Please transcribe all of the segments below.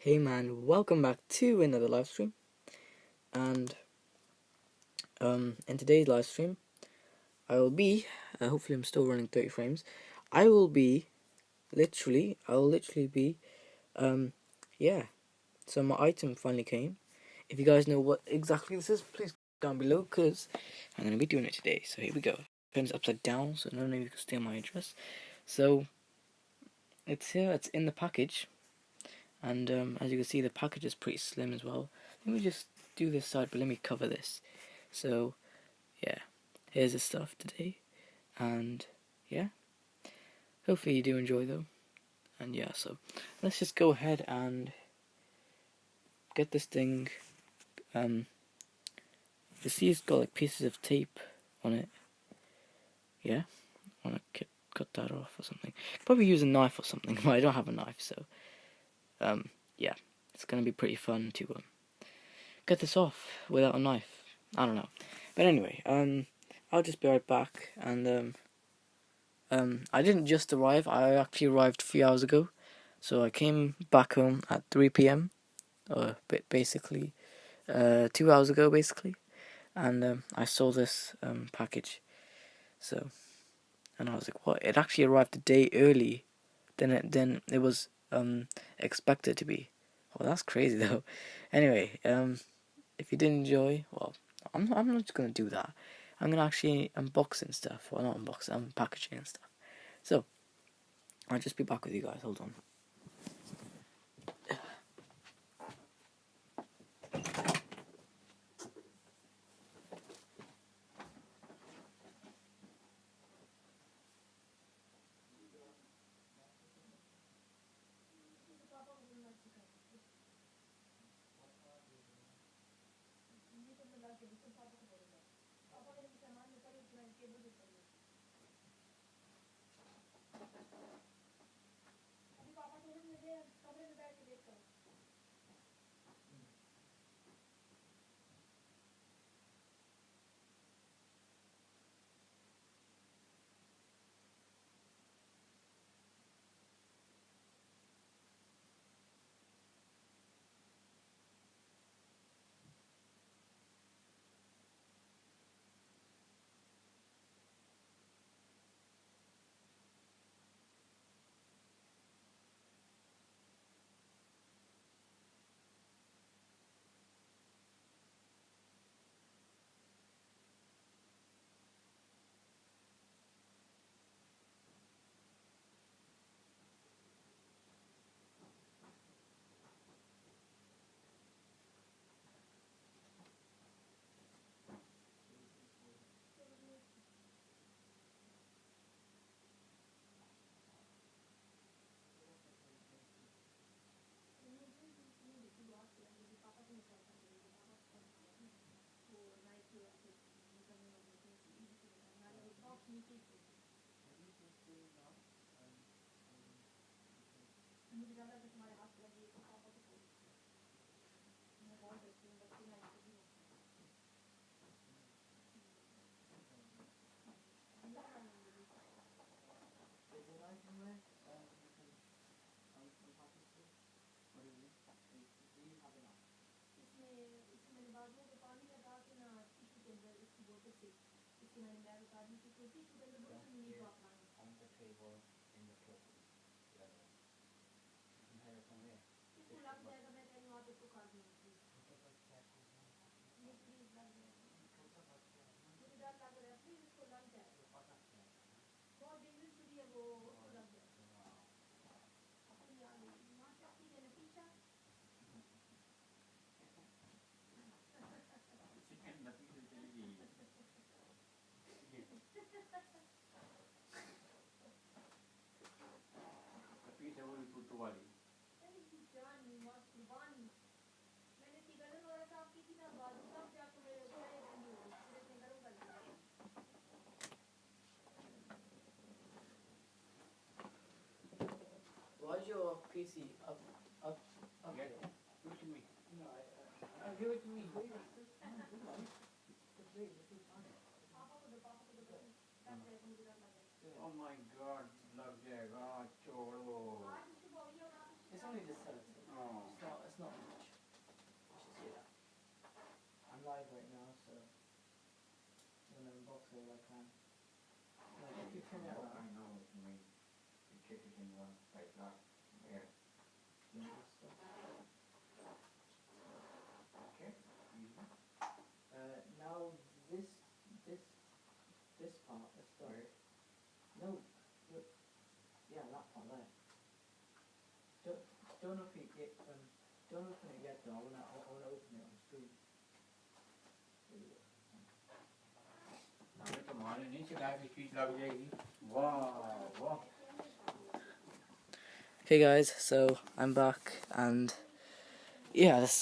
Hey man, welcome back to another live stream. And in today's live stream, I will be hopefully I'm still running 30 frames. I will literally be yeah. So my item finally came. If you guys know what exactly this is, please down below because I'm gonna be doing it today. So here we go. Pen's upside down, so none of you can steal my address. So it's here. It's in the package. And as you can see, the package is pretty slim as well. Let me just do this side, but let me cover this. So yeah, here's the stuff today, and yeah, hopefully you do enjoy though. And yeah, so let's just go ahead and get this thing. You see, it's got like pieces of tape on it. Yeah, I want to cut that off or something. Probably use a knife or something, but I don't have a knife, so yeah, it's gonna be pretty fun to get this off without a knife. I don't know, but anyway, I'll just be right back. And I didn't just arrive. I actually arrived 3 hours ago, so I came back home at 3 p.m. or basically 2 hours ago, basically, and I saw this package. So, and I was like, "What?" It actually arrived a day early than it was expected to be. Well, that's crazy though. Anyway, if you did enjoy, well, I'm not just gonna do that. I'm gonna actually unbox and stuff. Well, not unbox, packaging and stuff. So I'll just be back with you guys. Hold on. Why's your PC up Get there? give it to me. No, give it to me. Oh my God, लग जाएगा छोड़ो. It's only just set. Oh. It's not so I can. Like if you turn it around. I know what you mean. You kick it in like that. Yeah. Okay. Now this this this part, let's start. No, look, yeah, that part there. Don't don't open it. Don't open it yet, though. I wanna open it on screen. Wow. Okay, guys. So I'm back, and yeah, let's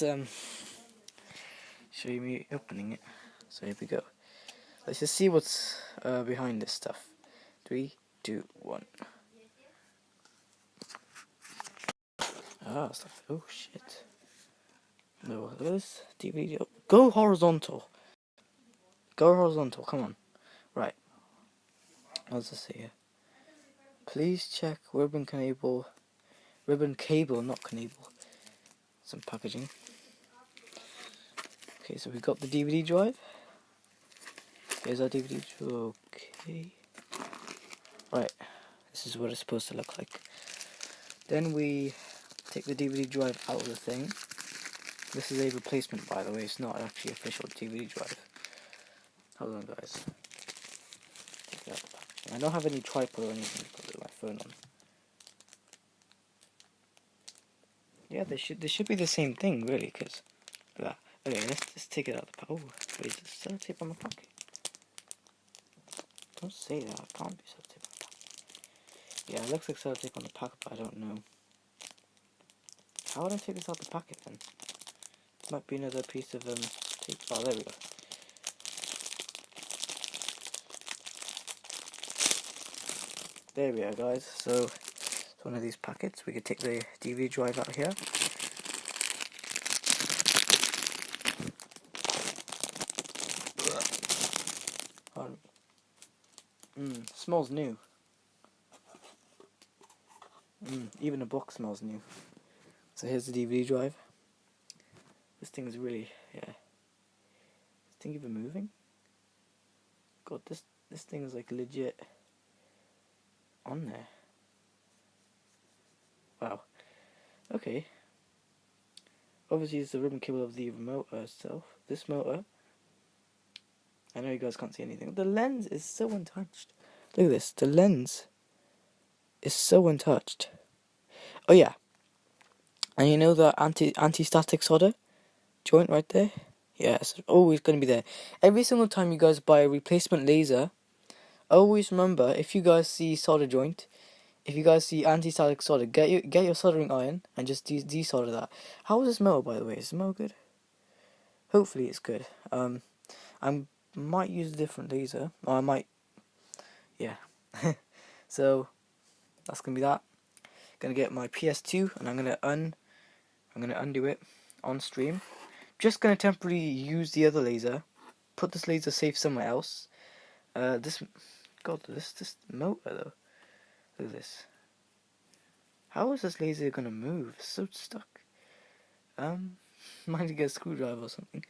show you me opening it. So here we go. Let's just see what's behind this stuff. 3, 2, 1. Ah, stuff. Oh shit. No, look at this DVD. Go horizontal. Go horizontal. Come on. Right. What's this here? Please check ribbon cable, not cable. Some packaging. Okay, so we got the DVD drive. Here's our DVD drive. Okay. Right. This is what it's supposed to look like. Then we take the DVD drive out of the thing. This is a replacement, by the way. It's not actually official DVD drive. Hold on, guys. Take that out of the packaging. I don't have any tripod or anything to put my phone on. Yeah, they should be the same thing, really, because look at that. Okay, let's take it out of the pack. Oh, wait, is there sellotape on the packet? Don't say that. It can't be sellotape on the packet. Yeah, it looks like sellotape on the packet, but I don't know. How would I take this out the packet then? Might be another piece of tape. Oh, there we go. There we are, guys. So it's one of these packets. We could take the DVD drive out here. Smells new. Even the box smells new. So here's the DVD drive. This thing is really, yeah. Is this thing even moving? God, this thing is like legit on there. Wow. Okay. Obviously it's the ribbon cable of the remote itself. This motor. I know you guys can't see anything. The lens is so untouched. Look at this. The lens is so untouched. Oh yeah. And you know the anti-static solder joint right there? Yes, it's always going to be there. Every single time you guys buy a replacement laser, always remember, if you guys see solder joint, if you guys see anti-static solder, get your soldering iron and just desolder that. How is this metal, by the way? Is the metal good? Hopefully it's good. I might use a different laser, or I might, yeah. So that's gonna be that. Gonna get my PS2 and I'm gonna undo it on stream. Just gonna temporarily use the other laser. Put this laser safe somewhere else. This motor though. Look at this. How is this laser gonna move? It's so stuck. Might need to get a screwdriver or something.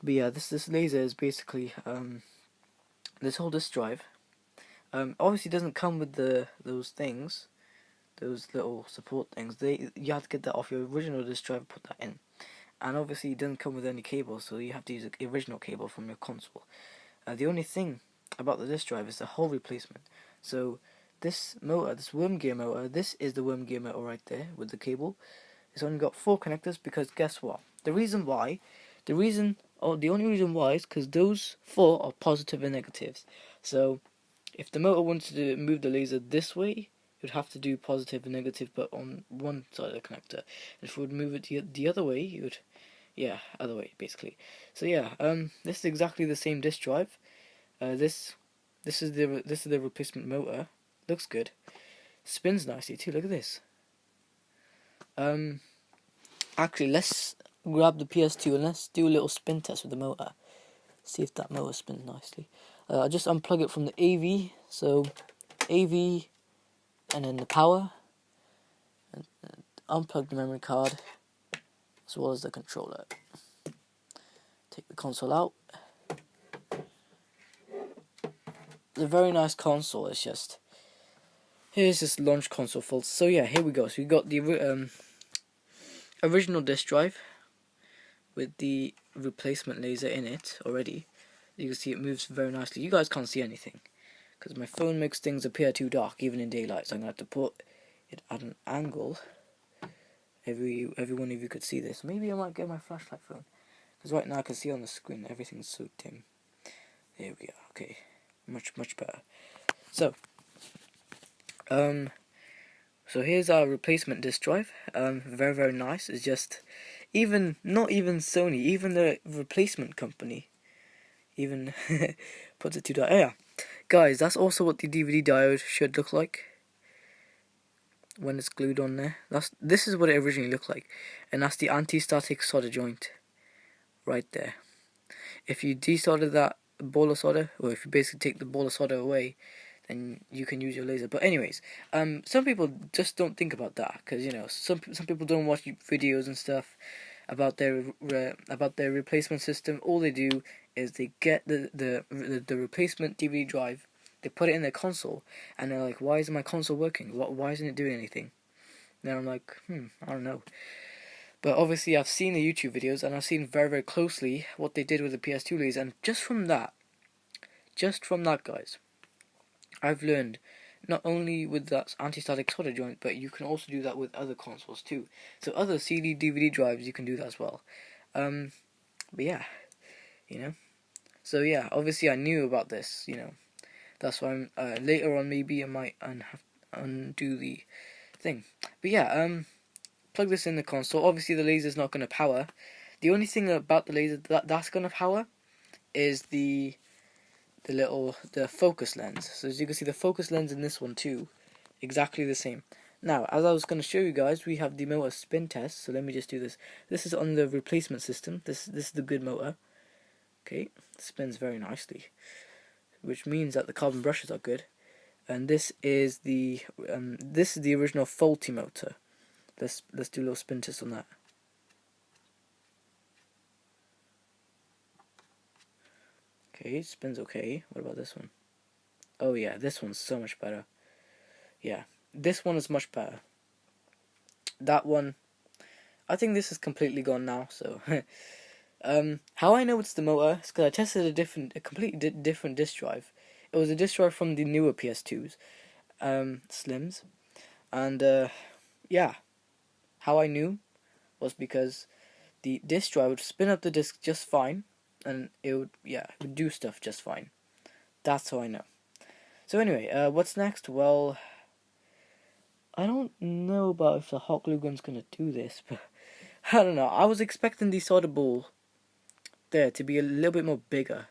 But yeah, this laser is basically this whole disk drive. Obviously doesn't come with those things, those little support things. You have to get that off your original disk drive and put that in. And obviously it doesn't come with any cable, so you have to use the original cable from your console. The only thing about the disk drive is the whole replacement. So this motor, this worm gear motor, this is the worm gear motor right there with the cable. It's only got 4 connectors because guess what? The only reason why is because those 4 are positive and negatives. So if the motor wanted to move the laser this way, it would have to do positive and negative, but on one side of the connector. And if it would move it the other way, you would, yeah, other way basically. So yeah, this is exactly the same disk drive. This is the replacement motor. Looks good. Spins nicely too. Look at this. Actually, let's grab the PS2 and let's do a little spin test with the motor. See if that motor spins nicely. I'll just unplug it from the AV. So AV, and then the power. And unplug the memory card as well as the controller. Take the console out. a very nice console. It's just, here's this launch console full. So yeah, here we go. So we got the original disk drive with the replacement laser in it already. You can see it moves very nicely. You guys can't see anything because my phone makes things appear too dark even in daylight. So I'm gonna have to put it at an angle. Every one of you could see this. Maybe I might get my flashlight phone because right now I can see on the screen everything's so dim. There we are. Okay, much better. So so here's our replacement disk drive. Very nice. It's just not even Sony, even the replacement company, even puts it too dark. Oh, yeah, guys, that's also what the DVD diode should look like when it's glued on there. This is what it originally looked like, and that's the anti-static solder joint right there. If you desolder that ball of solder, or if you basically take the ball of solder away, then you can use your laser. But anyways, some people just don't think about that because, you know, some people don't watch videos and stuff about their replacement system. All they do is they get the replacement DVD drive, they put it in their console, and they're like, why isn't my console working? Why isn't it doing anything? And then I'm like, I don't know. But obviously I've seen the YouTube videos and I've seen very closely what they did with the PS2 laser, and just from that guys, I've learned not only with that anti-static solder joint, but you can also do that with other consoles too. So other CD, DVD drives, you can do that as well. But yeah, you know. So yeah, obviously I knew about this, you know. That's why I'm, later on maybe I might undo the thing. But yeah, plug this in the console. Obviously the laser's not going to power. The only thing about the laser that's going to power is the focus lens. So as you can see, the focus lens in this one too, exactly the same. Now, as I was going to show you guys, we have the motor spin test. So let me just do this. This is on the replacement system. This is the good motor. Okay, it spins very nicely, which means that the carbon brushes are good. And this is the original faulty motor. Let's do a little spin test on that. Okay, it spins okay. What about this one? Oh yeah, this one's so much better. Yeah, this one is much better. That one, I think this is completely gone now. So, how I know it's the motor is because I tested a completely different disk drive. It was a disk drive from the newer PS2s, Slims, and yeah, how I knew was because the disk drive would spin up the disk just fine, and it would do stuff just fine. That's how I know. So anyway, what's next? Well, I don't know about if the hot glue gun's gonna do this, but I don't know. I was expecting the solder ball there to be a little bit more bigger,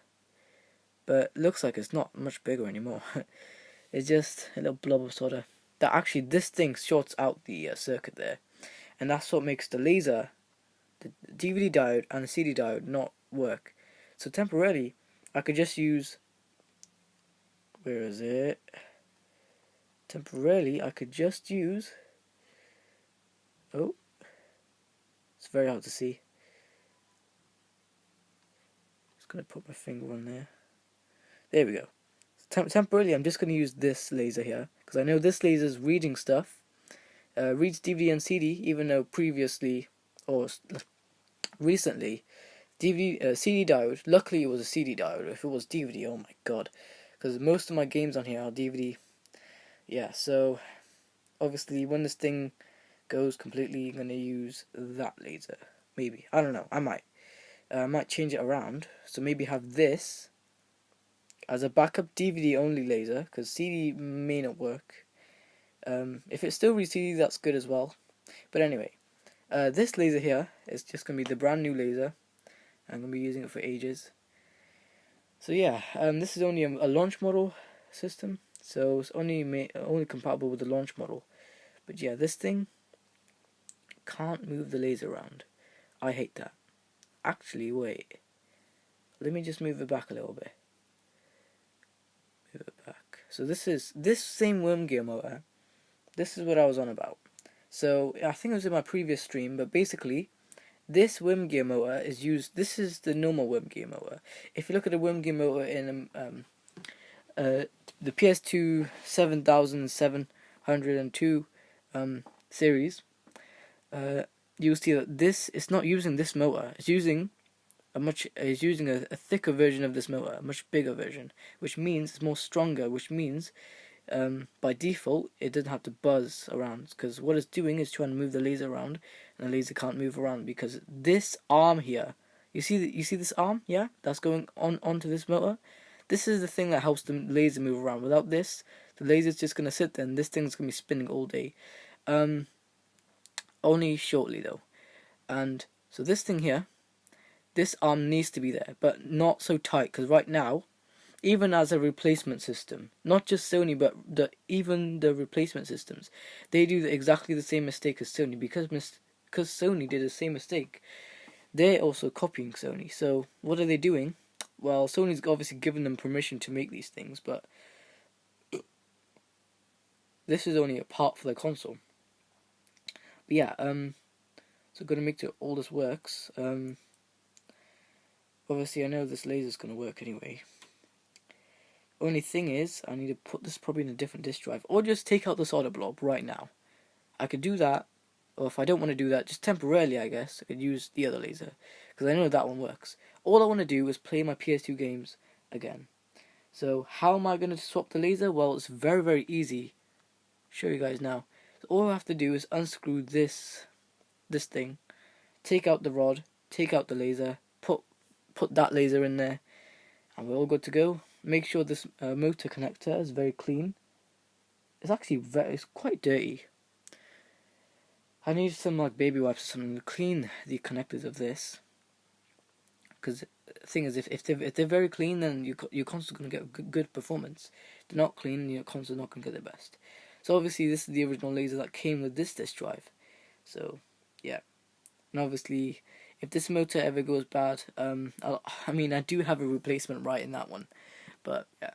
but looks like it's not much bigger anymore. It's just a little blob of solder. That actually, this thing shorts out the circuit there, and that's what makes the laser, the DVD diode and the CD diode not work. So temporarily, I could just use, where is it? Temporarily, I could just use, oh, it's very hard to see. Just gonna put my finger on there. There we go. Temporarily, I'm just gonna use this laser here because I know this laser is reading stuff. Reads DVD and CD, even though previously or recently DVD CD diode. Luckily, it was a CD diode. If it was DVD, oh my god, because most of my games on here are DVD. Yeah, so obviously when this thing goes completely, I'm gonna use that laser. Maybe, I don't know. I might change it around. So maybe have this as a backup DVD only laser, because CD may not work. If it still reads CD, that's good as well. But anyway, this laser here is just gonna be the brand new laser. I'm gonna be using it for ages. So yeah, this is only a launch model system, so it's only compatible with the launch model. But yeah, this thing can't move the laser around. I hate that. Actually, wait. Let me just move it back a little bit. Move it back. So this same worm gear motor. This is what I was on about. So I think it was in my previous stream, but basically, this worm gear motor is used. This is the normal worm gear motor. If you look at a worm gear motor in the PS2 7702 series, you'll see that this is not using this motor. It's using a thicker version of this motor, a much bigger version, which means it's more stronger. Which means by default it doesn't have to buzz around, because what it's doing is trying to move the laser around, and the laser can't move around because this arm here. You see this arm, yeah, that's going onto this motor. This is the thing that helps the laser move around. Without this, the laser's just gonna sit there, and this thing's gonna be spinning all day. Only shortly though. And so this thing here, this arm needs to be there, but not so tight, because right now, even as a replacement system, not just Sony, but even the replacement systems, they do exactly the same mistake as Sony, because Sony did the same mistake. They're also copying Sony. So what are they doing? Well, Sony's obviously given them permission to make these things, but this is only a part for the console. But yeah, so gonna make sure all this works. Obviously I know this laser's gonna work anyway. Only thing is, I need to put this probably in a different disk drive, or just take out the solder blob right now. I could do that, or if I don't want to do that, just temporarily, I guess, I could use the other laser, because I know that one works. All I want to do is play my PS2 games again. So how am I going to swap the laser? Well, it's very, very easy. Show you guys now. So all I have to do is unscrew this thing, take out the rod, take out the laser, put that laser in there, and we're all good to go. Make sure this motor connector is very clean. It's actually it's quite dirty. I need some like baby wipes or something to clean the connectors of this. Because the thing is, if they're very clean, then your console's gonna get good performance. If they're not clean, your console's not gonna get the best. So obviously, this is the original laser that came with this disk drive. So yeah, and obviously, if this motor ever goes bad, I do have a replacement right in that one, but yeah.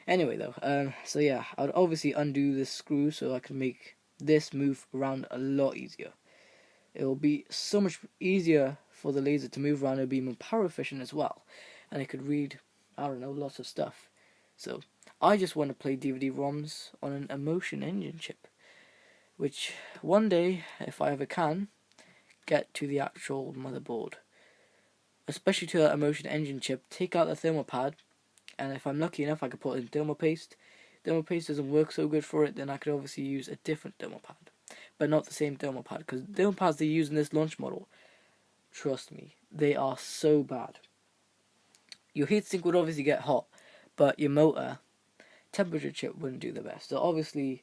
Anyway though, so yeah, I'd obviously undo this screw so I can make this move around a lot easier. It will be so much easier for the laser to move around. It'll be more power efficient as well, and it could read, I don't know, lots of stuff. So I just want to play DVD-ROMs on an Emotion Engine chip, which one day, if I ever can, get to the actual motherboard, especially to that Emotion Engine chip. Take out the thermal pad, and if I'm lucky enough, I could put in thermal paste. Thermal paste doesn't work so good for it, then I could obviously use a different thermal pad, but not the same thermal pad, because the thermal pads they use in this launch model, trust me, they are so bad. Your heatsink would obviously get hot, but your motor temperature chip wouldn't do the best. So obviously,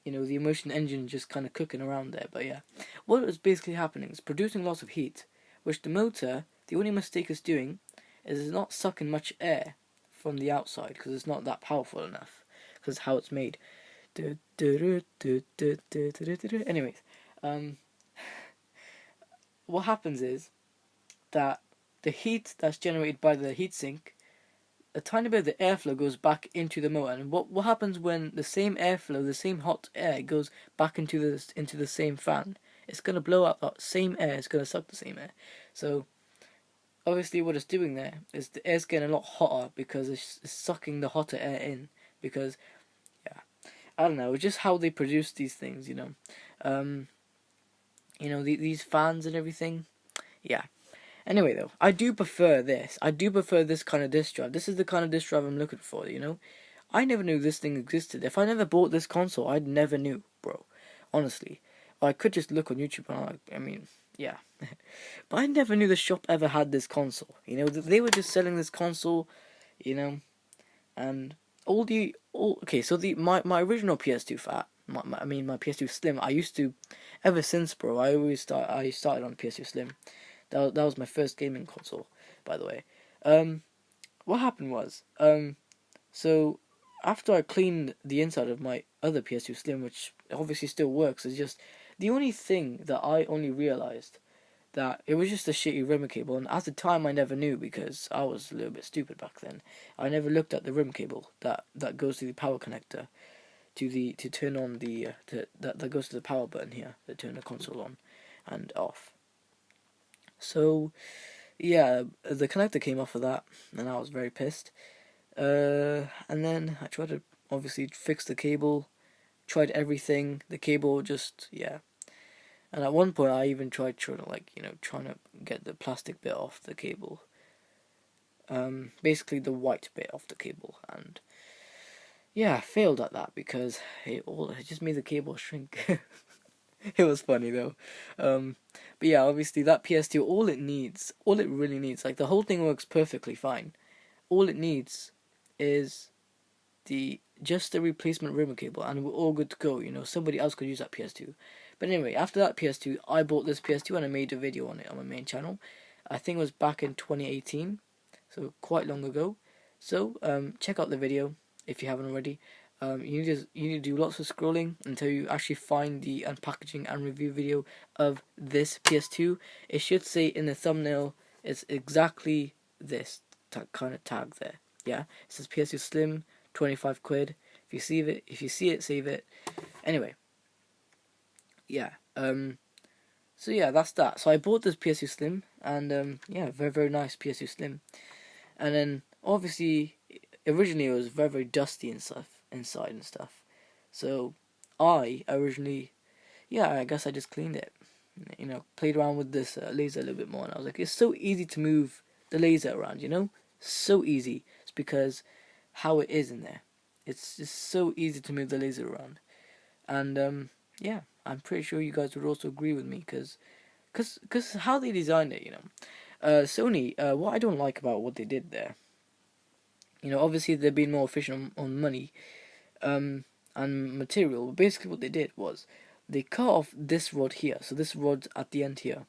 the Emotion Engine just kind of cooking around there. But yeah, what is basically happening is producing lots of heat, which the motor, the only mistake it's doing is it's not sucking much air from the outside, because it's not that powerful enough, because how it's made. Anyways, what happens is that the heat that's generated by the heatsink, a tiny bit of the airflow goes back into the motor. And what happens when the same airflow, the same hot air, goes back into the same fan? It's going to blow up that same air. It's going to suck the same air. So obviously what it's doing there is the air's getting a lot hotter, because it's sucking the hotter air in. Because, yeah, I don't know, it's just how they produce these things, these fans and everything. Yeah. Anyway, though, I do prefer this. I do prefer this kind of disk drive. This is the kind of disk drive I'm looking for, I never knew this thing existed. If I never bought this console, I'd never knew, bro. Honestly. I could just look on YouTube and yeah. But I never knew the shop ever had this console. They were just selling this console, and my original PS2 Fat, my PS2 Slim, I used to, ever since, bro, I started on PS2 Slim. That was my first gaming console, by the way. What happened was, so after I cleaned the inside of my other PS2 Slim, which obviously still works, is just the only thing that I only realized that it was just a shitty RIM cable, and at the time I never knew, because I was a little bit stupid back then. I never looked at the RIM cable that goes to the power connector to turn on that goes to the power button here to turn the console on and off. So, yeah, the connector came off of that, and I was very pissed. And then I tried to obviously fix the cable, tried everything. The cable just, yeah. And at one point I even tried trying to, like, trying to get the plastic bit off the cable. Basically the white bit off the cable, and yeah, I failed at that because it just made the cable shrink. It was funny though. But yeah, obviously that PS2, all it really needs, like the whole thing works perfectly fine. All it needs is just the replacement ribbon cable, and we're all good to go. Somebody else could use that PS2. But anyway, after that PS2, I bought this PS2 and I made a video on it on my main channel. I think it was back in 2018, so quite long ago. So check out the video if you haven't already. You need to do lots of scrolling until you actually find the unpackaging and review video of this PS2. It should say in the thumbnail, it's exactly this kind of tag there. Yeah, it says PS2 Slim, 25 quid. If you see it, save it. Anyway, yeah. So yeah, that's that. So I bought this PS2 Slim, and yeah, very very nice PS2 Slim. And then obviously, originally it was very very dusty and stuff inside and stuff. So I originally, yeah, I guess I just cleaned it. Played around with this laser a little bit more, and I was like, it's so easy to move the laser around. So easy. It's because how it is in there. It's just so easy to move the laser around, and yeah, I'm pretty sure you guys would also agree with me, because how they designed it, Sony. What I don't like about what they did there, obviously they're being more efficient on money, and material. But basically, what they did was they cut off this rod here, so this rod's at the end here,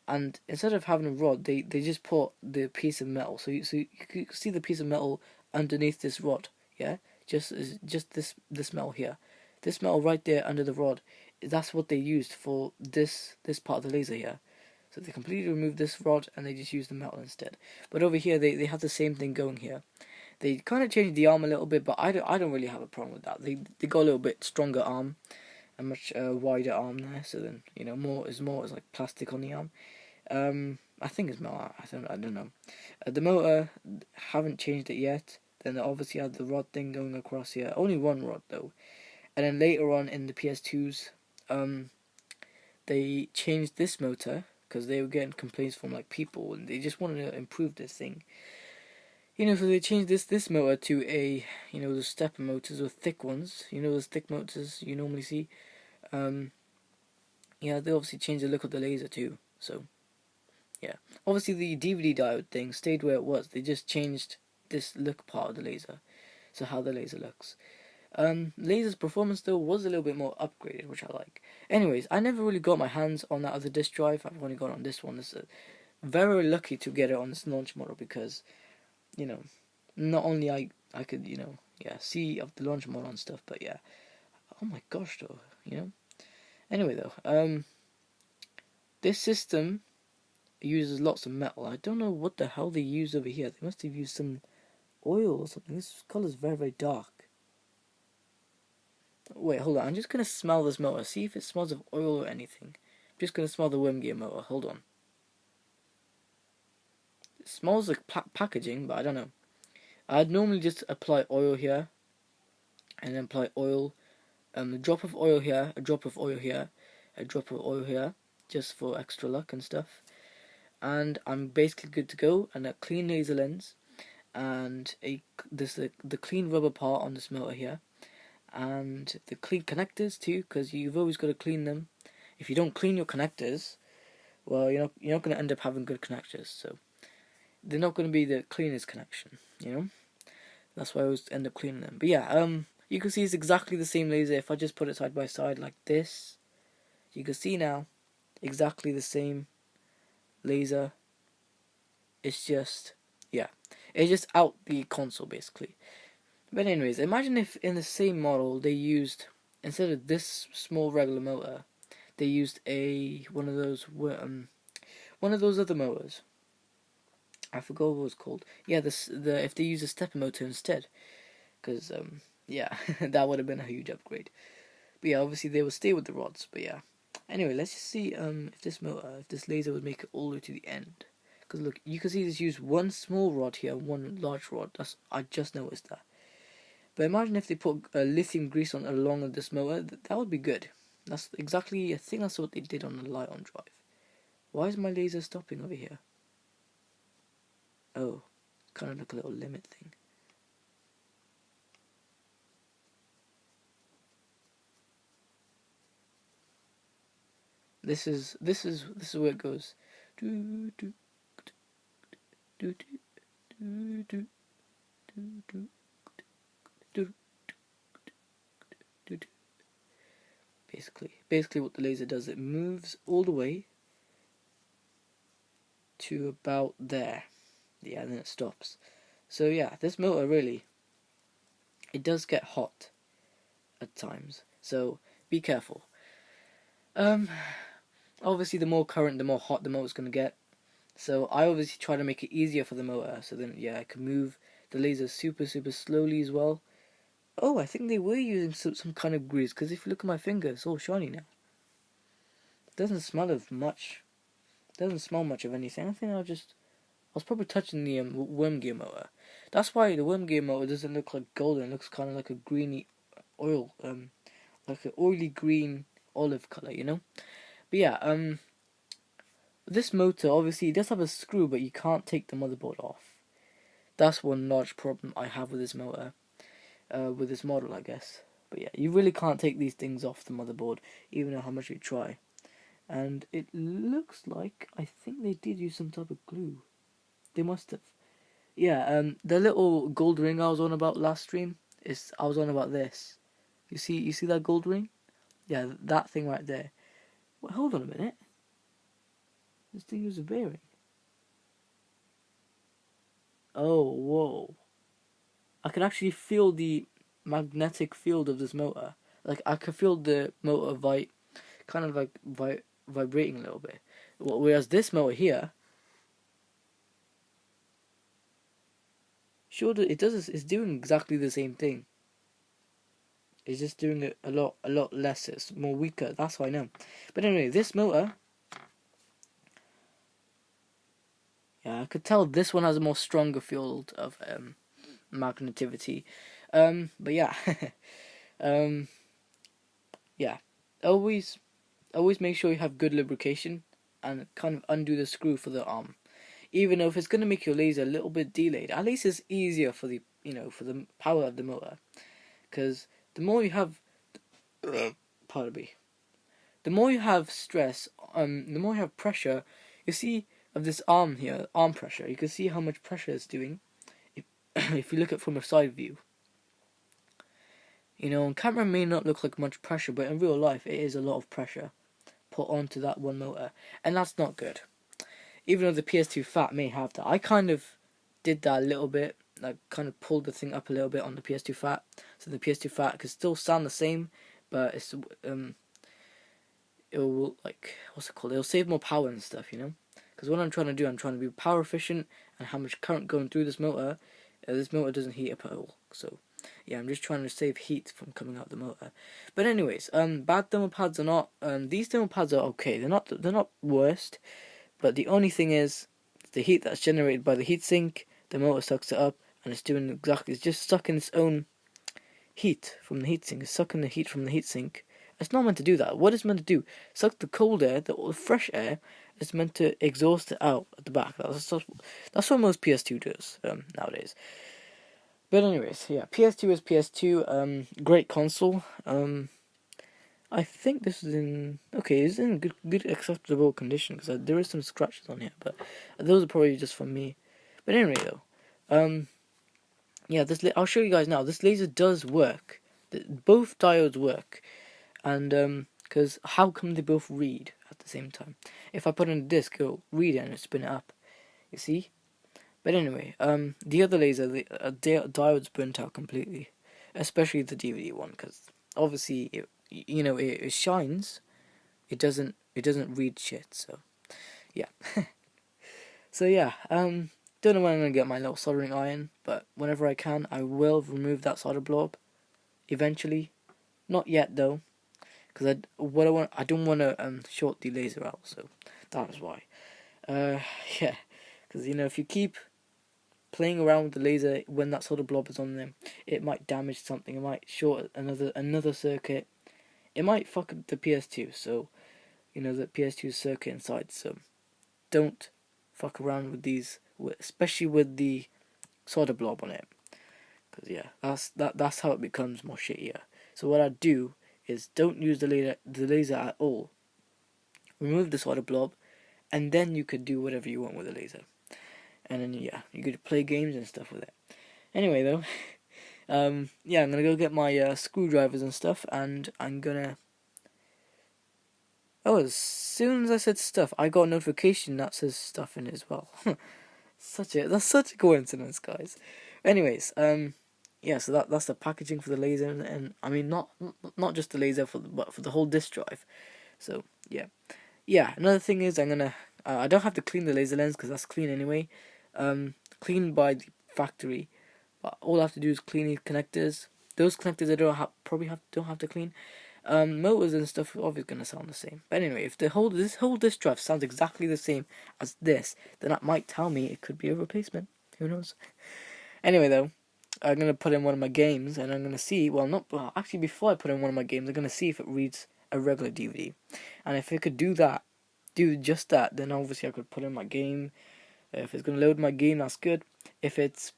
and instead of having a rod, they just put the piece of metal. So you can see the piece of metal underneath this rod, yeah, just this metal here, this metal right there under the rod. That's what they used for this part of the laser here. So they completely removed this rod and they just used the metal instead. But over here they have the same thing going here. They kind of changed the arm a little bit, but I don't really have a problem with that. They got a little bit stronger arm, a much wider arm there. So then more is like plastic on the arm. I think it's more. I don't know. The motor, haven't changed it yet. Then they obviously had the rod thing going across here. Only one rod though. And then later on in the PS2s, they changed this motor because they were getting complaints from like people, and they just wanted to improve this thing. So they changed this motor to a, the stepper motors, or thick ones. Those thick motors you normally see. Yeah, they obviously changed the look of the laser too. So yeah, obviously the DVD diode thing stayed where it was. They just changed this look part of the laser, so how the laser looks. Laser's performance though was a little bit more upgraded, which I like. Anyways, I never really got my hands on that other disc drive. I've only got it on this one. This is very lucky to get it on this launch model, because not only I could see of the launch model and stuff, but yeah, oh my gosh though, Anyway though, this system uses lots of metal. I don't know what the hell they used over here. They must have used some oil or something. This color is very very dark. Wait, hold on. I'm just gonna smell this motor. See if it smells of oil or anything. I'm just gonna smell the worm gear motor. Hold on. It smells like packaging, but I don't know. I'd normally just apply oil here, and then apply oil. A drop of oil here, a drop of oil here, a drop of oil here, just for extra luck and stuff. And I'm basically good to go. And a clean laser lens, and the clean rubber part on this motor here. And the clean connectors too, because you've always got to clean them. If you don't clean your connectors, well, you're not going to end up having good connectors. So they're not going to be the cleanest connection. That's why I always end up cleaning them. But yeah, you can see it's exactly the same laser. If I just put it side by side like this, you can see now exactly the same laser. It's just it's just out the console basically. But anyways, imagine if in the same model they used, instead of this small regular motor, they used one of those other motors. I forgot what it was called. Yeah, if they use a stepper motor instead, because yeah, that would have been a huge upgrade. But yeah, obviously they will stay with the rods. But yeah, anyway, let's just see if this laser would make it all the way to the end, Because look, you can see this use one small rod here, one large rod. I just noticed that. But imagine if they put lithium grease on along this motor. That would be good. That's exactly. I think that's what they did on the light-on drive. Why is my laser stopping over here? Oh, kind of like a little limit thing. This is where it goes. Do do do do do do do do do. Basically, what the laser does, it moves all the way to about there. Yeah, and then it stops. So yeah, this motor really, it does get hot at times. So be careful. Obviously, the more current, the more hot the motor's gonna get. So I obviously try to make it easier for the motor. So then, yeah, I can move the laser super slowly as well. Oh, I think they were using some kind of grease, because if you look at my finger, it's all shiny now. It doesn't smell of much. It doesn't smell much of anything. I think I was probably touching the worm gear motor. That's why the worm gear motor doesn't look like golden. It looks kind of like a greeny oil, like an oily green olive color, you know. But yeah, this motor obviously it does have a screw, but you can't take the motherboard off. That's one large problem I have with this motor, with this model, I guess. But yeah, you really can't take these things off the motherboard, even how much you try. And it looks like, I think they did use some type of glue. They must have. Yeah, the little gold ring I was on about last stream, I was on about this. You see that gold ring? Yeah, that thing right there. Well, hold on a minute. This thing is a bearing. Oh, whoa. I can actually feel the magnetic field of this motor. Like, I can feel the motor vibrating a little bit. Whereas this motor here, sure, it's doing exactly the same thing. It's just doing it a lot less. It's more weaker. That's what I know. But anyway, this motor, yeah, I could tell this one has a more stronger field of magnetivity. But yeah, yeah. Always make sure you have good lubrication and kind of undo the screw for the arm. Even though if it's going to make your laser a little bit delayed, at least it's easier for the power of the motor. Because the more you have, pardon me, the more you have stress, the more you have pressure. You see of this arm here, arm pressure. You can see how much pressure it's doing. If you look at it from a side view, on camera it may not look like much pressure, but in real life it is a lot of pressure put onto that one motor, and that's not good. Even though the PS2 Fat may have that, I kind of did that a little bit. I kind of pulled the thing up a little bit on the PS2 Fat, so the PS2 Fat could still sound the same, but it's it will, like, what's it called? It'll save more power and stuff, Because what I'm trying to do, I'm trying to be power efficient and how much current going through this motor. This motor doesn't heat up at all, so yeah, I'm just trying to save heat from coming out the motor. But anyways, bad thermal pads are not. These thermal pads are okay. They're not worst, but the only thing is the heat that's generated by the heatsink. The motor sucks it up, and it's just sucking its own heat from the heatsink. It's sucking the heat from the heatsink. It's not meant to do that. What it's meant to do, suck the cold air, the fresh air. It's meant to exhaust it out at the back. That's what most PS2 does nowadays. But anyways, yeah, PS2 is PS2. Great console. I think this is it's in good acceptable condition, because there is some scratches on here, but those are probably just from me. But anyway, though, yeah, I'll show you guys now. This laser does work. Both diodes work, and because how come they both read at the same time? If I put in a disc, it'll read it and it'll spin it up. You see? But anyway, the other laser, the diode's burnt out completely, especially the DVD one, because obviously it shines. It doesn't read shit. So yeah. So yeah. Don't know when I'm gonna get my little soldering iron, but whenever I can, I will remove that solder blob. Eventually, not yet though, because I don't want to short the laser out. So that is why. Yeah. Because, you know, if you keep playing around with the laser when that solder blob is on them, it might damage something. It might short another circuit. It might fuck up the PS2. So, you know, the PS2 circuit inside. So, don't fuck around with these, especially with the solder blob on it. Because yeah, that's how it becomes more shittier. So what I do is don't use the laser at all. Remove the solder blob, and then you could do whatever you want with the laser. And then yeah, you could play games and stuff with it. Anyway though, yeah, I'm gonna go get my screwdrivers and stuff, and I'm gonna. Oh, as soon as I said stuff, I got a notification that says stuff in it as well. That's such a coincidence, guys. Anyways, yeah, so that's the packaging for the laser, and I mean not just the laser but for the whole disk drive. So yeah. Another thing is I don't have to clean the laser lens because that's clean anyway, cleaned by the factory. But all I have to do is clean these connectors. Those connectors I don't have to clean. Motors and stuff are obviously gonna sound the same. But anyway, if this whole disk drive sounds exactly the same as this, then that might tell me it could be a replacement. Who knows? Anyway though, I'm gonna put in one of my games, and I'm gonna see. Actually, before I put in one of my games, I'm gonna see if it reads a regular DVD, and if it could do just that, then obviously I could put in my game. If it's gonna load my game, that's good. If it's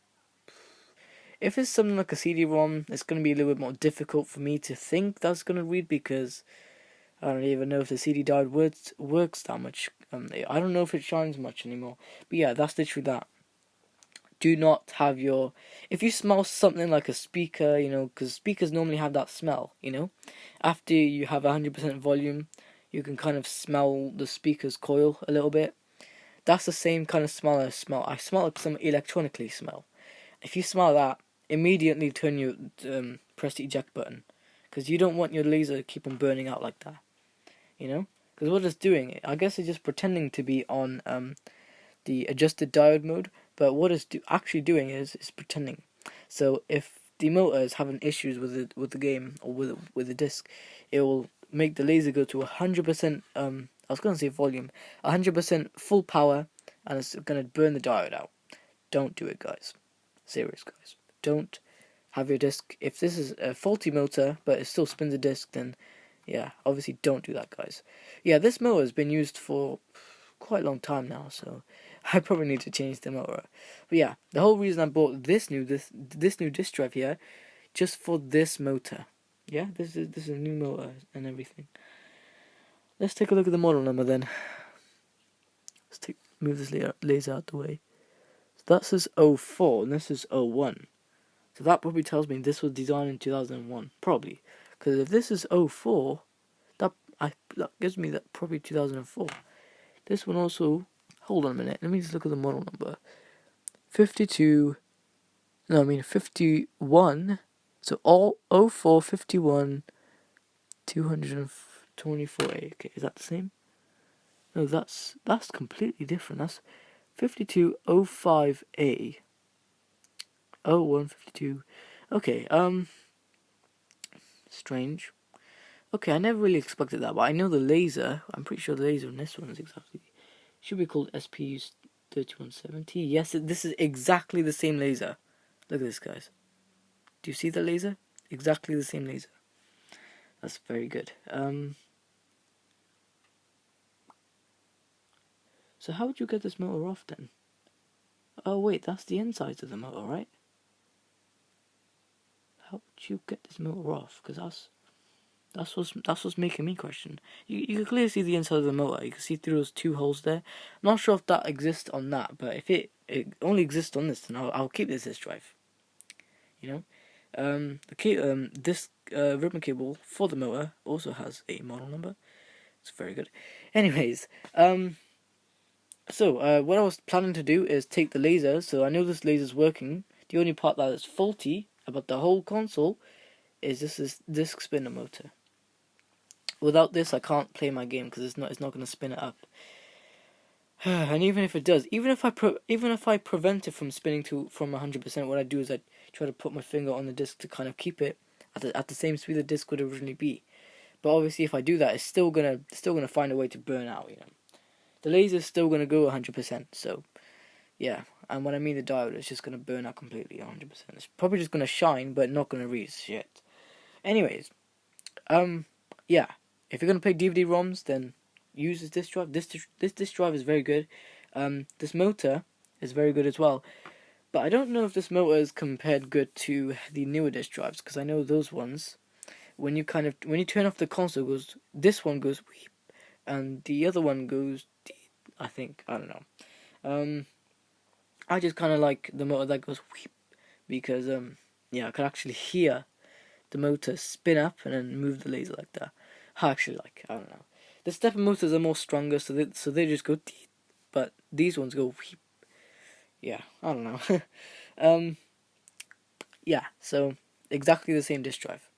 something like a CD-ROM, it's gonna be a little bit more difficult for me to think that's gonna read, because I don't even know if the CD diode works that much. I don't know if it shines much anymore. But yeah, that's literally that. Do not have if you smell something like a speaker, you know, because speakers normally have that smell, you know, after you have 100% volume, you can kind of smell the speaker's coil a little bit. That's the same kind of smell I smell. I smell like some electronically smell. If you smell that, immediately press the eject button, because you don't want your laser to keep on burning out like that, you know, because what it's doing, I guess it's just pretending to be on the adjusted diode mode, but what it's actually doing is pretending. So if the motor is having issues with the game or with the disc, it will make the laser go to 100%. I was gonna say volume, 100% full power, and it's gonna burn the diode out. Don't do it, guys. Serious, guys. Don't have your disc. If this is a faulty motor but it still spins a disc, then yeah, obviously don't do that, guys. Yeah, this motor has been used for quite a long time now, so I probably need to change the motor. But yeah, the whole reason I bought this new disc drive here, just for this motor. Yeah, this is a new motor and everything. Let's take a look at the model number then. Move this laser out the way. So that says 04 and this is 01. So that probably tells me this was designed in 2001, probably. Because if this is 04, that gives me that probably 2004. This one also, hold on a minute, let me just look at the model number. 51. So all 04, 51, 224A. Okay, is that the same? No, that's completely different. That's 5205A. 0152. Okay, strange. Okay, I never really expected that, but I know the laser. I'm pretty sure the laser on this one is should be called SPU 3170. Yes, this is exactly the same laser. Look at this, guys. Do you see the laser? Exactly the same laser. That's very good. So how would you get this motor off then? Oh wait, that's the inside of the motor, right? How would you get this motor off? Because that's what's making me question. You can clearly see the inside of the motor. You can see through those two holes there. I'm not sure if that exists on that, but if it only exists on this, then I'll keep this drive. You know, this ribbon cable for the motor also has a model number. It's very good. Anyways, so what I was planning to do is take the laser. So I know this laser's working. The only part that is faulty about the whole console is this disc spinner motor. Without this, I can't play my game because it's not going to spin it up. And even if it does, even if I prevent it from spinning from 100%, what I do is I try to put my finger on the disc to kind of keep it at the same speed the disc would originally be. But obviously, if I do that, it's still gonna find a way to burn out. You know, the laser is still gonna go 100%. So Yeah, and when I mean the diode, it's just gonna burn out completely, 100%. It's probably just gonna shine, but not gonna read shit. Anyways, yeah, if you're gonna play DVD-ROMs, then use this disk drive. This disk drive is very good. This motor is very good as well. But I don't know if this motor is compared good to the newer disk drives, because I know those ones, when you turn off the console, this one goes weep, and the other one goes deep, I think. I don't know. I just kind of like the motor that goes weep, because yeah, I can actually hear the motor spin up and then move the laser like that. I don't know. The stepper motors are more stronger, so they just go deep, but these ones go weep. Yeah, I don't know. Yeah, so exactly the same disk drive.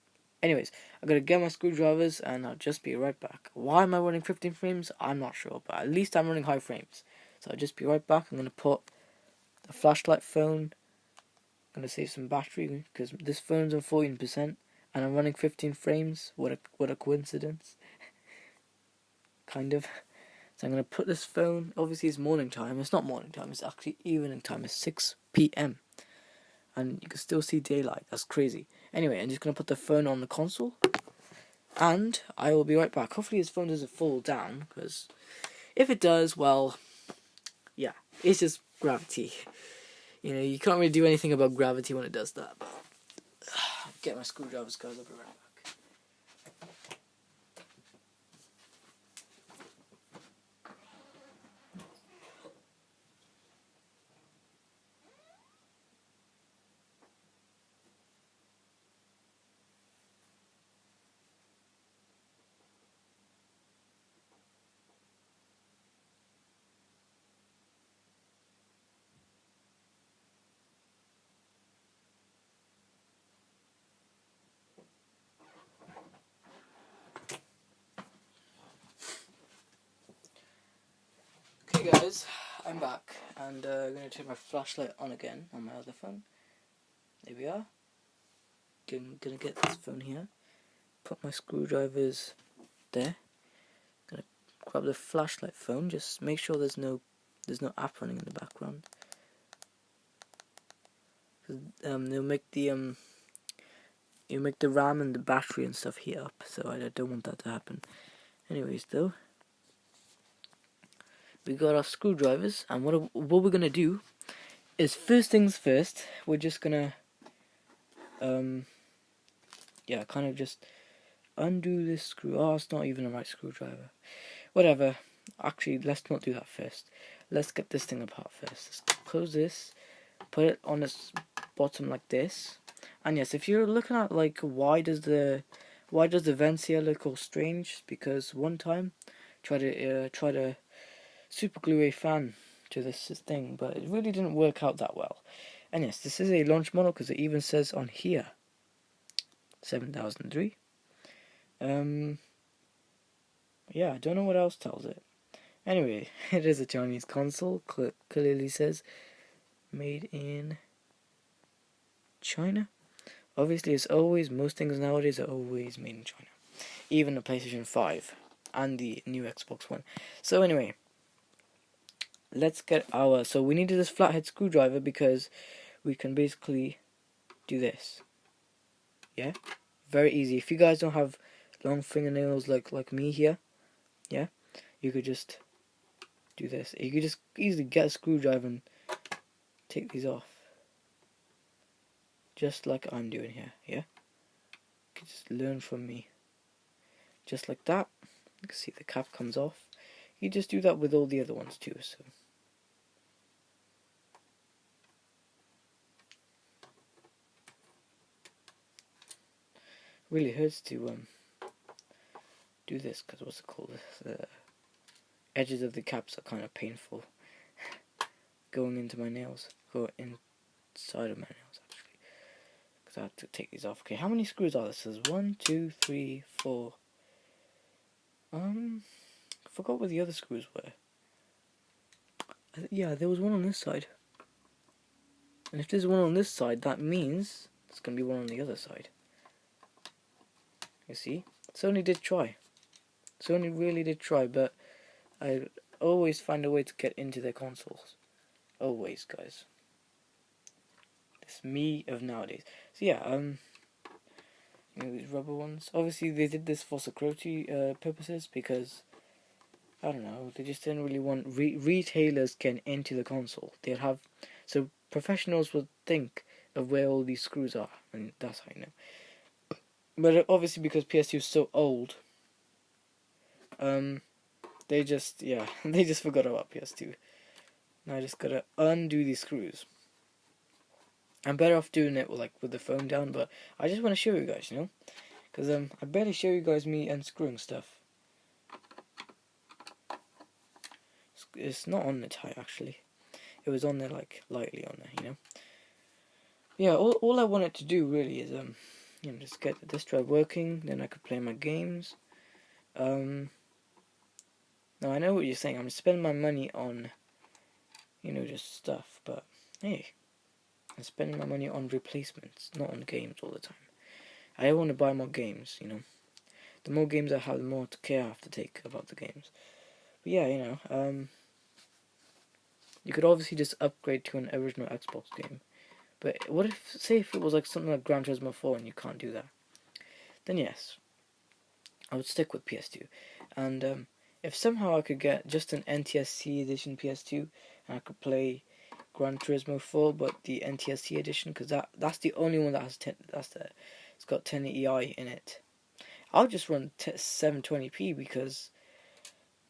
Anyways, I'm gonna get my screwdrivers and I'll just be right back. Why am I running 15 frames? I'm not sure, but at least I'm running high frames. So I'll just be right back. I'm gonna put the flashlight phone. I'm gonna save some battery because this phone's on 14% and I'm running 15 frames. What a coincidence. Kind of. So I'm gonna put this phone. Obviously, it's morning time. It's not morning time. It's actually evening time. It's 6 p.m. and you can still see daylight. That's crazy. Anyway, I'm just gonna put the phone on the console, and I will be right back. Hopefully, his phone doesn't fall down, because if it does, well, yeah, it's just gravity. You know, you can't really do anything about gravity when it does that. But get my screwdrivers, guys. I'll be right back. Okay, guys, I'm back, and I'm gonna turn my flashlight on again on my other phone. There we are. Gonna get this phone here. Put my screwdrivers there. Gonna grab the flashlight phone. Just make sure there's no app running in the background. They'll make the RAM and the battery and stuff heat up, so I don't want that to happen. Anyways, though, we got our screwdrivers, and what we're gonna do is, first things first, we're just gonna yeah, kind of just undo this screw. Oh, it's not even a right screwdriver. Whatever. Actually, let's not do that first. Let's get this thing apart first. Let's close this, put it on its bottom like this. And yes, if you're looking at like why does the vents here look all strange? Because one time try to super glue a fan to this thing, but it really didn't work out that well. And yes, this is a launch model because it even says on here 7003. Yeah, I don't know what else tells it. Anyway, it is a Chinese console. Clearly says made in China. Obviously, most things nowadays are always made in China. Even the PlayStation 5 and the new Xbox One. So anyway, let's get so we needed this flathead screwdriver because we can basically do this. Yeah? Very easy. If you guys don't have long fingernails like me here, yeah, you could just do this. You could just easily get a screwdriver and take these off. Just like I'm doing here, yeah? You can just learn from me. Just like that. You can see the cap comes off. You just do that with all the other ones too, so. Really hurts to do this, because what's it called? The edges of the caps are kind of painful. Going into my nails. Go inside of my nails, actually. Because I have to take these off. Okay, how many screws are this? There's 1, 2, 3, 4. I forgot where the other screws were. Yeah, there was one on this side. And if there's one on this side, that means there's going to be one on the other side. You see? Sony did try. Sony really did try, but I always find a way to get into their consoles. Always, guys. This me of nowadays. So yeah, these rubber ones. Obviously, they did this for security purposes because I don't know. They just didn't really want retailers getting into the console. They'd have so professionals would think of where all these screws are, and that's how you know. But obviously, because PS2 is so old, they just they just forgot about PS2. Now I just gotta undo these screws. I'm better off doing it with the phone down, but I just want to show you guys, because I barely show you guys me unscrewing stuff. It's not on the tight actually. It was on there lightly on there, Yeah, all I wanted to do really is just get the disk drive working, then I could play my games. Now I know what you're saying. I'm spending my money on, just stuff, but hey, I'm spending my money on replacements, not on games all the time. I want to buy more games, The more games I have, the more care I have to take about the games. But yeah, you could obviously just upgrade to an original Xbox game. But what if, say if it was like something like Gran Turismo 4 and you can't do that? Then yes, I would stick with PS2. And if somehow I could get just an NTSC edition PS2 and I could play Gran Turismo 4 but the NTSC edition, because that's the only one that has it's got 1080i in it. I'll just run 720p because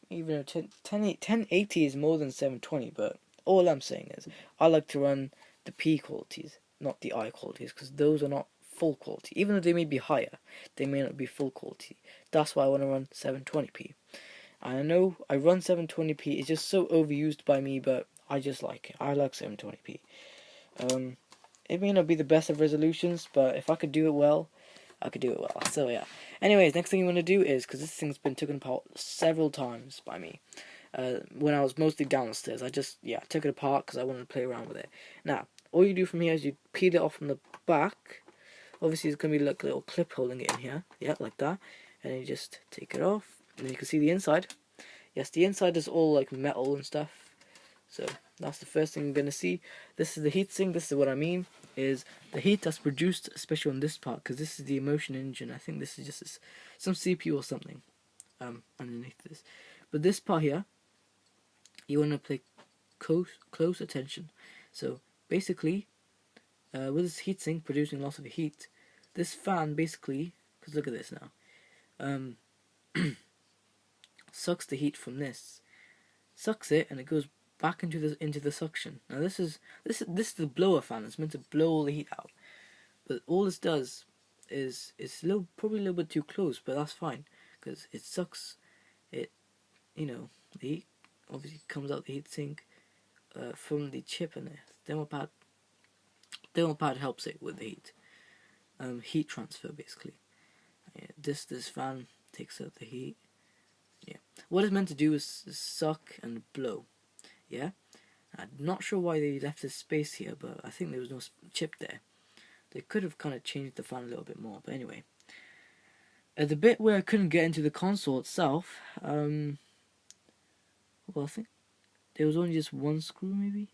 even though 1080 is more than 720, but all I'm saying is I like to run the P qualities, not the I qualities, because those are not full quality. Even though they may be higher, they may not be full quality. That's why I want to run 720p. I know I run 720p, it's just so overused by me, but I just like it. I like 720p. It may not be the best of resolutions, but if I could do it well, I could do it well. So yeah. Anyways, next thing you want to do is, because this thing's been taken apart several times by me, when I was mostly downstairs, I just, took it apart because I wanted to play around with it. Now, all you do from here is you peel it off from the back. Obviously, there's going to be like a little clip holding it in here. Yeah, like that. And then you just take it off. And then you can see the inside. Yes, the inside is all like metal and stuff. So, that's the first thing you're going to see. This is the heatsink. This is what I mean. Is the heat that's produced, especially on this part, because this is the Emotion engine. I think this is just some CPU or something underneath this. But this part here, you want to pay close attention. So basically, with this heatsink producing lots of heat, this fan basically, because look at this now, sucks the heat from this, sucks it, and it goes back into the suction. Now this is the blower fan. It's meant to blow all the heat out, but all this does is it's probably a little bit too close, but that's fine because it sucks it. The heat obviously comes out the heatsink from the chip in there. Demo pad helps it with the heat transfer basically. Yeah, this fan takes out the heat. Yeah, what it's meant to do is suck and blow. Yeah, I'm not sure why they left this space here, but I think there was no chip there. They could have kind of changed the fan a little bit more, but anyway. At the bit where I couldn't get into the console itself, well, I think there was only just one screw, maybe?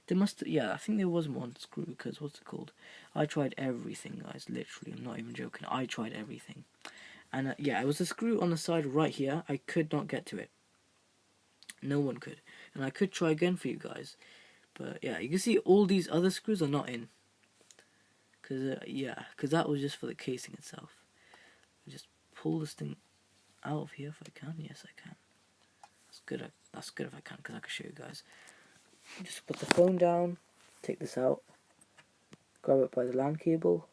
I think there was one screw, because what's it called? I tried everything, guys, literally, I'm not even joking, I tried everything. And it was a screw on the side right here, I could not get to it. No one could. And I could try again for you guys. But yeah, you can see all these other screws are not in. Because that was just for the casing itself. I'll just pull this thing out of here if I can. Yes, I can. That's good if I can, because I can show you guys. Just put the phone down, take this out, grab it by the LAN cable.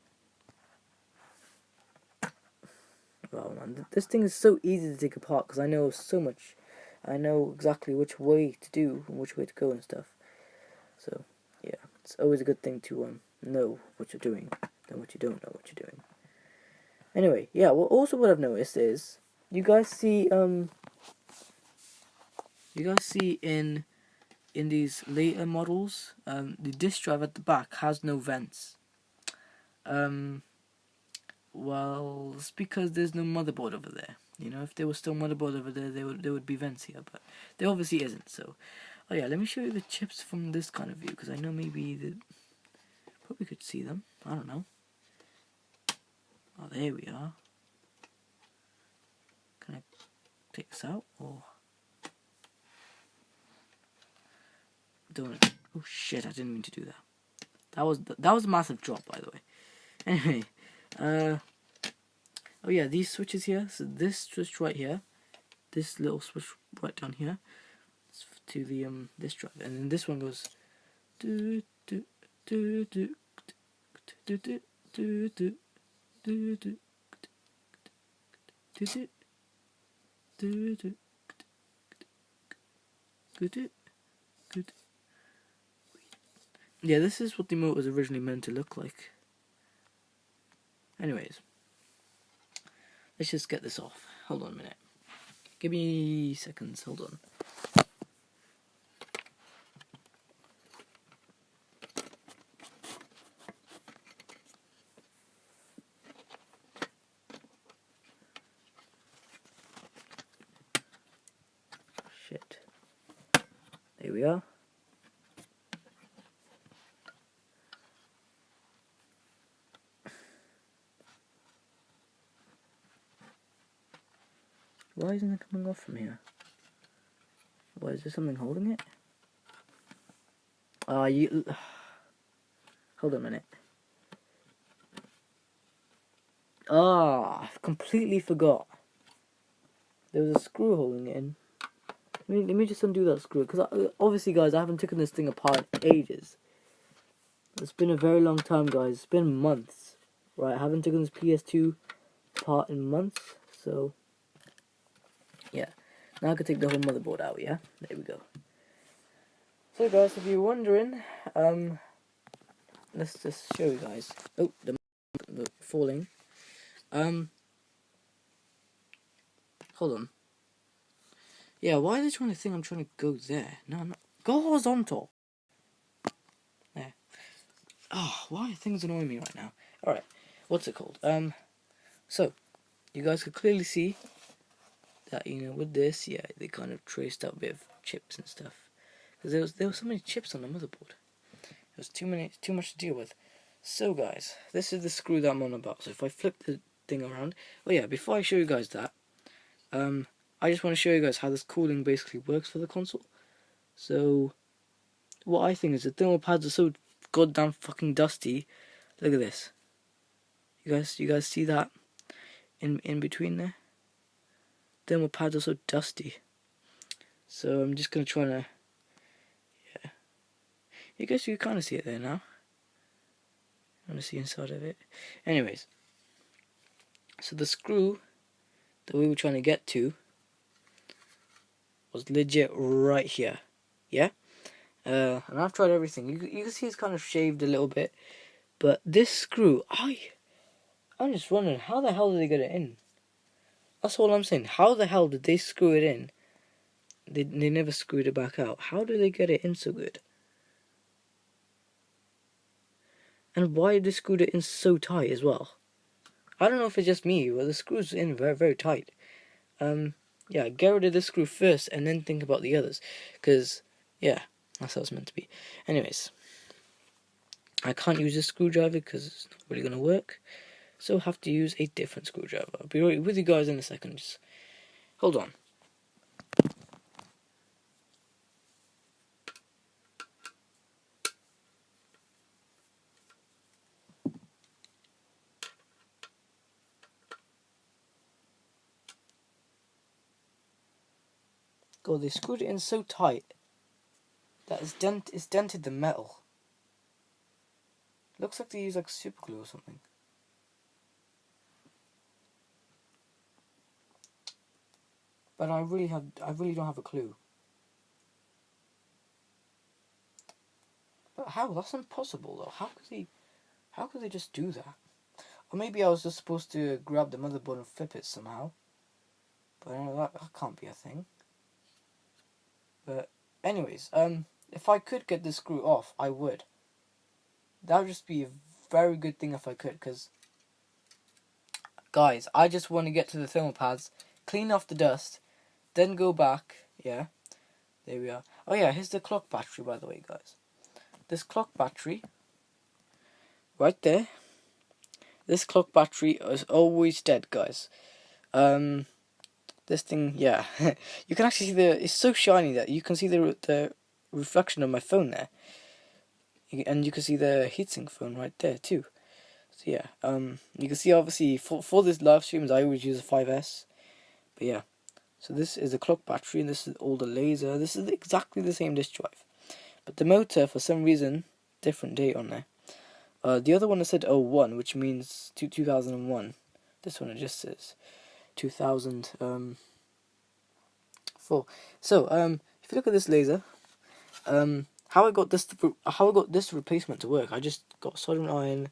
Wow, man, this thing is so easy to take apart because I know so much. I know exactly which way to do and which way to go and stuff. So, yeah, it's always a good thing to know what you're doing than what you don't know what you're doing. Anyway, yeah, well, also what I've noticed is, you guys see in these later models, the disk drive at the back has no vents. Well, it's because there's no motherboard over there. If there was still motherboard over there, there would be vents here, but there obviously isn't. So, Oh yeah, let me show you the chips from this kind of view, because I know maybe probably could see them. I don't know. Oh, there we are. Can I take this out or don't? Oh shit! I didn't mean to do that. That was a massive drop, by the way. Anyway, oh yeah, these switches here. So this switch right here, this little switch right down here, to the this drive, and then this one goes do do do do do do do do do do do do do do. Yeah, this is what the motor was originally meant to look like. Anyways, let's just get this off. Hold on a minute. Give me seconds. Hold on. Shit. There we are. Why isn't it coming off from here? Why, is there something holding it? You... Hold on a minute. I completely forgot. There was a screw holding it in. Let me just undo that screw, because obviously, guys, I haven't taken this thing apart in ages. It's been a very long time, guys. It's been months. Right, I haven't taken this PS2 apart in months, so... yeah. Now I can take the whole motherboard out, yeah? There we go. So, guys, if you're wondering, let's just show you guys. Oh, the falling. Hold on. Yeah, why are they trying to think I'm trying to go there? No, I'm not. Go horizontal. There. Oh, why are things annoying me right now? Alright, what's it called? So, you guys could clearly see that, you know, with this, yeah, they kind of traced out a bit of chips and stuff. Because there was so many chips on the motherboard. There was too much to deal with. So, guys, this is the screw that I'm on about. So, if I flip the thing around... oh, yeah, before I show you guys that, I just want to show you guys how this cooling basically works for the console. So, what I think is the thermal pads are so goddamn fucking dusty. Look at this. You guys see that in between there? Thermal pads are so dusty. So I'm just gonna try to, yeah. I guess you can kind of see it there now. I want to see inside of it. Anyways, so the screw that we were trying to get to was legit right here. Yeah. And I've tried everything. You can see it's kind of shaved a little bit, but this screw, I'm just wondering, how the hell did they get it in? That's all I'm saying. How the hell did they screw it in? They never screwed it back out. How did they get it in so good? And why did they screw it in so tight as well? I don't know if it's just me, but the screw's in very, very tight. Yeah, get rid of this screw first and then think about the others. Because, yeah, that's how it's meant to be. Anyways, I can't use this screwdriver because it's not really going to work. So I'll have to use a different screwdriver. I'll be right with you guys in a second. Just hold on. God, they screwed it in so tight that it's dented the metal. Looks like they use like super glue or something. But I really don't have a clue. But how? That's impossible though. How could they just do that? Or maybe I was just supposed to grab the motherboard and flip it somehow. But I know that can't be a thing. But anyways, if I could get this screw off, I would. That would just be a very good thing if I could, because guys, I just want to get to the thermal pads, clean off the dust, then go back. Yeah, there we are. Oh yeah, here's the clock battery, by the way, guys. This clock battery, right there. This clock battery is always dead, guys. This thing, yeah, you can actually see it's so shiny that you can see the reflection of my phone there, and you can see the heatsink phone right there too. So yeah, you can see obviously for this live streams I always use a 5S, but yeah. So this is the clock battery, and this is all the laser. This is exactly the same disk drive, but the motor for some reason different date on there. The other one said 01, which means 2001. This one it just says 2004. So if you look at this laser, how I got this replacement to work, I just got soldering iron.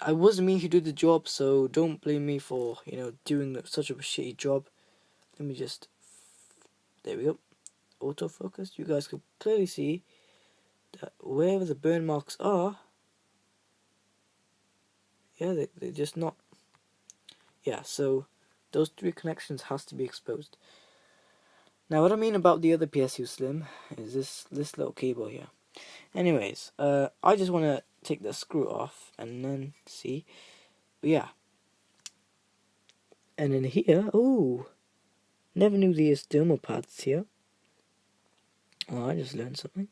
I wasn't me who did the job, so don't blame me for doing such a shitty job. Let me just, there we go, autofocus. You guys can clearly see that wherever the burn marks are, yeah, they're just not, yeah, so those 3 connections has to be exposed. Now what I mean about the other PSU Slim is this little cable here. Anyways, I just want to take the screw off and then see, but yeah, and in here, oh, never knew these thermal pads here. Oh, I just learned something,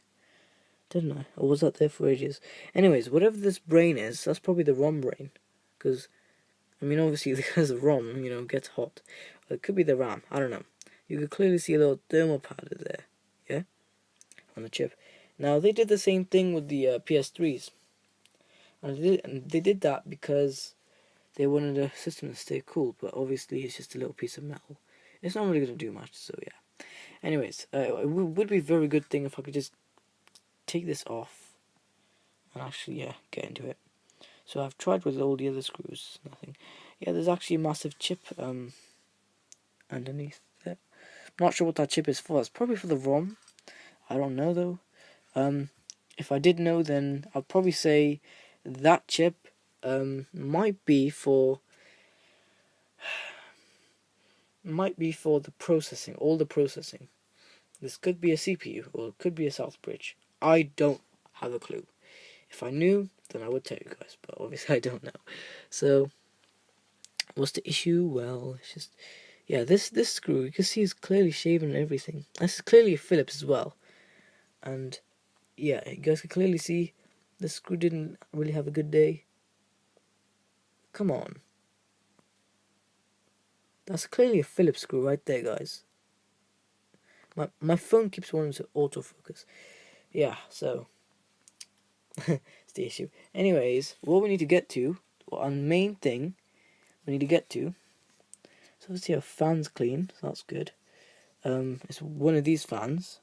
didn't I? Or was that there for ages? Anyways, whatever this brain is, that's probably the ROM brain. Because, I mean, obviously, because the ROM, gets hot. Or it could be the RAM, I don't know. You could clearly see a little thermal pad there, yeah? On the chip. Now, they did the same thing with the PS3s. And they did that because they wanted the system to stay cool. But obviously, it's just a little piece of metal. It's not really going to do much, so yeah. Anyways, it would be a very good thing if I could just take this off and actually, yeah, get into it. So I've tried with all the other screws, nothing. Yeah, there's actually a massive chip underneath there. Not sure what that chip is for. It's probably for the ROM. I don't know though. If I did know, then I'd probably say that chip might be for the processing, all the processing. This could be a CPU or it could be a South Bridge. I don't have a clue. If I knew, then I would tell you guys, but obviously I don't know. So, what's the issue? Well, it's just, yeah, this screw, you can see is clearly shaven and everything. This is clearly a Phillips as well. And, yeah, you guys can clearly see the screw didn't really have a good day. Come on. That's clearly a Phillips screw right there, guys. My phone keeps wanting to autofocus. Yeah, so it's the issue. Anyways, what we need to get to, our main thing we need to get to, so let's see our fan's clean, so that's good. It's one of these fans.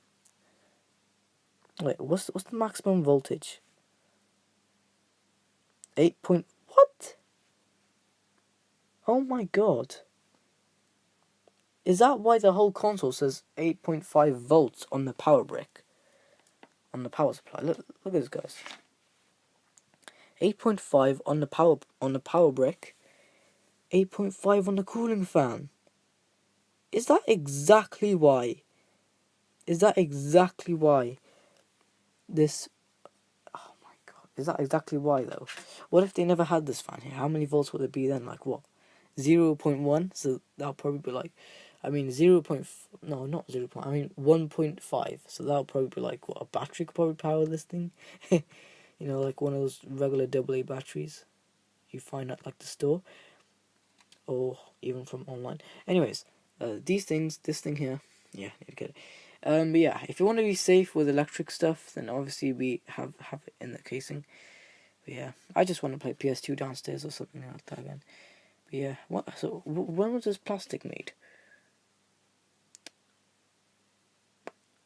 Wait, what's the maximum voltage? 8 point, what? Oh my god. Is that why the whole console says 8.5 volts on the power brick? On the power supply. Look at this, guys. 8.5 on the power brick. 8.5 on the cooling fan. Is that exactly why? This? Oh my god. Is that exactly why though? What if they never had this fan here? How many volts would it be then? Like what? 0.1? So that'll probably be like, I mean 1.5. So that'll probably be like what, a battery could probably power this thing. Like one of those regular AA batteries you find at like the store, or even from online. Anyways, this thing here, yeah, need to get it. But yeah, if you want to be safe with electric stuff, then obviously we have it in the casing. But yeah, I just want to play PS2 downstairs or something like that again. But yeah, when was this plastic made?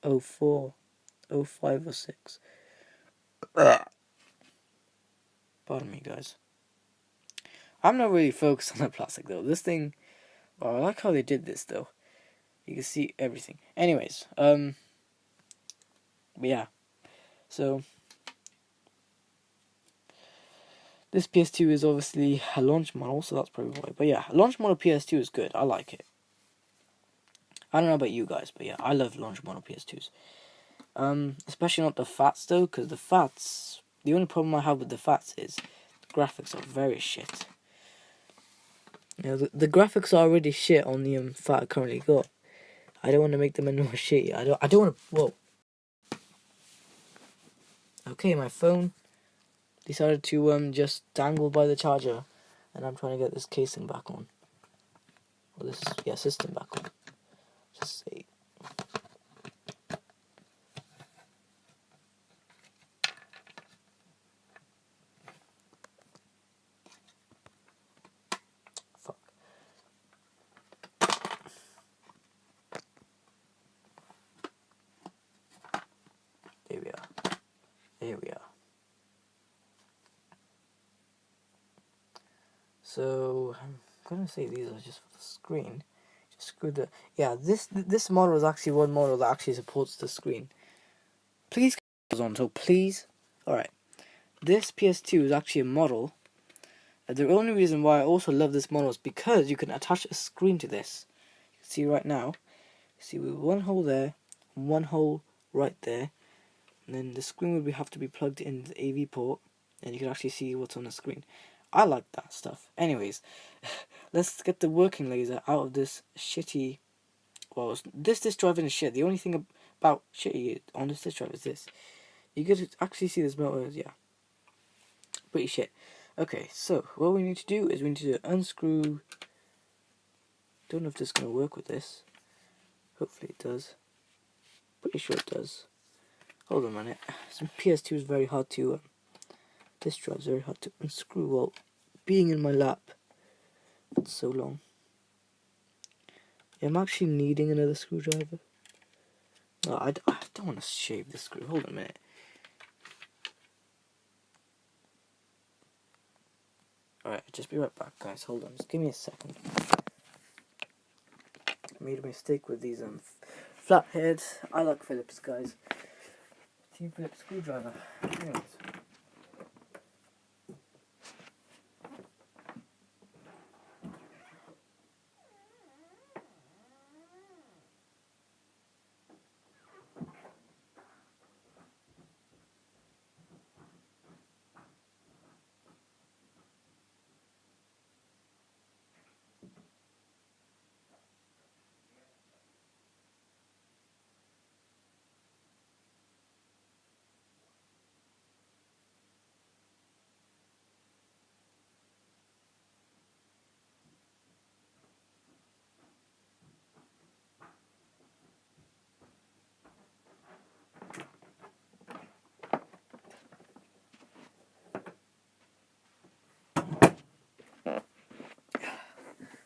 04, 05 or 06. Pardon me, guys. I'm not really focused on the plastic though. This thing, I like how they did this though. You can see everything. Anyways, but yeah. So this PS2 is obviously a launch model, so that's probably why. But yeah, launch model PS2 is good. I like it. I don't know about you guys, but yeah, I love launch model PS2s. Especially not the fats though, because the only problem I have with the fats is the graphics are very shit. You know, the graphics are already shit on the fat I currently got. I don't want to make them any more shitty. I don't want to. Whoa. Okay, my phone decided to just dangle by the charger, and I'm trying to get this casing back on. Well, this system back on. Just say. Fuck. There we are. There we are. So I'm gonna say these are just for the screen. Just screw the this model is actually one model that actually supports the screen. Please goes on. So please, all right. This PS2 is actually a model. The only reason why I also love this model is because you can attach a screen to this. You can see right now. You see with one hole there, one hole right there, and then the screen would have to be plugged in the AV port, and you can actually see what's on the screen. I like that stuff. Anyways, let's get the working laser out of this shitty. Well, this disk drive is shit. The only thing about shitty on this disk drive is this. You get to actually see this motor. Yeah, pretty shit. Okay, so what we need to do is we need to unscrew. Don't know if this is gonna work with this. Hopefully it does. Pretty sure it does. Hold on a minute. Some PS2 is very hard to. This drive is very hard to unscrew while being in my lap. It's so long. Yeah, I'm actually needing another screwdriver. No, I don't want to shave this screw. Hold on a minute. Alright, just be right back, guys. Hold on. Just give me a second. I made a mistake with these flatheads. I like Phillips, guys. Team Phillips screwdriver. Anyways.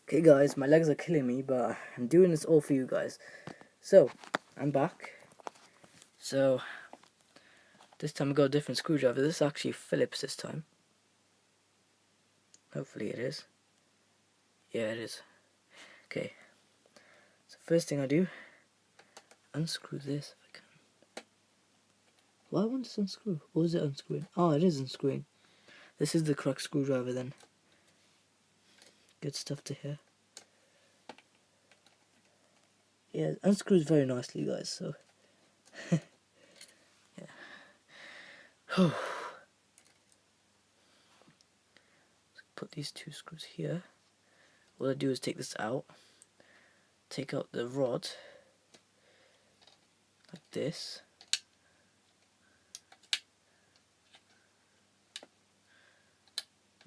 Okay guys, my legs are killing me, but I'm doing this all for you guys. So, I'm back. So, this time I got a different screwdriver. This is actually Phillips this time. Hopefully it is. Yeah, it is. Okay. So first thing I do, unscrew this if I can. Why won't this unscrew? Or is it unscrewing? Oh, it is unscrewing. This is the correct screwdriver then. Good stuff to hear. Yeah, it unscrews very nicely, guys, so. Yeah. Put these two screws here. What I do is take this out. Take out the rod. Like this.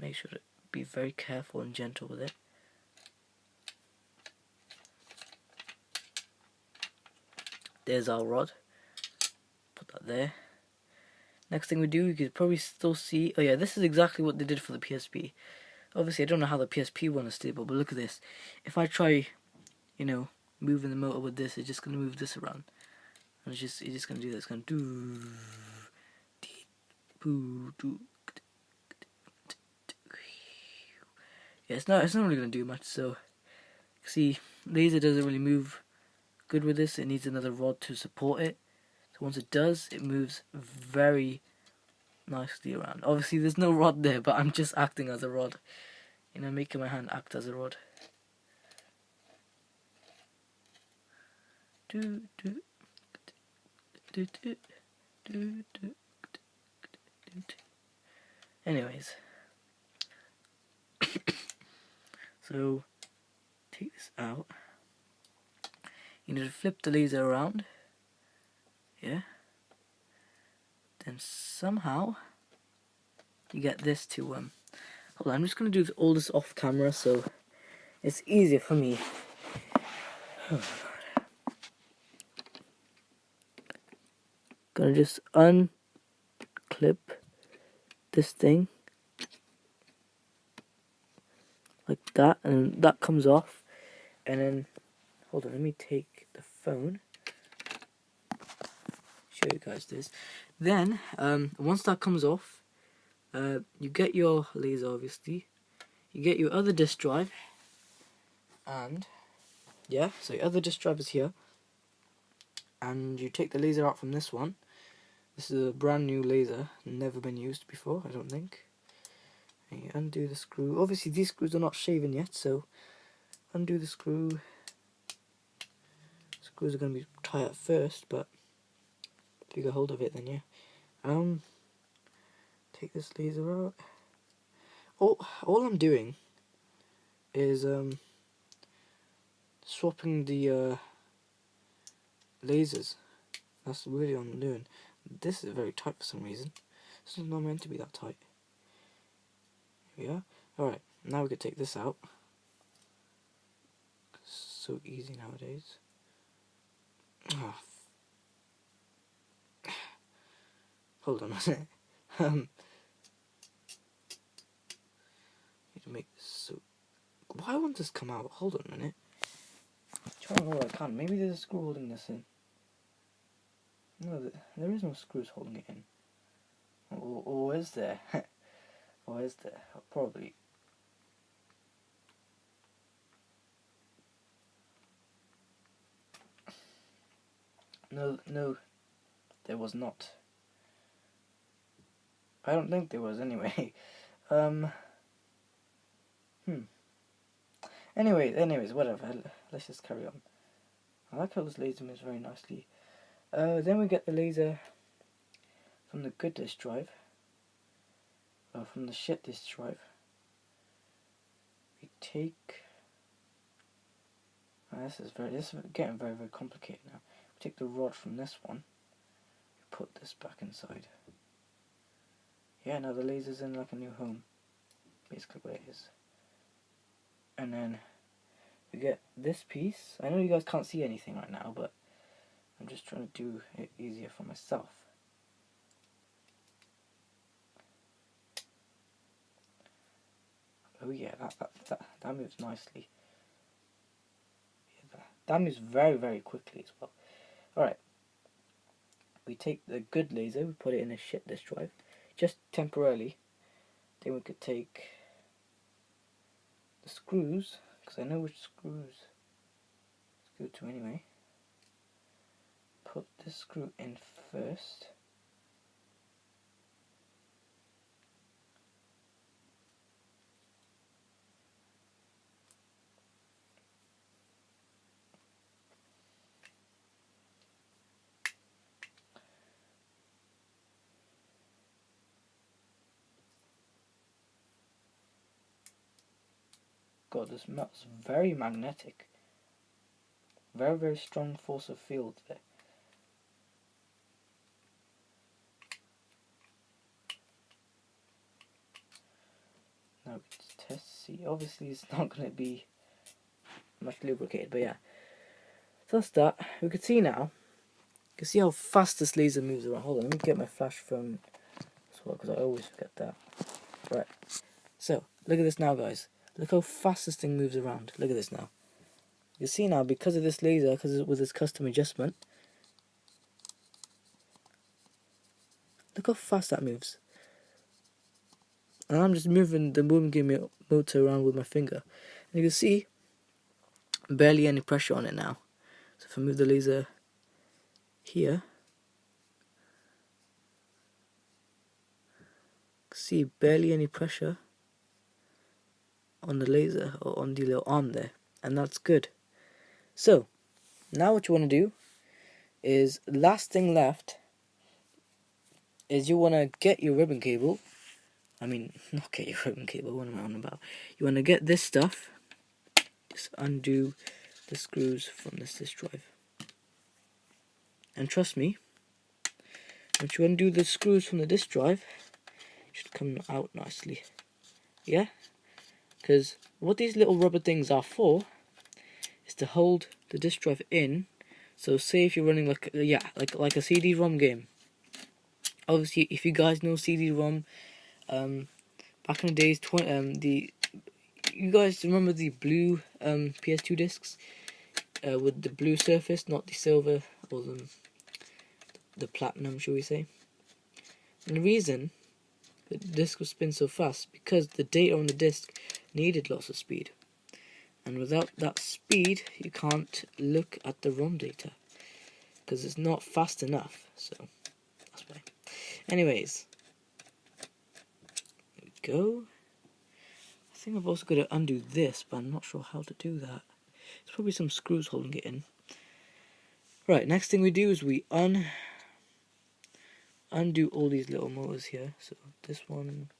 Make sure to be very careful and gentle with it. There's our rod. Put that there. Next thing we do, you could probably still see. Oh yeah, this is exactly what they did for the PSP. Obviously, I don't know how the PSP one is stable, but look at this. If I try, you know, moving the motor with this, it's just gonna move this around, and it's just gonna do this. It's gonna do. Yeah, it's not really gonna do much. So, see, laser doesn't really move good with this. It needs another rod to support it. So once it does, it moves very nicely around. Obviously, there's no rod there, but I'm just acting as a rod. You know, making my hand act as a rod. Anyways, so take this out. You need to flip the laser around. Yeah. Then somehow you get this to hold on, I'm just gonna do all this off camera so it's easier for me. Oh god. Gonna just unclip this thing like that, and that comes off. And then hold on, let me take the phone, show you guys this. Then once that comes off, you get your laser, obviously. You get your other disk drive, and yeah, so your other disk drive is here. And you take the laser out from this one. This is a brand new laser, never been used before, I don't think. And you undo the screw. Obviously these screws are not shaven yet, so undo the screw. Screws are going to be tight at first, but if you get hold of it, then yeah. Take this laser out. All I'm doing is swapping the lasers. That's really all I'm doing. This is very tight for some reason. This is not meant to be that tight. Here we are. Alright, now we can take this out. It's so easy nowadays. Oh. Hold on a minute. Need to make this so... Why won't this come out? Hold on a minute. I'm trying to know what I can. Maybe there's a screw holding this in. No, there is no screws holding it in. Or is there? Or is there? Probably. No, there was not. I don't think there was anyway. Anyways, whatever. Let's just carry on. I like how this laser moves very nicely. Then we get the laser from the good disk drive. From the shit disk drive. We take... this is getting very, very complicated now. We take the rod from this one. We put this back inside. Yeah, now the laser's in like a new home. Basically what it is. And then we get this piece. I know you guys can't see anything right now, but I'm just trying to do it easier for myself. Oh yeah, that moves nicely. Yeah, that moves very, very quickly as well. Alright. We take the good laser, we put it in a shit disk drive. Just temporarily. Then we could take the screws, because I know which screws to go to anyway. Put this screw in first. God, this melt's very magnetic. Very, very strong force of field there. Now let's test, see. Obviously it's not going to be much lubricated, but yeah. So that's that. We can see now. You can see how fast this laser moves around. Hold on, let me get my flash phone as well, because I always forget that. Right. So, look at this now, guys. Look how fast this thing moves around. Look at this now. You see now, because of this laser, because with this custom adjustment, look how fast that moves. And I'm just moving the moving motor around with my finger. And you can see, barely any pressure on it now. So if I move the laser here, see barely any pressure on the laser or on the little arm there, and that's good. So now what you want to do is last thing left is you want to get your ribbon cable. I mean, not get your ribbon cable, what am I on about? You want to get this stuff, just undo the screws from this disk drive. And trust me, once you undo the screws from the disk drive, it should come out nicely. Yeah? Because what these little rubber things are for is to hold the disk drive in. So say if you're running like a CD-ROM game. Obviously, if you guys know CD-ROM, back in the days, you guys remember the blue PS2 discs with the blue surface, not the silver or the platinum, shall we say? And the reason the disc would spin so fast because the data on the disc needed lots of speed, and without that speed, you can't look at the ROM data because it's not fast enough. So that's why. Anyways, there we go. I think I've also got to undo this, but I'm not sure how to do that. There's probably some screws holding it in. Right, next thing we do is we undo all these little motors here. So this one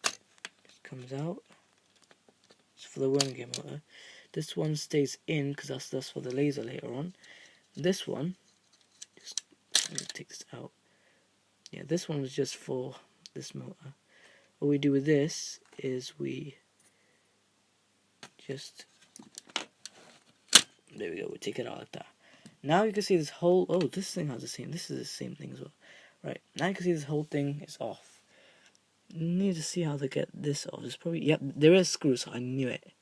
just comes out. It's for the one game motor. This one stays in because that's for the laser later on. This one, just let me take this out. Yeah, this one was just for this motor. What we do with this is we just, there we go, we take it out like that. Now you can see this whole, oh, this thing has the same, this is the same thing as well. Right, now you can see this whole thing is off. You need to see how to get this off. There's probably, yep, there is screws. I knew it.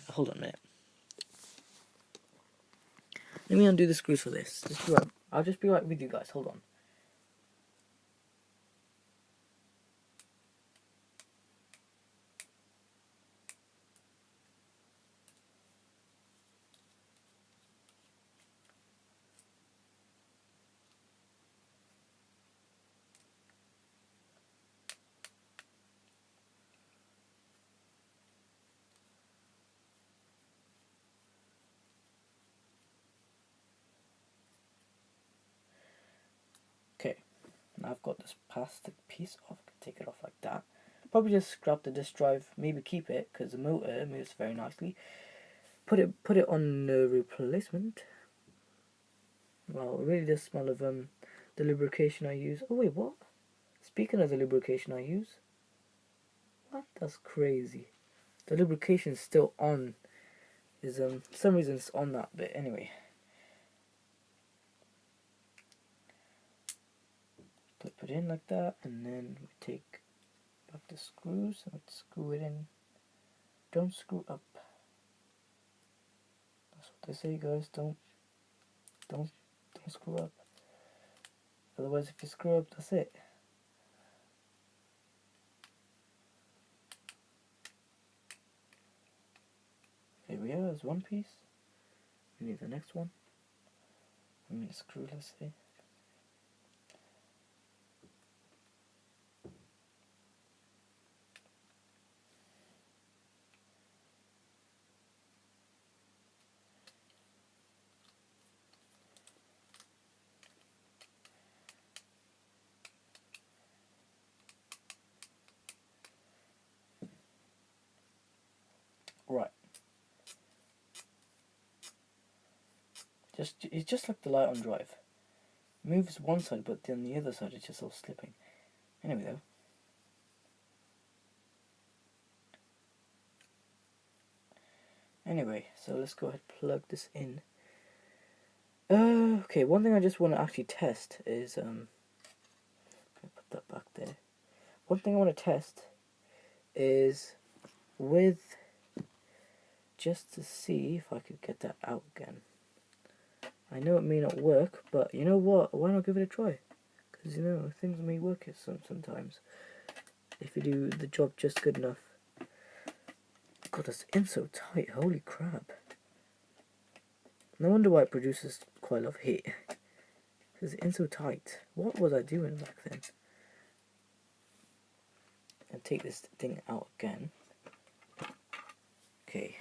Hold on a minute. Let me undo the screws for this. I'll just be right with you guys. Hold on. Okay, now I've got this plastic piece off. I can take it off like that. Probably just scrap the disk drive. Maybe keep it because the motor moves very nicely. Put it on the replacement. Well, it really does smell of the lubrication I use. Oh wait, what? Speaking of the lubrication I use, what? That's crazy. The lubrication is still on. Is for some reason it's on that bit. Anyway, put it in like that, and then we take back the screws and screw it in. Don't screw up. That's what they say, guys. Don't screw up. Otherwise, if you screw up, that's it. Here we are. There's one piece. We need the next one. We need a screw. Let's see. Right. It's just like the light on drive. It moves one side, but then the other side is just all slipping. Anyway, though. Anyway, so let's go ahead and plug this in. Okay, one thing I just want to actually test is put that back there. One thing I want to test is with, just to see if I could get that out again. I know it may not work, but you know what? Why not give it a try? Because, you know, things may work sometimes. If you do the job just good enough. God, that's in so tight. Holy crap. No wonder why it produces quite a lot of heat. Because it's in so tight. What was I doing back then? And take this thing out again. Okay.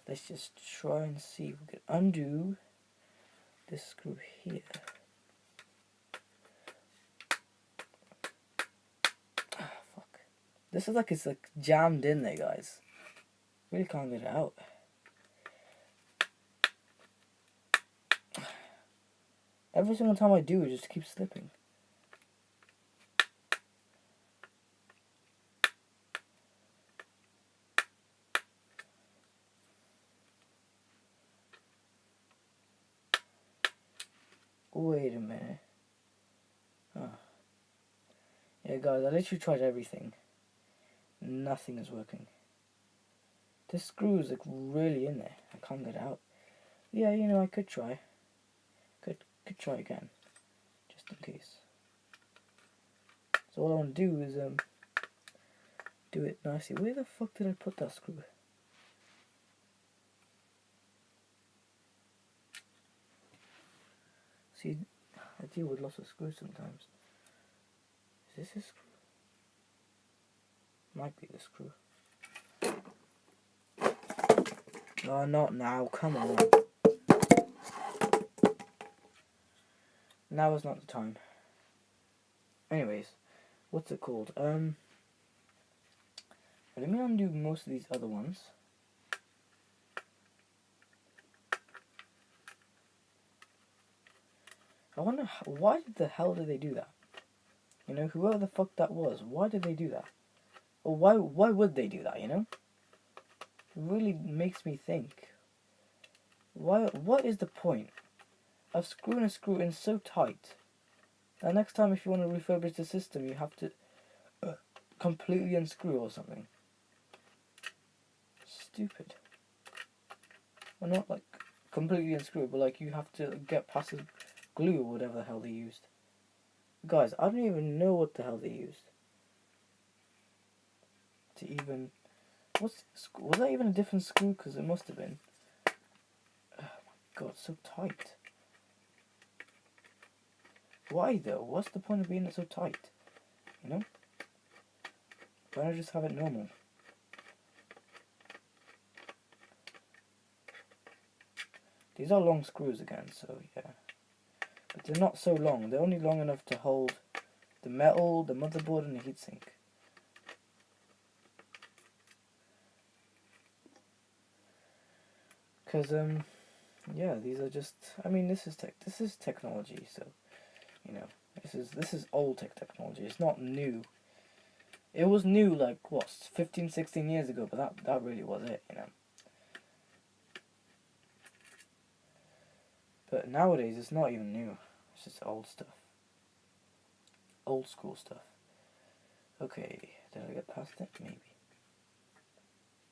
Let's just try and see if we can undo this screw here. Ah, fuck. This is like it's like jammed in there, guys. Really can't get it out. Every single time I do, it just keeps slipping. Wait a minute. Huh. Yeah, guys, I literally tried everything. Nothing is working. This screw is like really in there. I can't get it out. Yeah, you know, I could try. Could try again, just in case. So what I want to do is do it nicely. Where the fuck did I put that screw? See, I deal with lots of screws sometimes. Is this a screw? Might be the screw. Oh, not now. Come on. Now is not the time. Anyways, what's it called? Let me undo most of these other ones. I wonder why the hell did they do that? You know, whoever the fuck that was, why did they do that? Or why would they do that, you know? It really makes me think. What is the point of screwing a screw in so tight that next time if you want to refurbish the system you have to completely unscrew or something? Stupid. Well, not like completely unscrew, but like you have to get past the glue or whatever the hell they used. Guys, I don't even know what the hell they used to even... was that even a different screw? Because it must have been. Oh my god, so tight. Why though? What's the point of being so tight? You know? Why not just have it normal? These are long screws again, so yeah. But they're not so long. They're only long enough to hold the metal, the motherboard, and the heatsink. Because yeah, these are just. I mean, this is technology, so you know, this is old technology. It's not new. It was new like what 15, 16 years ago, but that really was it, you know. But nowadays, it's not even new. It's just old stuff. Old school stuff. Okay, did I get past it? Maybe.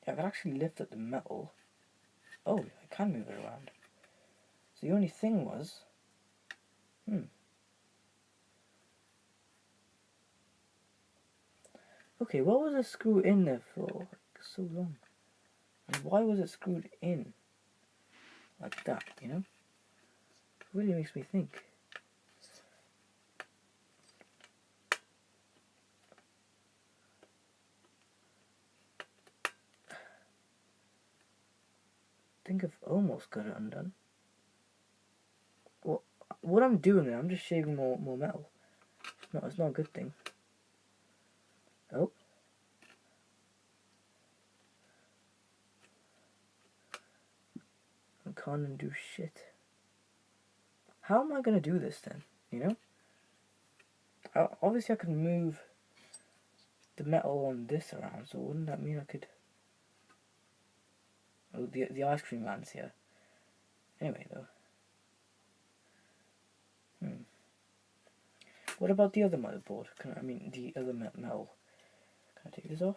Yeah, I can actually lift up the metal. Oh, I can move it around. So the only thing was... Okay, what was the screw in there for like, so long? And why was it screwed in? Like that, you know? It really makes me think. I think I've almost got it undone. Well, what I'm doing there, I'm just shaving more metal. It's not a good thing. Oh. I can't undo shit. How am I going to do this then, you know? Obviously I can move the metal on this around, so wouldn't that mean I could... Oh, the ice cream man's here. Anyway, though. What about the other motherboard? The other metal? Can I take this off?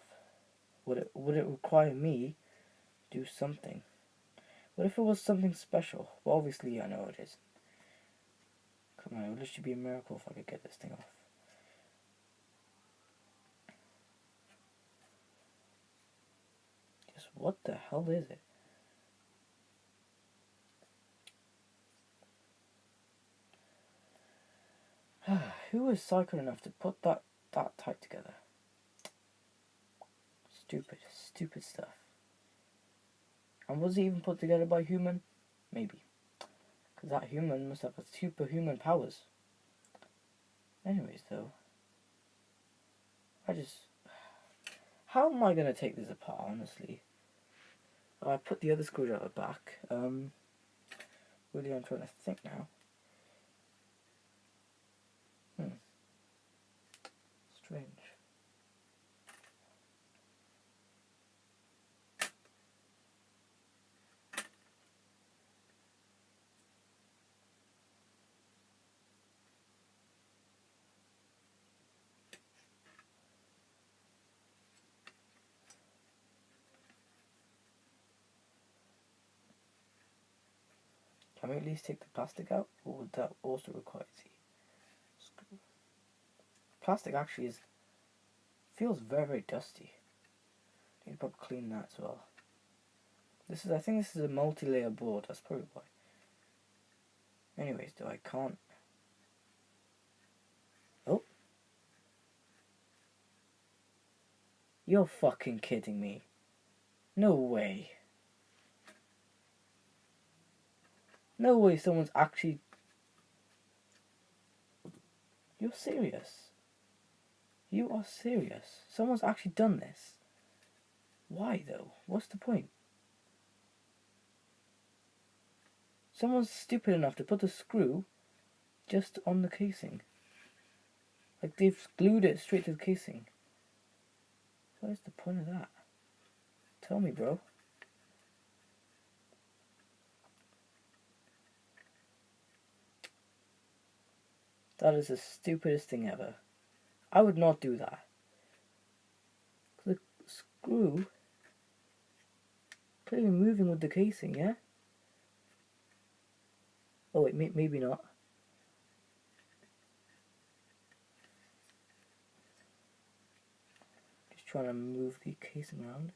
Would it require me to do something? What if it was something special? Well, obviously I know it is. Come on, it would literally be a miracle if I could get this thing off. Just what the hell is it? Who was psycho enough to put that tight together? Stupid stuff. And was it even put together by human? Maybe. Because that human must have superhuman powers. Anyways, though, how am I going to take this apart, honestly? I put the other screwdriver back. Really, I'm trying to think now. Strange. Can we at least take the plastic out, or would that also require the screw? Plastic actually feels very, very dusty. Need to probably clean that as well. I think this is a multi-layer board. That's probably why. Anyways, though, I can't. Oh, you're fucking kidding me. No way. No way someone's actually... You're serious? You are serious? Someone's actually done this? Why though? What's the point? Someone's stupid enough to put the screw just on the casing. Like they've glued it straight to the casing. What is the point of that? Tell me, bro. That is the stupidest thing ever. I would not do that. The screw clearly moving with the casing, yeah? Oh wait, maybe not. Just trying to move the casing around.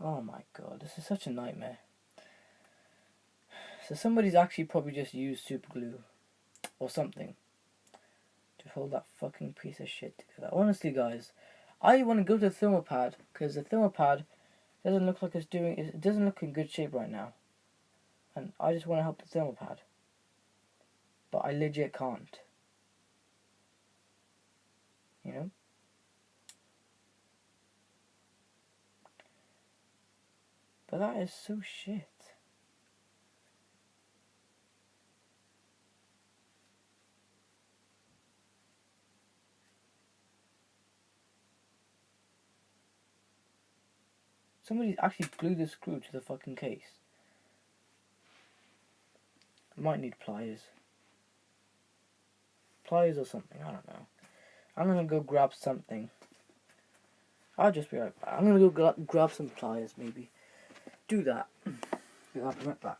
Oh my god, this is such a nightmare. So somebody's actually probably just used super glue or something to hold that fucking piece of shit together. Honestly, guys, I want to go to the thermal pad because the thermal pad doesn't look like it doesn't look in good shape right now. And I just want to help the thermal pad. But I legit can't. You know? But that is so shit. Somebody's actually glued the screw to the fucking case. I might need pliers. Pliers or something, I don't know. I'm gonna go grab something. I'll just be right back. I'm gonna go grab some pliers, maybe. Do that. I'll be right back.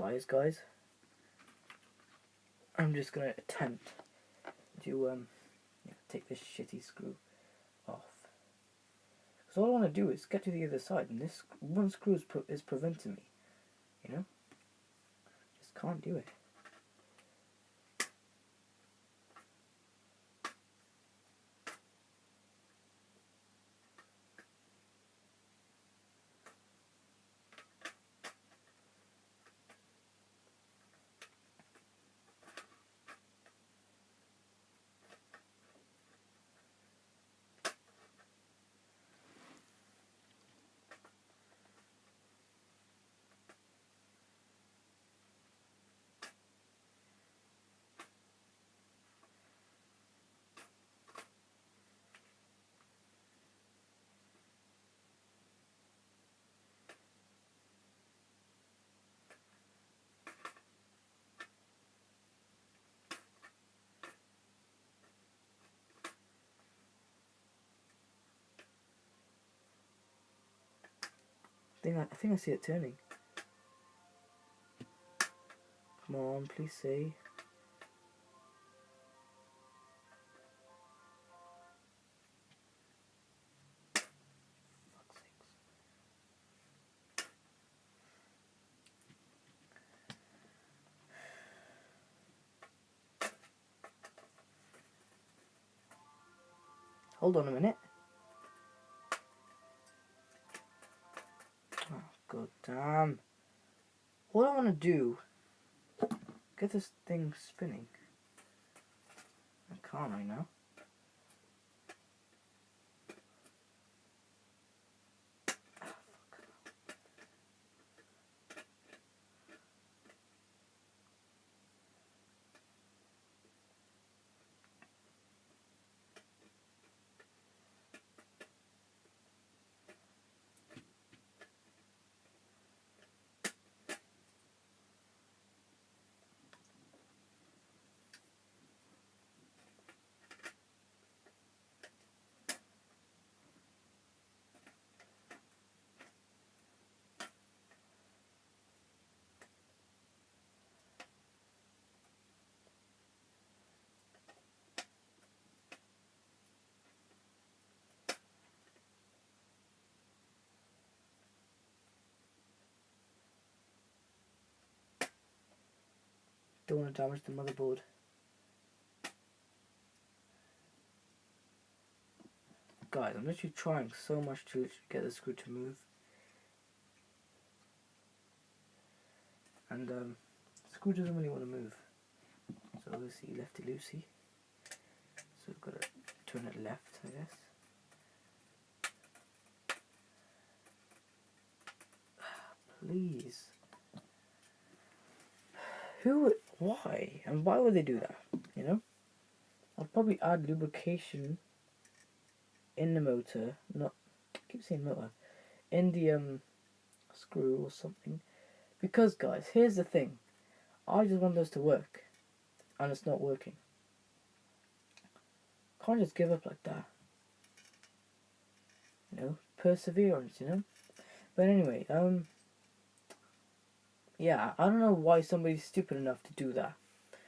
pliers, guys. I'm just gonna attempt to take this shitty screw off. Because all I want to do is get to the other side, and this one screw is preventing me. You know, just can't do it. I think I see it turning. Come on, please say. Fuck's sakes. Hold on a minute. Oh, god damn. What I want to do, get this thing spinning. Can't I now? Don't want to damage the motherboard. Guys, I'm literally trying so much to get the screw to move. And the screw doesn't really want to move. So obviously lefty loosey. So we've got to turn it left, I guess. Please. Why? And why would they do that? You know? I'll probably add lubrication in the motor, I keep saying motor, in the screw or something. Because guys, here's the thing. I just want this to work. And it's not working. Can't just give up like that. You know? Perseverance, you know? But anyway, yeah, I don't know why somebody's stupid enough to do that.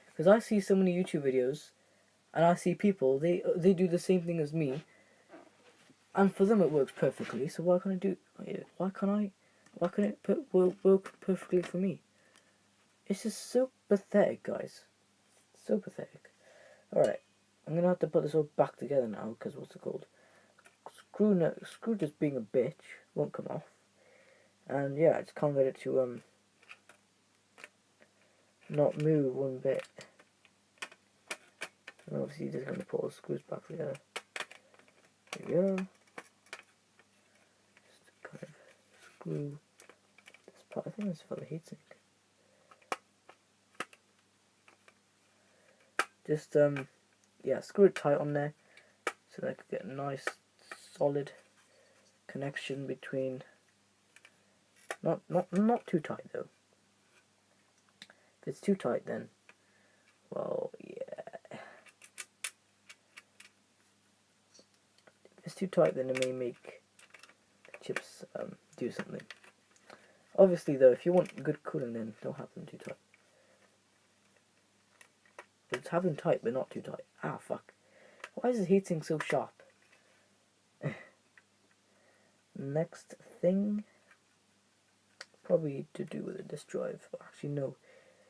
Because I see so many YouTube videos, and I see people, they do the same thing as me, and for them it works perfectly. So why can't it work perfectly for me? It's just so pathetic, guys. So pathetic. Alright, I'm gonna have to put this all back together now, because what's it called? Screw just being a bitch won't come off. And yeah, I just can't get it to not move one bit. And obviously just going to put all the screws back together. There we go. Just kind of screw this part. I think that's for the heatsink. Just yeah, screw it tight on there so that I could get a nice solid connection between. Not too tight though. If it's too tight, then well, yeah. If it's too tight, then it may make the chips do something. Obviously though, if you want good cooling, then don't have them too tight. Just have them tight, but not too tight. Ah, fuck. Why is this heatsink so sharp? Next thing, probably to do with a disk drive. Actually, no.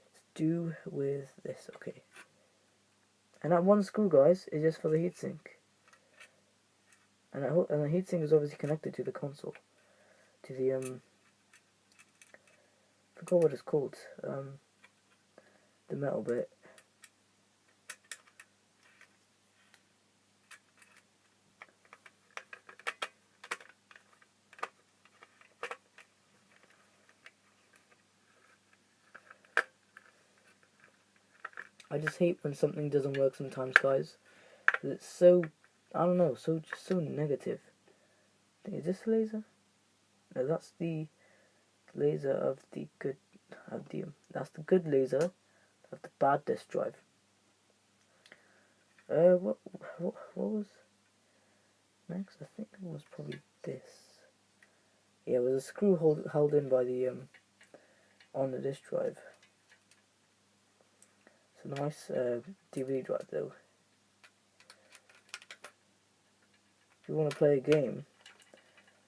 It's to do with this. Okay. And that one screw, guys, is just for the heatsink. And the heatsink is obviously connected to the console. To the, I forgot what it's called. The metal bit. I just hate when something doesn't work sometimes, guys. It's so, I don't know, just so negative. Is this laser? No, that's the laser of the good, that's the good laser of the bad disk drive. What was next? I think it was probably this. Yeah, it was a screw held in by the, on the disk drive. It's a nice, DVD drive though. If you want to play a game,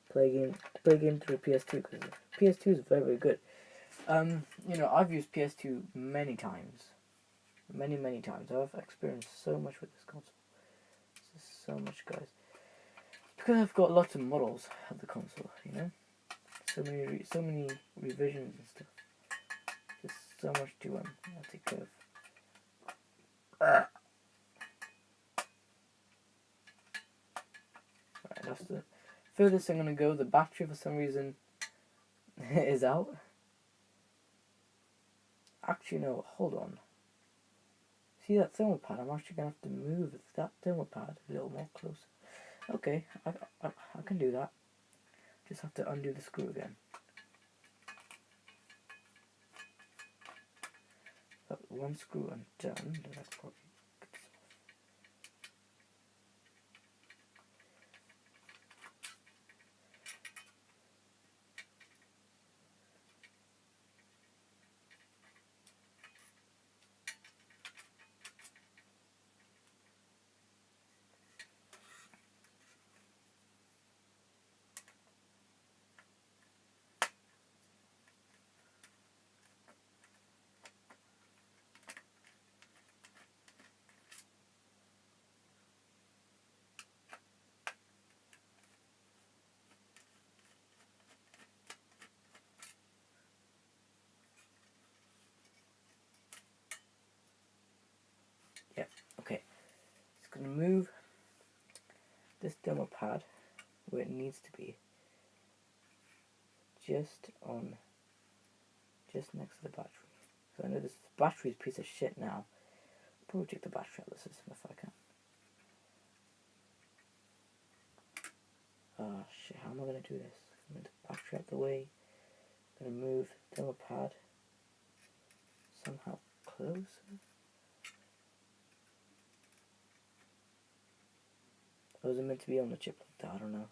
play a game through PS2, because PS2 is very, very good. You know, I've used PS2 many times. Many times. I've experienced so much with this console. This is so much, guys. Because I've got lots of models of the console, you know? So many revisions and stuff. Just so much to take care of. Right, that's the furthest I'm gonna go. The battery for some reason is out. Actually, no, hold on. See that thermal pad? I'm actually gonna have to move that thermal pad a little more closer. Okay, I can do that. Just have to undo the screw again. Got one screw undone. That's probably good stuff. Yeah, okay. Just gonna move this demo pad where it needs to be. Just next to the battery. So I know this battery is a piece of shit now. I'll probably take the battery out of the system if I can. Oh shit, how am I gonna do this? I'm gonna take the battery out the way. I'm gonna move the demo pad somehow closer. Or was it meant to be on the chip like that? I don't know.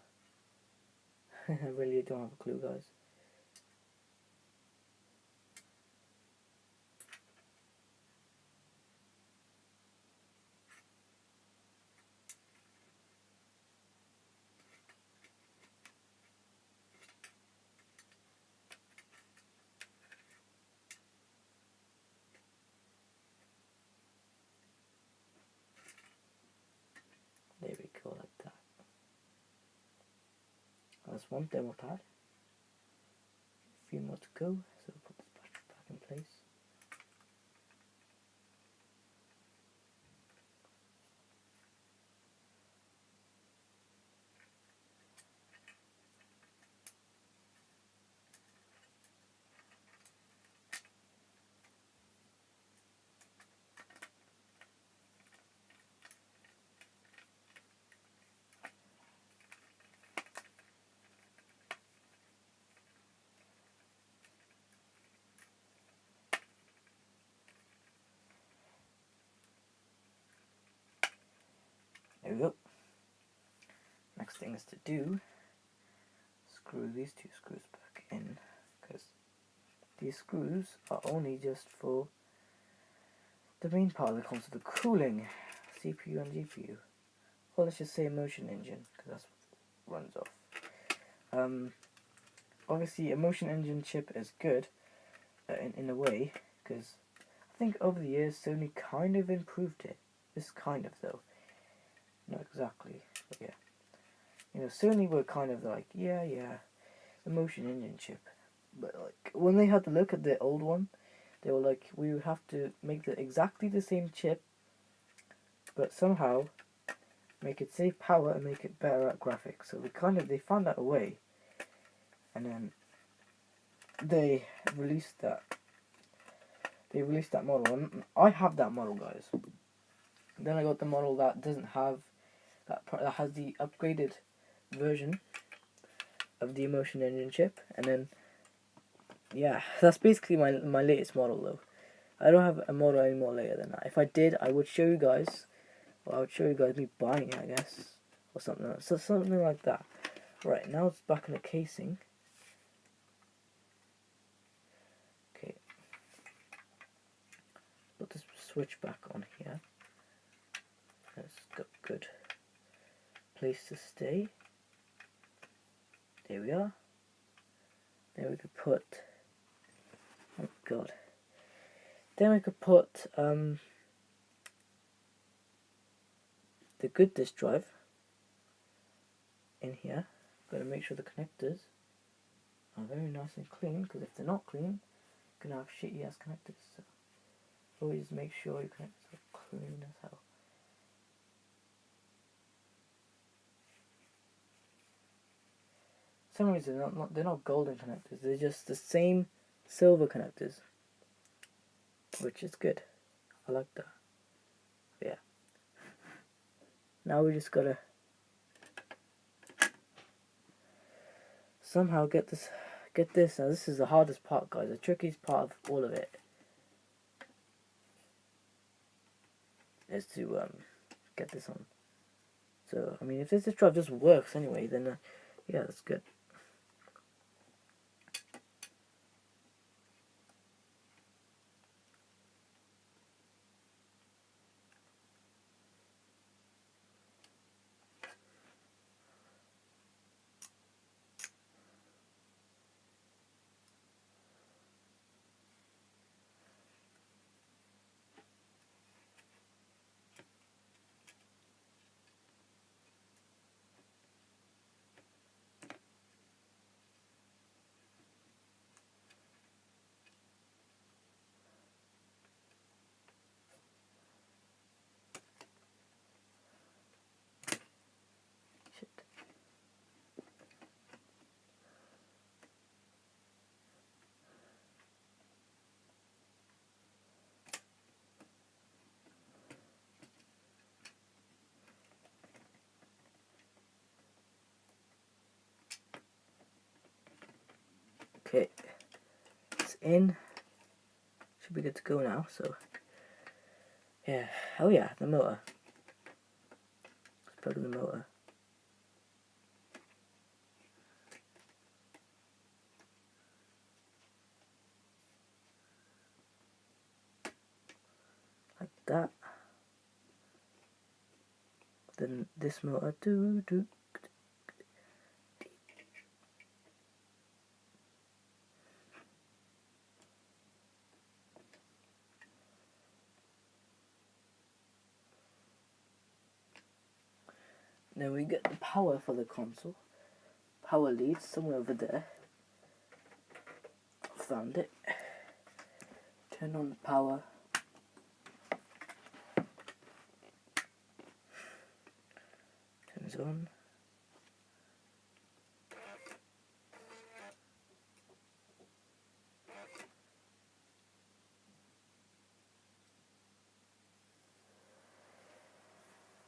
I really don't have a clue, guys. There we go, like that. That's one demo pad. A few more to go, so we'll put this battery back in place. There we go. Next thing is to do, screw these two screws back in, because these screws are only just for the main part of the console, the cooling, CPU and GPU. Or let's just say motion engine, because that's what runs off. Obviously a motion engine chip is good in a way, because I think over the years Sony kind of improved it. Just kind of though. Not exactly, but yeah. You know, Sony were kind of like, yeah, the motion engine chip. But like, when they had to look at the old one, they were like, we would have to make exactly the same chip, but somehow make it save power and make it better at graphics. So they found out a way, and then they released that. They released that model, and I have that model, guys. Then I got the model that doesn't have that has the upgraded version of the motion engine chip, and then yeah, that's basically my latest model though. I don't have a model any more later than that. If I did, I would show you guys. Well, I would show you guys me buying it, I guess, or something else. So something like that. Right, now it's back in the casing. Okay, put this switch back on here. It's got good place to stay. There we are. Then we could put, oh god. Then we could put the good disk drive in here. Got to make sure the connectors are very nice and clean, because if they're not clean, you're gonna have shitty ass connectors. So always make sure your connectors are clean as hell. For some reason they're not golden connectors. They're just the same silver connectors, which is good. I like that. But yeah. Now we just gotta somehow get this. Now this is the hardest part, guys. The trickiest part of all of it is to get this on. So I mean, if this drive just works anyway, then yeah, that's good. Okay, it's in. Should be good to go now. So yeah, oh yeah, the motor. Let's plug in the motor. Like that. Then this motor. Then we get the power for the console. Power lead somewhere over there. Found it. Turn on the power. Turns on.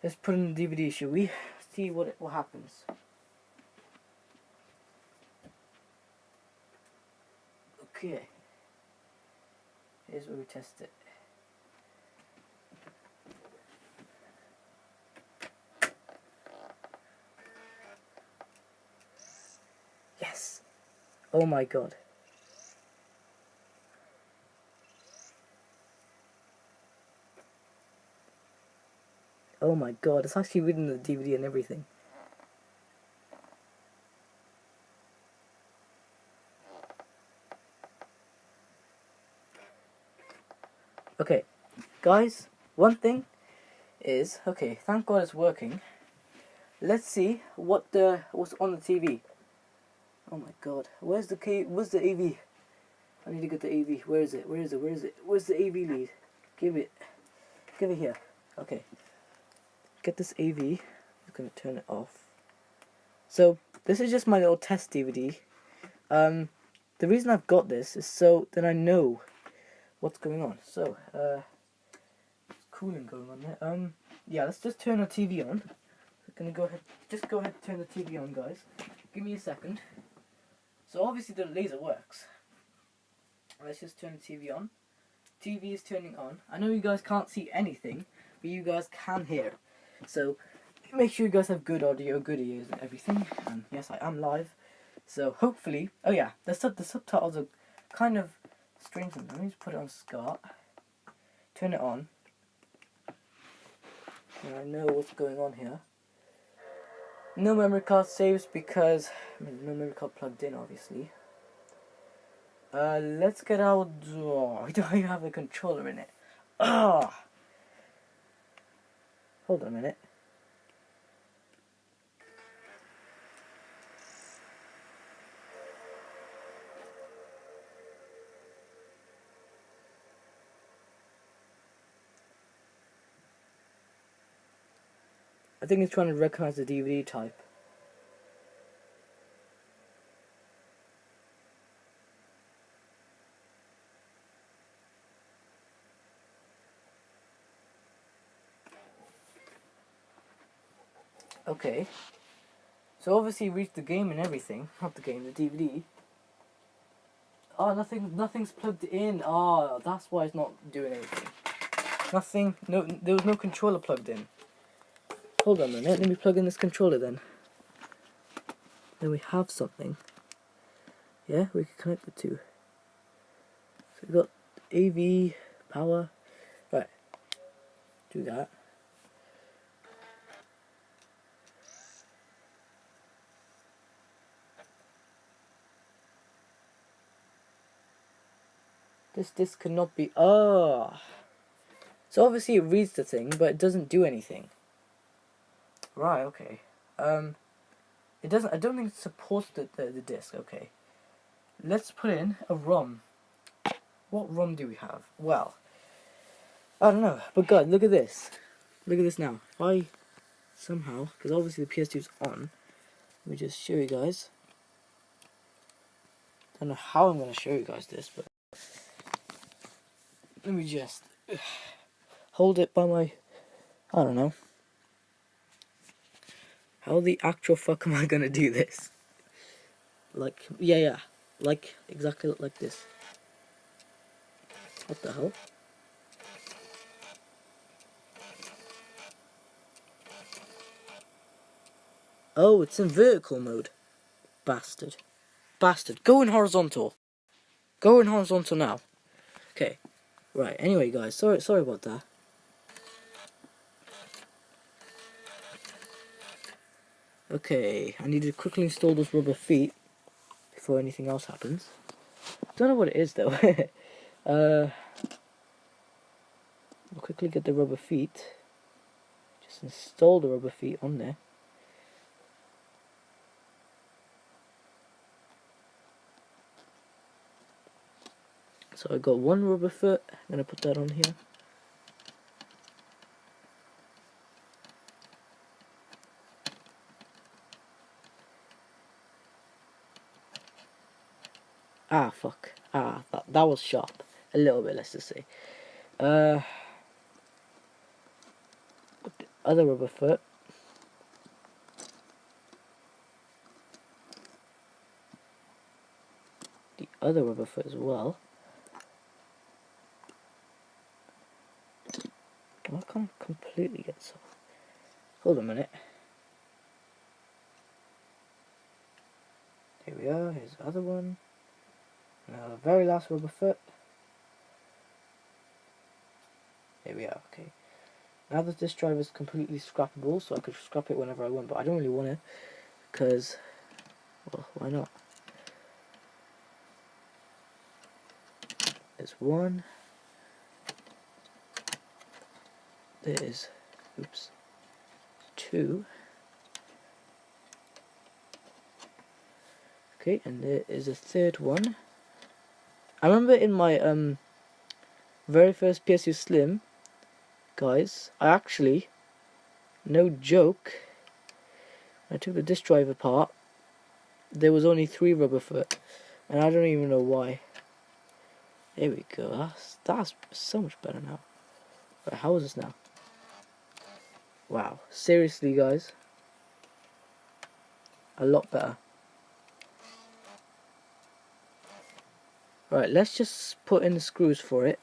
Let's put in the DVD, shall we? See what happens. Okay. Here's where we test it. Yes! Oh my god. Oh my god, it's actually reading the DVD and everything. Okay, guys, one thing is, okay, thank God it's working. Let's see what's on the TV. Oh my god, where's the AV? I need to get the AV. Where is it? Where's the AV lead? Give it here. Okay, get this AV. I'm gonna turn it off. So this is just my little test DVD. The reason I've got this is so that I know what's going on. So cooling going on there. Yeah, let's just turn our TV on. We're gonna just go ahead and turn the TV on, guys. Give me a second. So obviously the laser works. Let's just turn the TV on. TV is turning on. I know you guys can't see anything, but you guys can hear. So make sure you guys have good audio, good ears and everything. And yes, I am live. So hopefully, oh yeah, the subtitles are kind of strange. Let me just put it on SCART. Turn it on. And I know what's going on here. No memory card saves because no memory card plugged in, obviously. Let's get out. Oh, we don't even have a controller in it. Ah, hold on a minute. I think it's trying to recognize the DVD type. Okay. So obviously reached the game and everything. Not the game, the DVD. Oh, nothing's plugged in. Oh, that's why it's not doing anything. Nothing, no, there was no controller plugged in. Hold on a minute, let me plug in this controller then. Then we have something. Yeah, we can connect the two. So we've got AV, power. Right, do that. This cannot be. Oh, so obviously it reads the thing, but it doesn't do anything. Right. Okay. It doesn't. I don't think it supports the disc. Okay. Let's put in a ROM. What ROM do we have? Well, I don't know. But God, look at this. Look at this now. If I somehow, because obviously the PS2's on. Let me just show you guys. I don't know how I'm going to show you guys this, but let me just hold it by my, I don't know. How the actual fuck am I going to do this? Like, yeah. Like, exactly like this. What the hell? Oh, it's in vertical mode. Bastard. Go in horizontal. Go in horizontal now. Okay. Right, anyway guys, sorry about that. Okay, I need to quickly install those rubber feet before anything else happens. Don't know what it is though. I'll quickly get the rubber feet. Just install the rubber feet on there. So I got one rubber foot. I'm gonna put that on here. Ah, fuck. Ah, that was sharp. A little bit, let's just say. The other rubber foot. The other rubber foot as well. I can't completely get so. Hold on a minute. Here we are. Here's the other one. Now the very last rubber foot. Here we are. Okay. Now that this drive is completely scrappable, so I could scrap it whenever I want, but I don't really want it, because, well, why not? There's one. There's, oops, two. Okay, and there is a third one. I remember in my very first PSU Slim, guys, I actually, no joke, when I took the disk drive apart, there was only 3 rubber foot, and I don't even know why. There we go, that's so much better now. Right, how is this now? Wow, seriously guys, a lot better. Right, let's just put in the screws for it.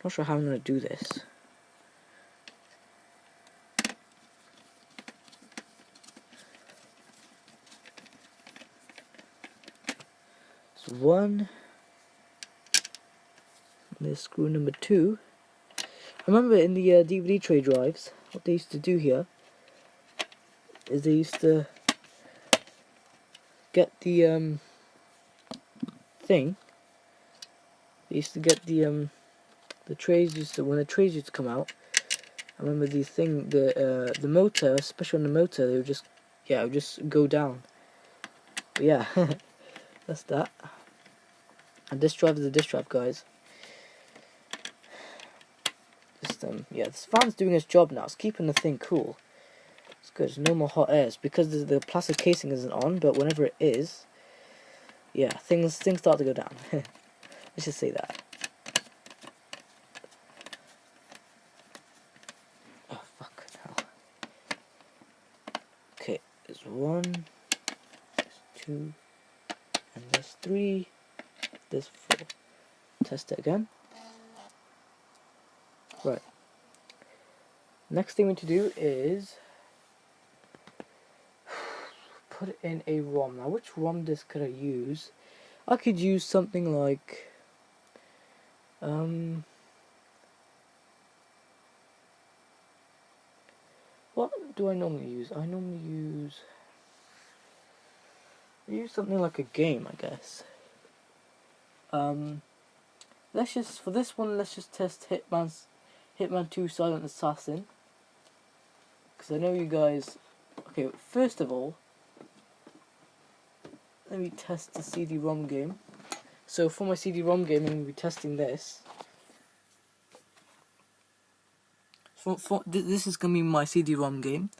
Not sure how I'm going to do this. So one, there's screw number 2. I remember in the DVD tray drives, what they used to do here is they used to get the thing. They used to get the trays used to, when the trays used to come out. I remember the motor, especially on the motor, they would just, yeah, it would just go down. But yeah, that's that. And this drive is a disk drive, guys. Just yeah, this fan's doing its job now. It's keeping the thing cool. It's good. There's no more hot airs because the plastic casing isn't on. But whenever it is, yeah, things start to go down. Let's just say that. Oh fuck hell. Okay, there's 1, there's 2, and there's 3. There's 4. Test it again. Right. Next thing we need to do is put it in a ROM. Now, which ROM disk could I use? I could use something like what do I normally use? I normally use something like a game, I guess. Let's just, for this one, let's just test Hitman 2 Silent Assassin, because I know you guys. Okay, first of all, let me test the CD-ROM game. So for my CD-ROM game, I'm going to be testing this. This is going to be my CD-ROM game,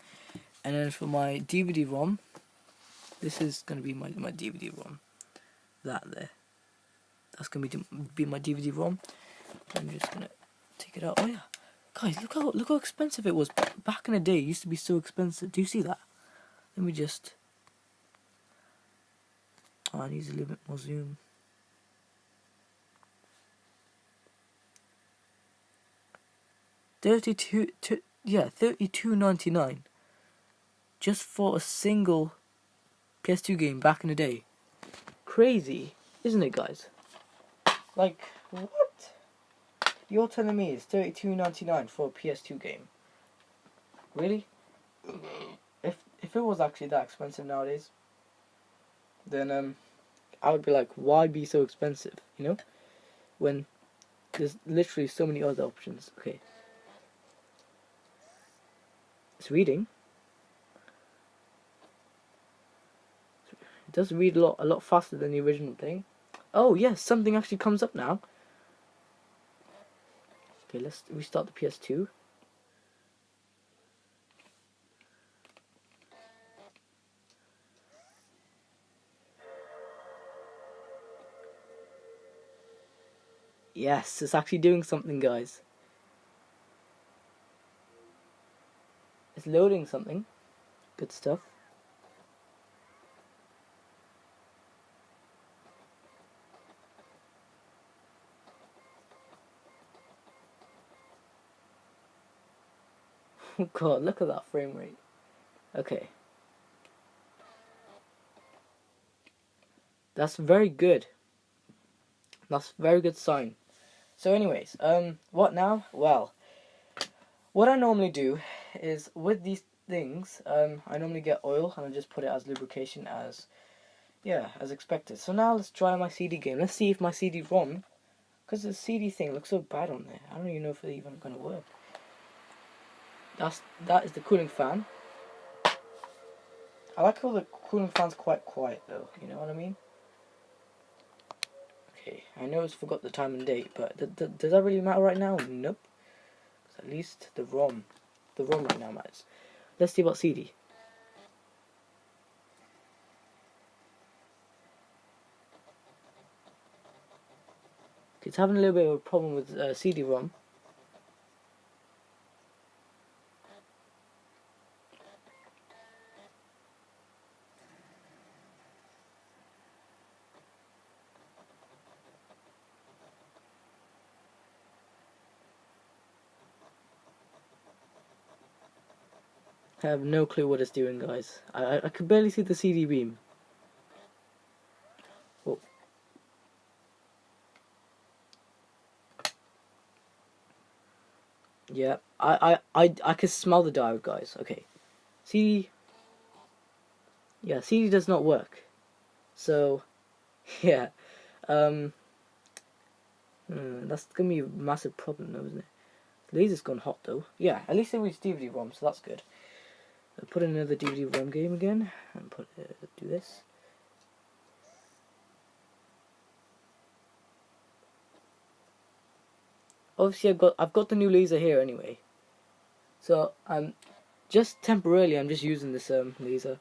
and then for my DVD-ROM, this is going to be my DVD-ROM. That there. That's going to be my DVD-ROM. I'm just going to take it out. Oh yeah, guys, look how expensive it was back in the day. It used to be so expensive. Do you see that? Let me just. Oh, I need a little bit more zoom. $32.99 just for a single PS2 game back in the day. Crazy, isn't it, guys? Like, what? You're telling me it's $32.99 for a PS2 game? Really? If it was actually that expensive nowadays, then I would be like, why be so expensive? You know, when there's literally so many other options. Okay, it's reading. It does read a lot faster than the original thing. Oh yes, something actually comes up now. Okay, let's restart the PS2. Yes, it's actually doing something, guys. It's loading something. Good stuff. Oh god, look at that frame rate. Okay. That's very good. That's a very good sign. So anyways, what now? Well, what I normally do is with these things, I normally get oil and I just put it as lubrication as, yeah, as expected. So now let's try my CD game. Let's see if my CD-ROM, because the CD thing looks so bad on there. I don't even know if it's even going to work. That is the cooling fan. I like how the cooling fan's quite quiet though, you know what I mean? Okay, I know it's forgot the time and date, but does that really matter right now? Nope. At least the ROM right now matters. Let's see about CD. It's having a little bit of a problem with CD-ROM. I have no clue what it's doing, guys. I could barely see the CD beam. Oh. Yeah, I can smell the diode, guys. Okay. CD... Yeah, CD does not work. So, yeah. That's gonna be a massive problem though, isn't it? The laser's gone hot though. Yeah, at least it reached DVD-ROM, so that's good. I'll put in another DVD-ROM game again, and do this. Obviously, I've got the new laser here anyway. So just temporarily, I'm just using this laser,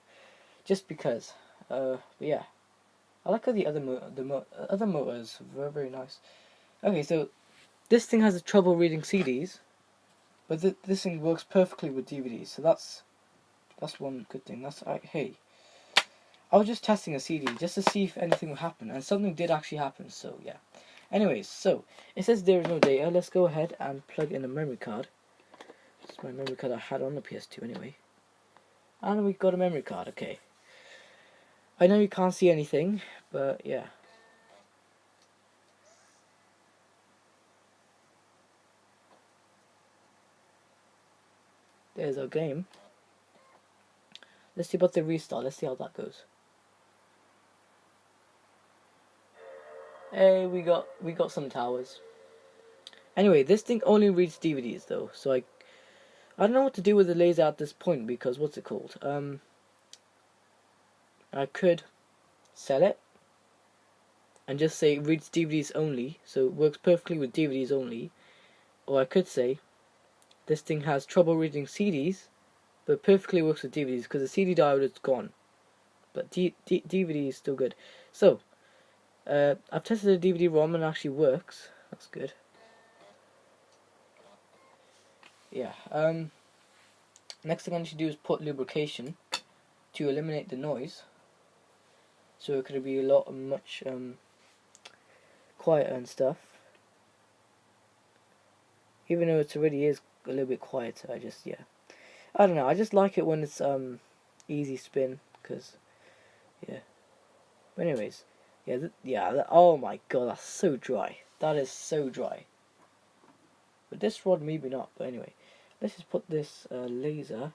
just because. But yeah, I like how the other motors are very nice. Okay, so this thing has trouble reading CDs, but this thing works perfectly with DVDs. So that's one good thing. Hey, I was just testing a CD just to see if anything would happen, and something did actually happen. So yeah. Anyways, so it says there is no data. Let's go ahead and plug in a memory card. It's my memory card I had on the PS2 anyway. And we got a memory card, okay. I know you can't see anything, but yeah. There's our game. Let's see about the restart. Let's see how that goes. Hey, we got some towers. Anyway, this thing only reads DVDs though, so I don't know what to do with the laser at this point because what's it called? I could sell it and just say it reads DVDs only, so it works perfectly with DVDs only. Or I could say this thing has trouble reading CDs, but perfectly works with DVDs because the CD diode is gone. But DVD is still good. So, I've tested the DVD-ROM and it actually works. That's good. Yeah. Next thing I need to do is put lubrication to eliminate the noise. So it could be much quieter and stuff. Even though it already is a little bit quieter, I don't know. I just like it when it's easy spin, because yeah. But anyways, oh my god, that's so dry. That is so dry. But this rod maybe not. But anyway, let's just put this laser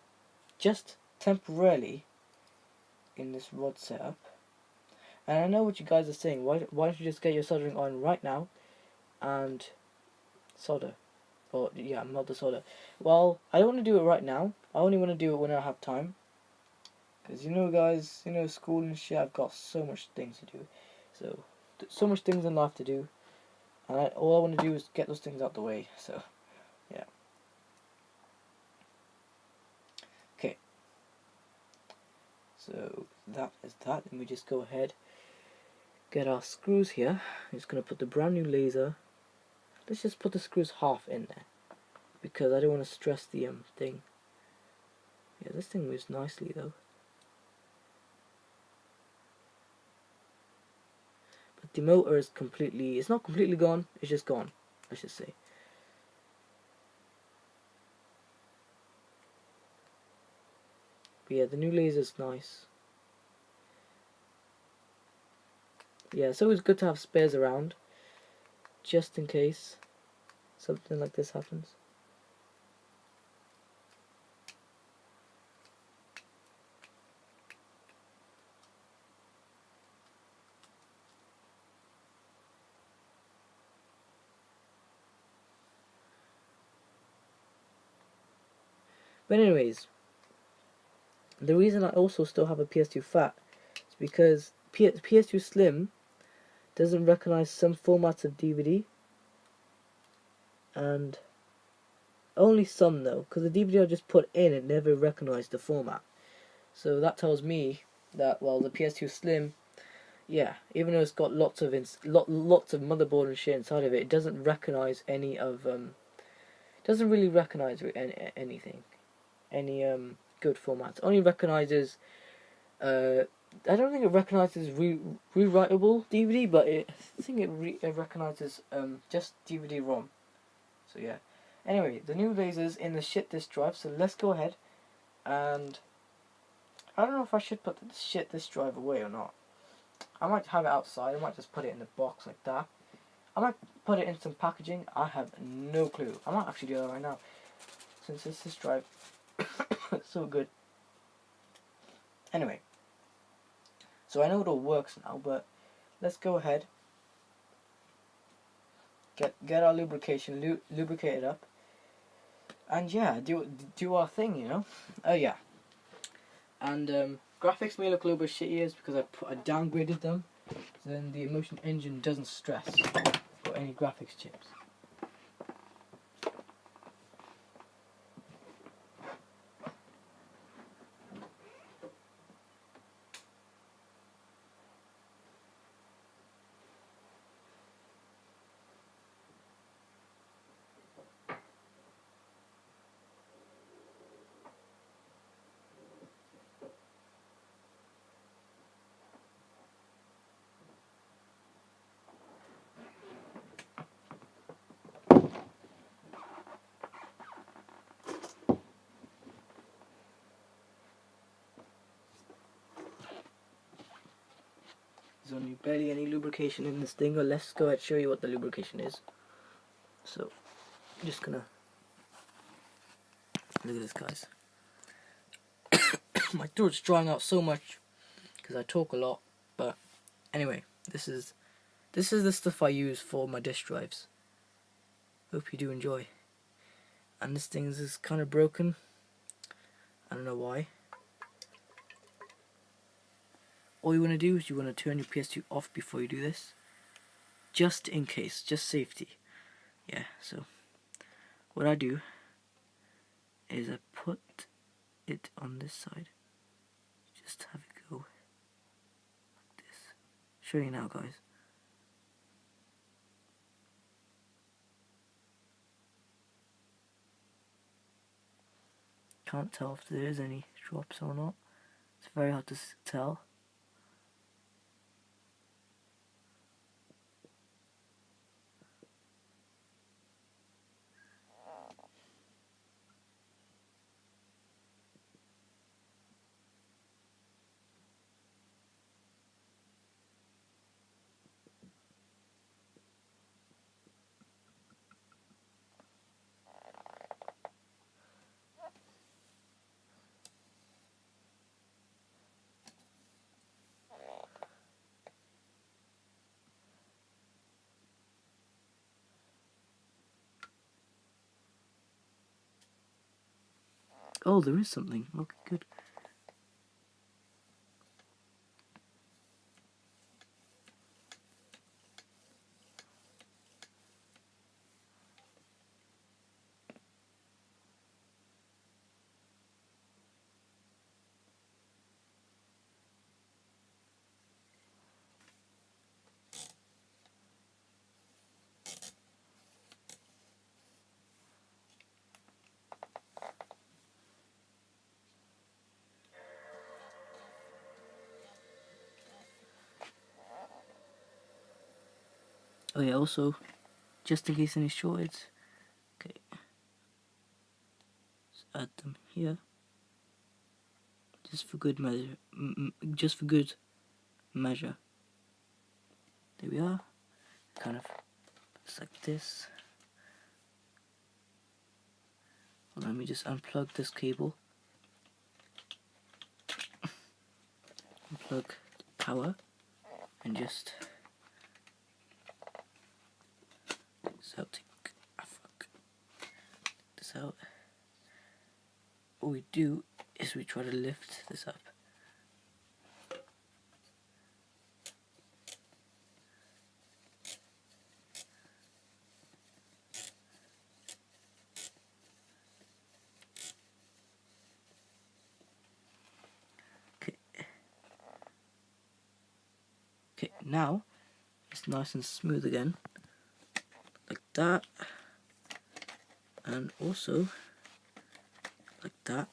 just temporarily in this rod setup. And I know what you guys are saying. Why don't you just get your soldering on right now and solder? Or yeah, melt the solder. Well, I don't want to do it right now. I only want to do it when I have time. Because you know, guys, school and shit, I've got so much things to do. So much things in life to do. And all I want to do is get those things out the way. So, yeah. Okay. So, that is that. Then we just go ahead. Get our screws here. I'm just going to put the brand new laser. Let's just put the screws half in there. Because I don't want to stress the thing. Yeah, this thing moves nicely though. But the motor is it's not completely gone, it's just gone, I should say. But yeah, the new laser is nice. Yeah, it's always good to have spares around. just in case something like this happens. But anyways, the reason I also still have a PS2 Fat is because PS2 Slim doesn't recognize some formats of DVD, and only some though, because the DVD I just put in, it never recognized the format. So that tells me that, well, the PS2 Slim, yeah, even though it's got lots of lots of motherboard and shit inside of it, it doesn't recognize any of doesn't really recognize anything, any good formats. Only recognizes I don't think it recognizes rewritable DVD, but I think it recognizes just DVD-ROM. So yeah. Anyway, the new lasers in the shit disk drive. So let's go ahead and I don't know if I should put the shit disk drive away or not. I might have it outside. I might just put it in the box like that. I might put it in some packaging. I have no clue. I might actually do that right now, since this disk drive is so good. Anyway, so I know it all works now, but let's go ahead. Get our lubrication, lubricate it up, and yeah, do our thing, you know. Oh yeah, and graphics may look a little bit shitty because I downgraded them, so then the Emotion engine doesn't stress or any graphics chips. There's only barely any lubrication in this thing, but let's go ahead and show you what the lubrication is. So, I'm just gonna look at this, guys. My throat's drying out so much because I talk a lot, but anyway, this is the stuff I use for my disk drives. Hope you do enjoy. And this thing is kind of broken. I don't know why. All you want to do is you want to turn your PS2 off before you do this, just in case, just safety. Yeah, so what I do is I put it on this side, just have it go like this. Show you now, guys. Can't tell if there is any drops or not. It's very hard to tell. Oh, there is something. Okay, good. Oh yeah, also, just in case any shortage, okay, let's add them here, just for good measure, just for good measure. There we are. Kind of Just like this. Well, let me just unplug this cable. Unplug power and just take this out. What we do is we try to lift this up. Okay, now it's nice and smooth again, like that, and also like that.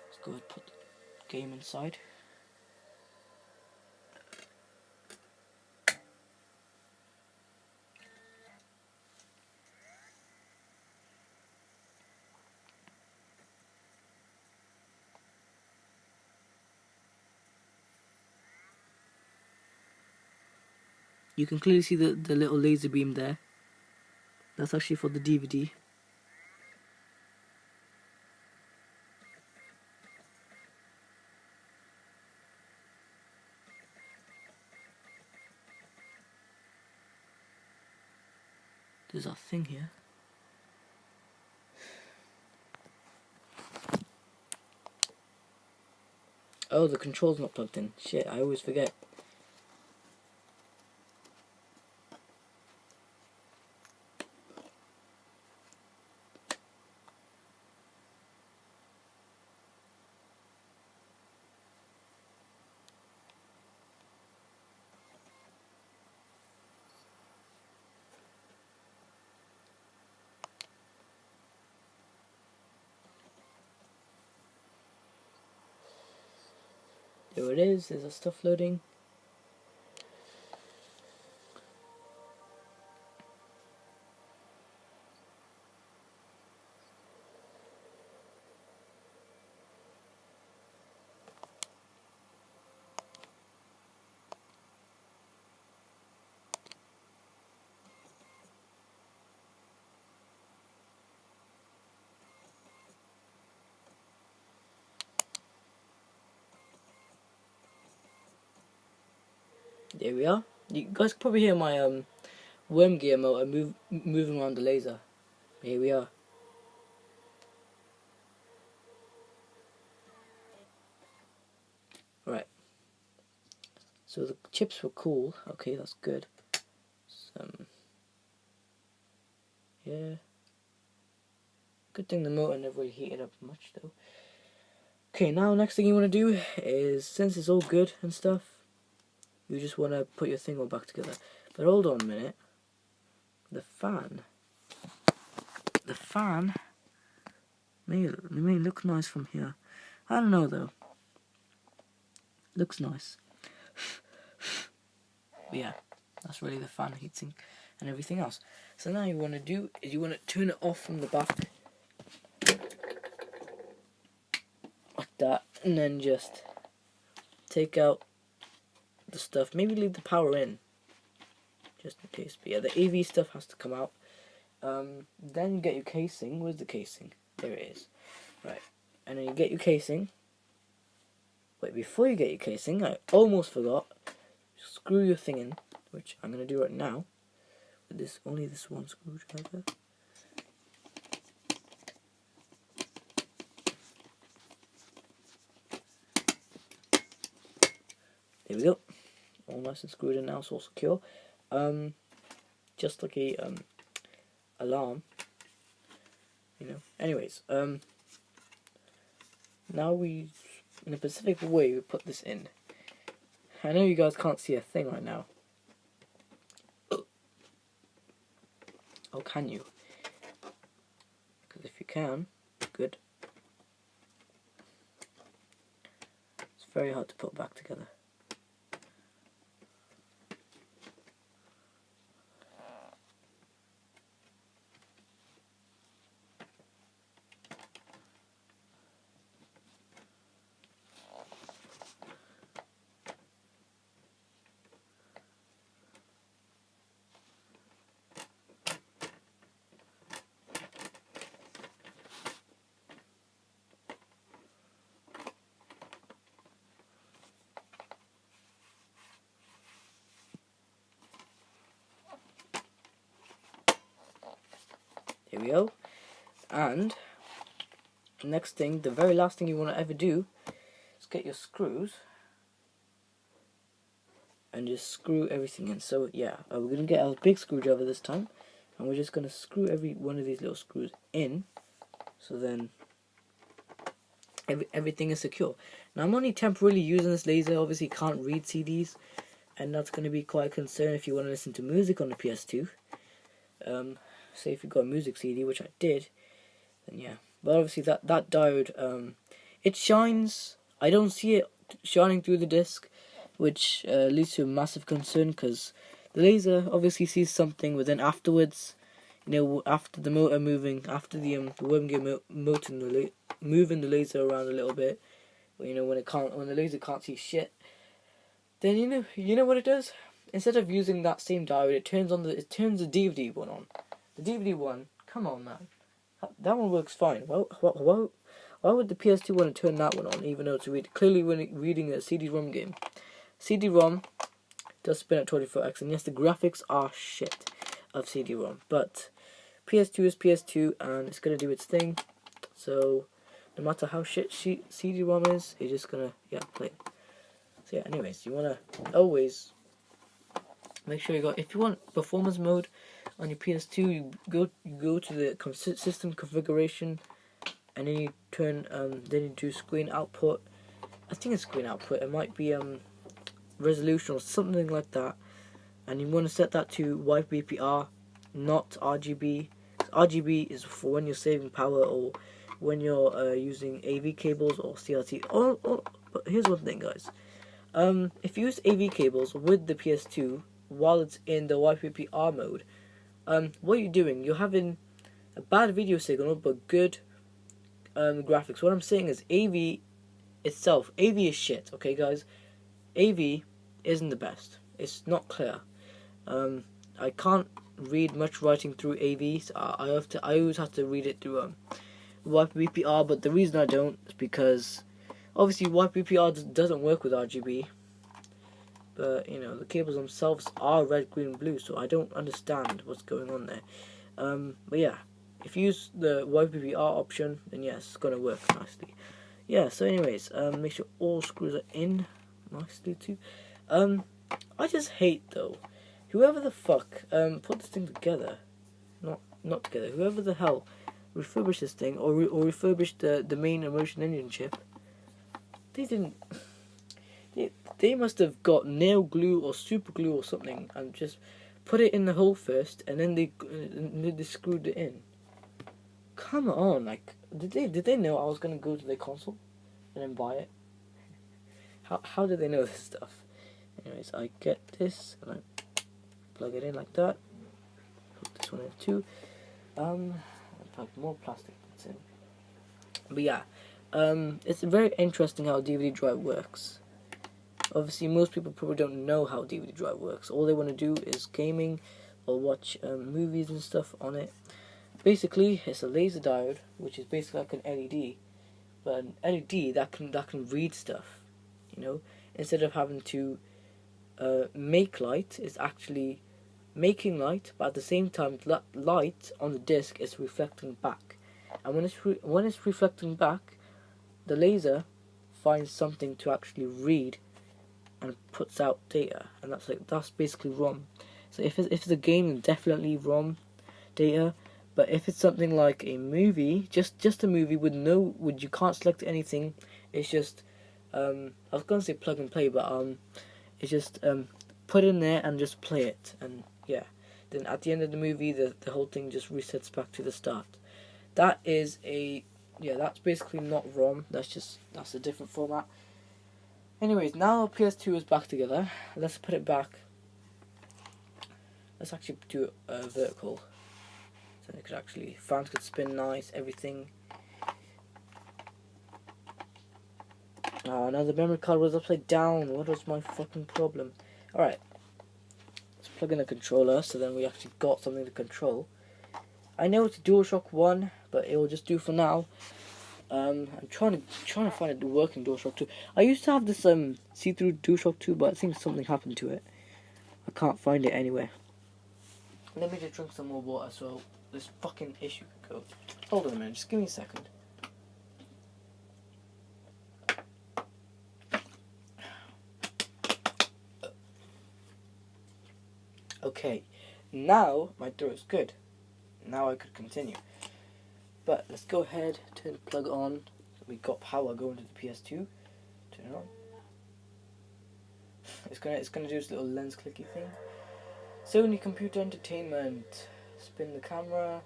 Let's go ahead and put the game inside. You can clearly see the little laser beam there. That's actually for the DVD. There's our thing here. Oh, the control's not plugged in. Shit, I always forget. There it is, there's our stuff loading. There we are. You guys can probably hear my worm gear motor moving around the laser. Here we are. Right. So the chips were cool. Okay, that's good. Yeah. Good thing the motor never really heated up much though. Okay, now next thing you want to do is, since it's all good and stuff, you just want to put your thing all back together. But hold on a minute. The fan may look nice from here. I don't know though. Looks nice. But yeah, that's really the fan heatsink and everything else. So now you want to do is you want to turn it off from the back like that, and then just take out the stuff. Maybe leave the power in, just in case. But yeah, the AV stuff has to come out. Then you get your casing. Where's the casing? There it is. Right, and then you get your casing. Wait, before you get your casing, I almost forgot. Screw your thing in, which I'm gonna do right now. With only this one screwdriver. There we go. All nice and screwed in now, it's all secure. Just like a alarm, you know. Anyways, now in a specific way we put this in. I know you guys can't see a thing right now. Oh, can you? Because if you can, good. It's very hard to put back together. we go. And next thing, the very last thing you want to ever do is get your screws and just screw everything in. So yeah, we're going to get our big screwdriver this time, and we're just going to screw every one of these little screws in, so then everything is secure. Now I'm only temporarily using this laser, obviously can't read CDs, and that's going to be quite a concern if you want to listen to music on the PS2. Say if you got a music CD, which I did, then yeah. But obviously that diode, it shines. I don't see it shining through the disc, which leads to a massive concern, because the laser obviously sees something, but then afterwards, you know, after the motor moving, after the worm gear moving the laser around a little bit, you know, when the laser can't see shit, then you know what it does? Instead of using that same diode, it turns the DVD one on. The DVD one, come on man, that one works fine. Why would the PS2 want to turn that one on, even though it's clearly reading a CD-ROM game? CD-ROM does spin at 24x, and yes, the graphics are shit of CD-ROM, but PS2 is PS2, and it's gonna do its thing. So no matter how shit CD-ROM is, you're just gonna play it. So yeah, anyways, you wanna always make sure you got, if you want performance mode on your PS2, you go to the system configuration, and then you turn then you do screen output. I think it's screen output. It might be resolution or something like that, and you want to set that to YBPR, not RGB. RGB is for when you're saving power or when you're using AV cables or CRT. But here's one thing, guys. If you use AV cables with the PS2 while it's in the YPPR mode, what you're doing, you're having a bad video signal but good graphics. What I'm saying is AV itself, AV is shit, okay guys? AV isn't the best. It's not clear. I can't read much writing through AV, so I always have to read it through YPPR, but the reason I don't is because obviously YPPR doesn't work with RGB, but you know, the cables themselves are red, green, blue, so I don't understand what's going on there. But yeah, if you use the YPPR option, then yes, it's gonna work nicely. Yeah, so anyways, make sure all screws are in nicely too. I just hate though, whoever the fuck put this thing together, not together, whoever the hell refurbished this thing, or refurbished the main immersion engine chip, they must have got nail glue or super glue or something and just put it in the hole first, and then they screwed it in. Come on, like, did they know I was gonna go to their console and then buy it? How did they know this stuff? Anyways, I get this and I plug it in like that. Put this one in too. Plug more plastic bits in. But yeah, it's very interesting how a DVD drive works. Obviously, most people probably don't know how DVD drive works. All they want to do is gaming or watch movies and stuff on it. Basically, it's a laser diode, which is basically like an LED, but an LED that can read stuff. You know, instead of having to make light, it's actually making light, but at the same time, light on the disc is reflecting back, and when it's reflecting back, the laser finds something to actually read and puts out data, and that's basically ROM. So if it's a game, then definitely ROM data. But if it's something like a movie, just a movie you can't select anything. It's just I was gonna say plug and play, but it's just put in there and just play it, and yeah. Then at the end of the movie, the whole thing just resets back to the start. That's basically not ROM. That's a different format. Anyways, now PS2 is back together. Let's put it back. Let's actually do it vertical. So it could actually, fans could spin nice, everything. Oh, now the memory card was upside down. What was my fucking problem? Alright. Let's plug in a controller, so then we actually got something to control. I know it's a DualShock 1, but it will just do for now. I'm trying to find a working DualShock 2. I used to have this see-through DualShock 2, but I think something happened to it. I can't find it anywhere. Let me just drink some more water so this fucking issue can go. Hold on a minute, just give me a second. Okay, now my throat's good. Now I could continue. But let's go ahead, turn the plug on. So we got power going to the PS2. Turn it on. It's gonna do this little lens clicky thing. Sony Computer Entertainment. Spin the camera.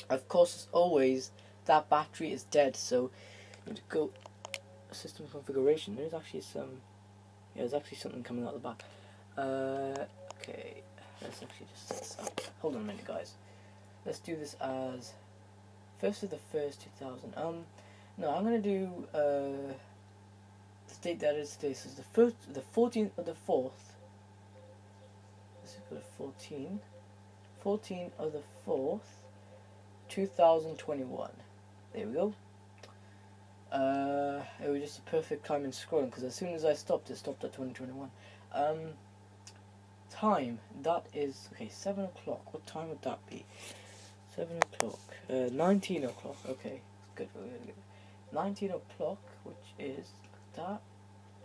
Of course, as always, that battery is dead, so you need to go system configuration. There's actually there's actually something coming out the back. Okay, let's actually just set this up. Hold on a minute, guys. Let's do this as 1st of the 1st, 2000. No, I'm gonna do the date that is today. So it's the 14th of the 4th. Let's go to 14. 14 of the 4th, 2021. There we go. It was just a perfect time in scrolling because as soon as I stopped, it stopped at 2021. Time, that is, okay, 7 o'clock. What time would that be? 7 o'clock. 19 o'clock. Okay, good. 19 o'clock, which is that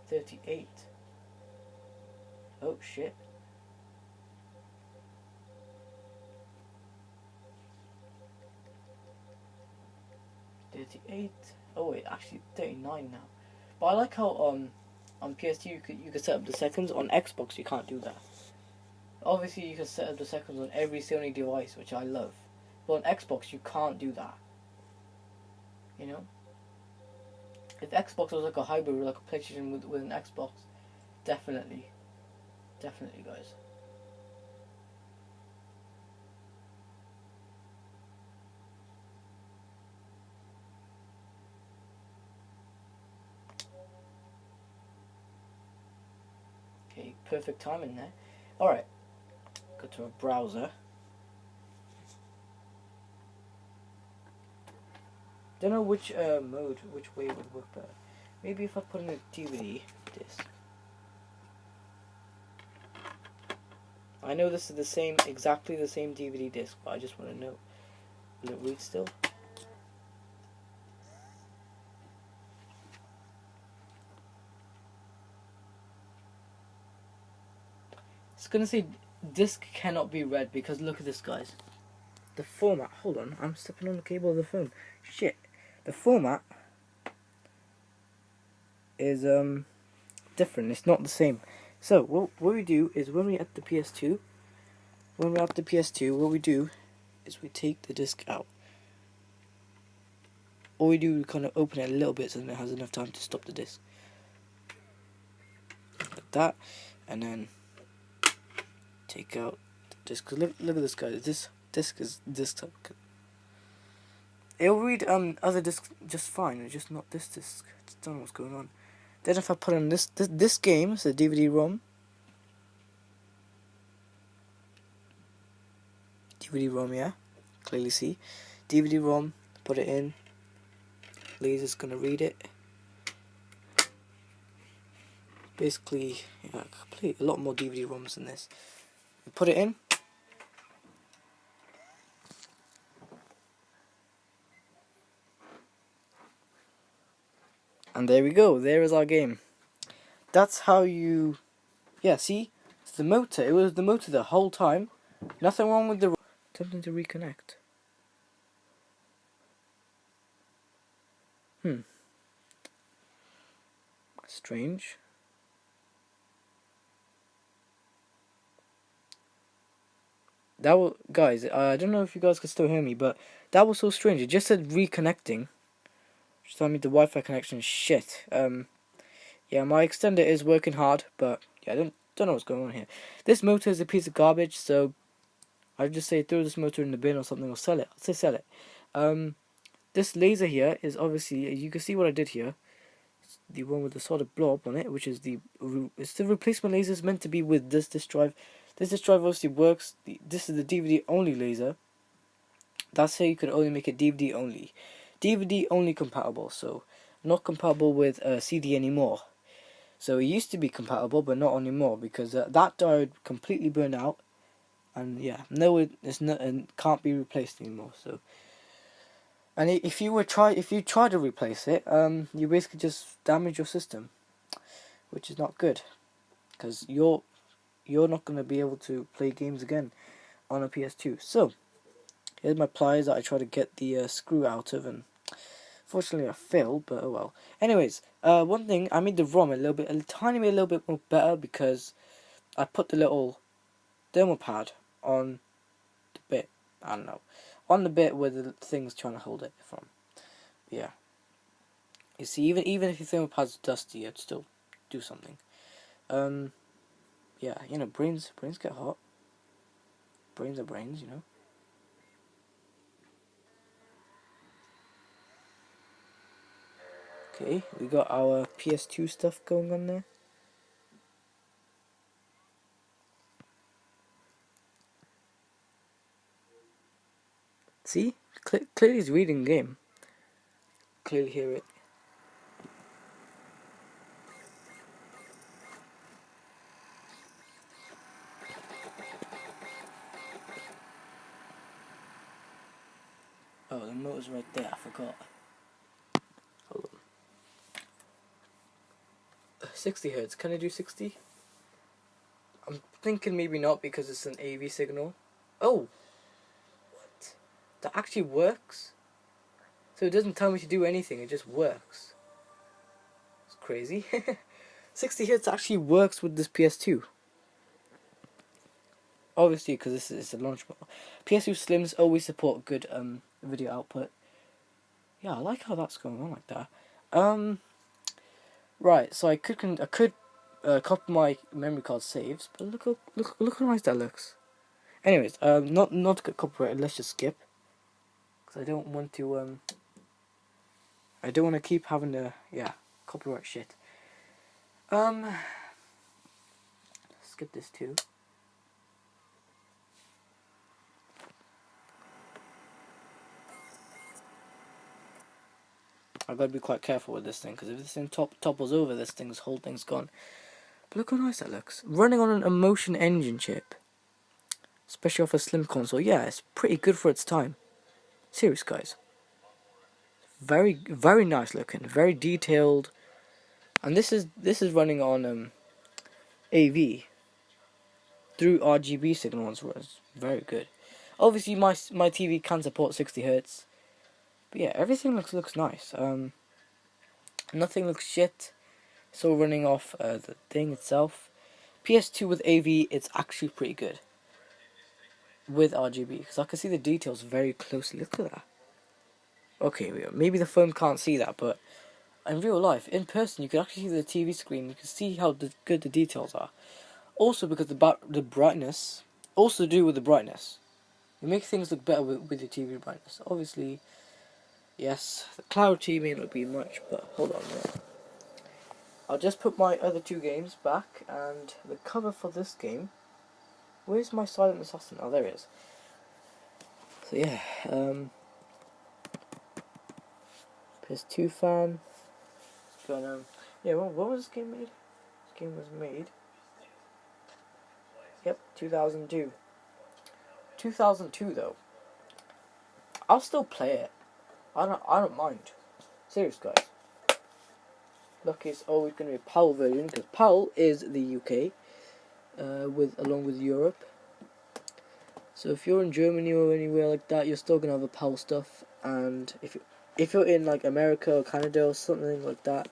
38. Oh shit. Oh wait, actually 39 now. But I like how on PS2 you could set up the seconds. On Xbox you can't do that. Obviously you can set up the seconds on every Sony device, which I love. But on Xbox you can't do that. You know? If Xbox was like a hybrid, like a PlayStation with an Xbox, definitely, guys. Okay, perfect timing there. Alright, go to a browser. Don't know which which way would work better. Maybe if I put in a DVD disc. I know this is exactly the same DVD disc, but I just want to know, will it read still? It's gonna say disc cannot be read because look at this, guys. The format. Hold on, I'm stepping on the cable of the phone. Shit. The format is different. It's not the same. So what we do is when we're at the PS2, what we do is we take the disc out. All we do is kind of open it a little bit so that it has enough time to stop the disc. Like that, and then take out the disc. Look at this, guys. This disc is desktop. It'll read other discs just fine. It's just not this disc. I don't know what's going on. Then if I put on this game, it's a DVD-ROM. DVD-ROM, yeah. Clearly see. DVD-ROM. Put it in. Laser's gonna read it. Basically, yeah, a lot more DVD-ROMs than this. Put it in. And there we go. There is our game. That's how you... Yeah, see? It's the motor. It was the motor the whole time. Nothing wrong with the... Attempting to reconnect. Strange. That was... Guys, I don't know if you guys can still hear me, but that was so strange. It just said reconnecting. Just telling me the Wi-Fi connection is shit. Yeah, my extender is working hard, but yeah, I don't know what's going on here. This motor is a piece of garbage, so I'd just say throw this motor in the bin or something, or sell it. I'd say sell it. This laser here is obviously, you can see what I did here. It's the one with the solid blob on it, which is it's the replacement laser. Is meant to be with this drive. This drive obviously works. This is the DVD only laser. That's how you can only make it DVD only. DVD only compatible, so not compatible with CD anymore. So it used to be compatible, but not anymore because that diode completely burned out. and yeah, no, it's not and can't be replaced anymore. So, and if you try to replace it, you basically just damage your system, which is not good, because you're not gonna be able to play games again on a PS2. So here's my pliers that I try to get the screw out of, and fortunately I failed, but oh well. Anyways, one thing, I made the ROM a tiny bit, a little bit more better, because I put the little thermal pad on the bit, I don't know, on the bit where the thing's trying to hold it from. Yeah. You see, even if your thermal pad's dusty, it'd still do something. Yeah, you know, brains get hot. Brains are brains, you know. Okay, we got our PS2 stuff going on there. See? Clearly he's reading the game. Clearly hear it. Oh, the motor's right there, I forgot. Hold on. 60 hertz, can I do 60? I'm thinking maybe not, because it's an AV signal. Oh! What? That actually works? So it doesn't tell me to do anything, it just works. It's crazy. 60 hertz actually works with this PS2. Obviously, because this is a launch model. PS2 Slims always support good video output. Yeah, I like how that's going on like that. Right, so I could copy my memory card saves, but look how nice that looks. Anyways, not to get copyrighted. Let's just skip, because I don't want to keep having to copyright shit. Skip this too. I gotta be quite careful with this thing, because if this thing topples over, this whole thing's gone. But look how nice that looks. Running on an Emotion engine chip, especially off a slim console. Yeah, it's pretty good for its time. Serious, guys. Very, very nice looking, very detailed, and this is running on AV through RGB signals. Was very good. Obviously, my TV can support 60 hertz, but yeah, everything looks nice. Nothing looks shit. It's all running off the thing itself. PS2 with AV, it's actually pretty good with RGB, because I can see the details very closely. Look at that. Okay, maybe the phone can't see that, but in real life, in person, you can actually see the TV screen. You can see how good the details are. Also, because the brightness, also to do with the brightness, it makes things look better with your TV brightness. Obviously, yes, the clarity may not be much, but hold on a minute. I'll just put my other two games back, and the cover for this game. Where's my Silent Assassin? Oh, there it is. So yeah, PS2 fan. Gonna yeah. When was this game made? This game was made. Yep, 2002. 2002 though. I'll still play it. I don't mind. Serious, guys. Look, it's always going to be a PAL version, because PAL is the UK, along with Europe. So if you're in Germany or anywhere like that, you're still gonna have a PAL stuff. And if you're in like America or Canada or something like that,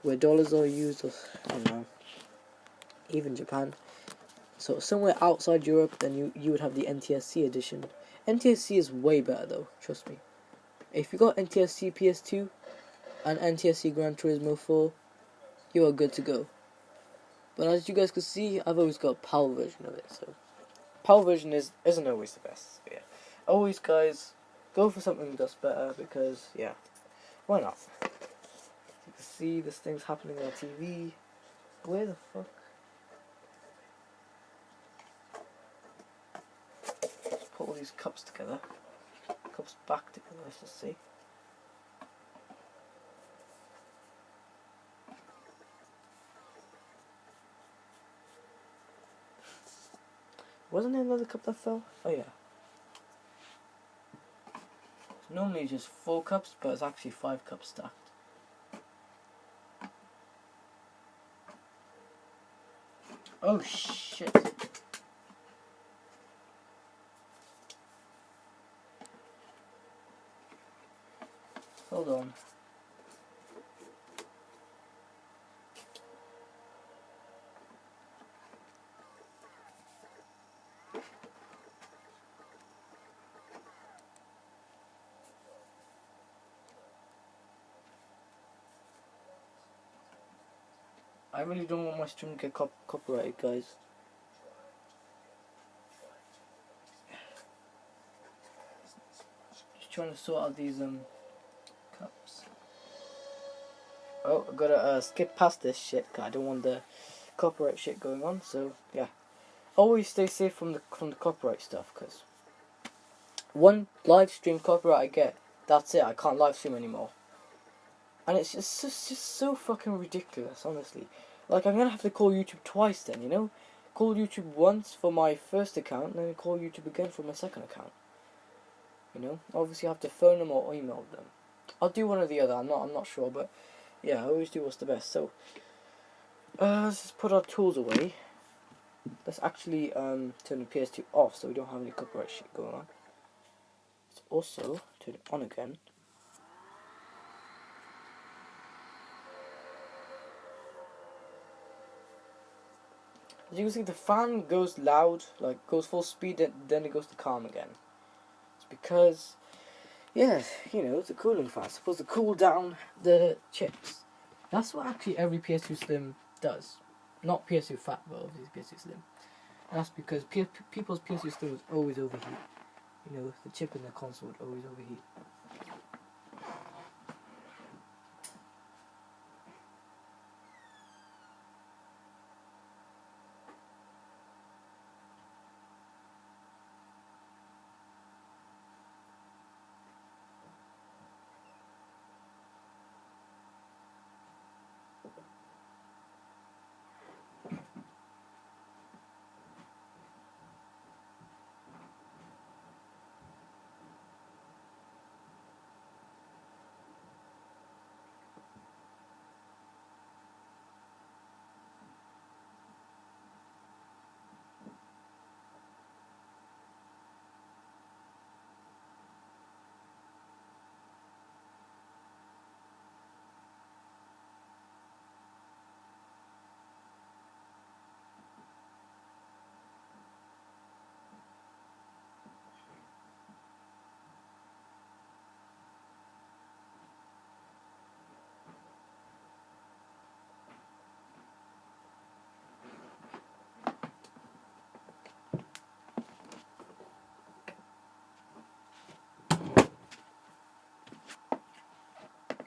where dollars are used, or I don't know, even Japan. So somewhere outside Europe, then you would have the NTSC edition. NTSC is way better though, trust me. If you got NTSC PS2 and NTSC Gran Turismo 4, you are good to go. But as you guys can see, I've always got a PAL version of it, so PAL version isn't always the best. So yeah, always, guys, go for something that's better, because yeah, why not? You can see this thing's happening on TV. Where the fuck? Let's put all these cups together. Cups back together. Let's just see. Wasn't there another cup that fell? Oh yeah. It's normally just 4 cups, but it's actually 5 cups stacked. Oh shit. Hold on. I really don't want my stream to get copyrighted, guys. Just trying to sort out these cups. Oh, I gotta skip past this shit, cause I don't want the copyright shit going on. So yeah, always stay safe from the copyright stuff, cause one live stream copyright I get, that's it. I can't live stream anymore. And it's just so fucking ridiculous, honestly. Like, I'm gonna have to call YouTube twice then, you know? Call YouTube once for my first account, and then call YouTube again for my second account. You know? Obviously I have to phone them or email them. I'll do one or the other, I'm not sure, but yeah, I always do what's the best. So let's just put our tools away. Let's actually turn the PS2 off so we don't have any copyright shit going on. Let's also turn it on again. As you can see, the fan goes loud, like goes full speed, then it goes to calm again. It's because, yeah, you know, it's a cooling fan. It's supposed to cool down the chips. That's what actually every PS2 Slim does. Not PS2 Fat, but obviously PS2 Slim. And that's because people's PS2 Slims always overheat. You know, the chip in the console would always overheat.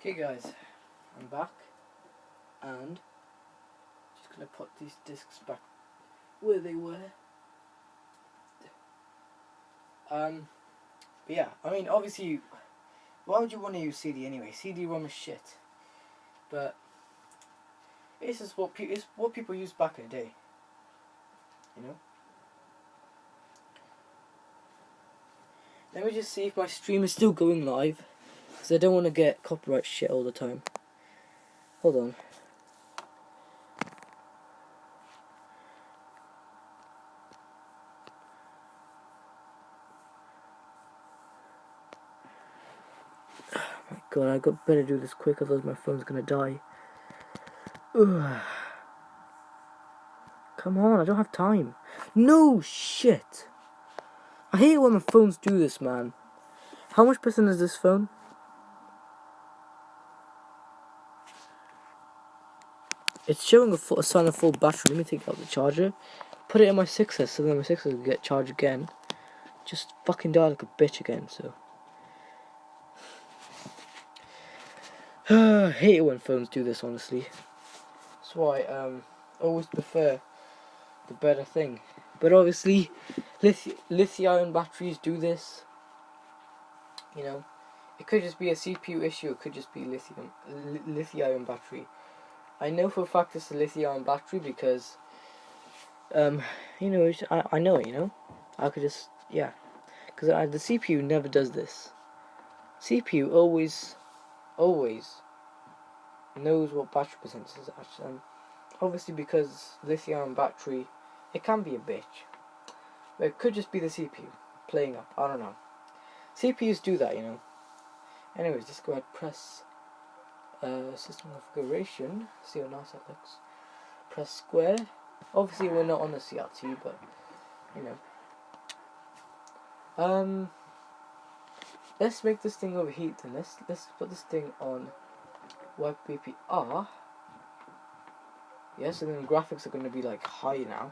Okay guys, I'm back, and just gonna put these discs back where they were. But yeah, I mean, obviously, why would you want to use CD anyway? CD-ROM is shit. But this is what people used back in the day. You know. Let me just see if my stream is still going live, because I don't want to get copyright shit all the time. Hold on. My God, I better do this quick, otherwise my phone's gonna die. Ugh. Come on, I don't have time. No shit. I hate when my phones do this, man. How much percent is this phone? It's showing a sign of full battery. Let me take out the charger. Put it in my 6S, so then my 6S will get charged again. Just fucking die like a bitch again, so. I hate it when phones do this, honestly. That's why I always prefer the better thing. But obviously, lithium batteries do this. You know, it could just be a CPU issue. It could just be lithium battery. I know for a fact it's a lithium battery because Um, I know it. I could just because the CPU never does this. CPU always knows what battery percentage is at, and obviously because lithium battery, it can be a bitch. But it could just be the CPU playing up. I don't know. CPUs do that. Anyways, let's go ahead and press system configuration. See how nice that looks. Press square. Obviously, we're not on the CRT, but you know. Let's make this thing overheat. Then let's put this thing on wipe BPR. Yes, and then graphics are going to be like high now.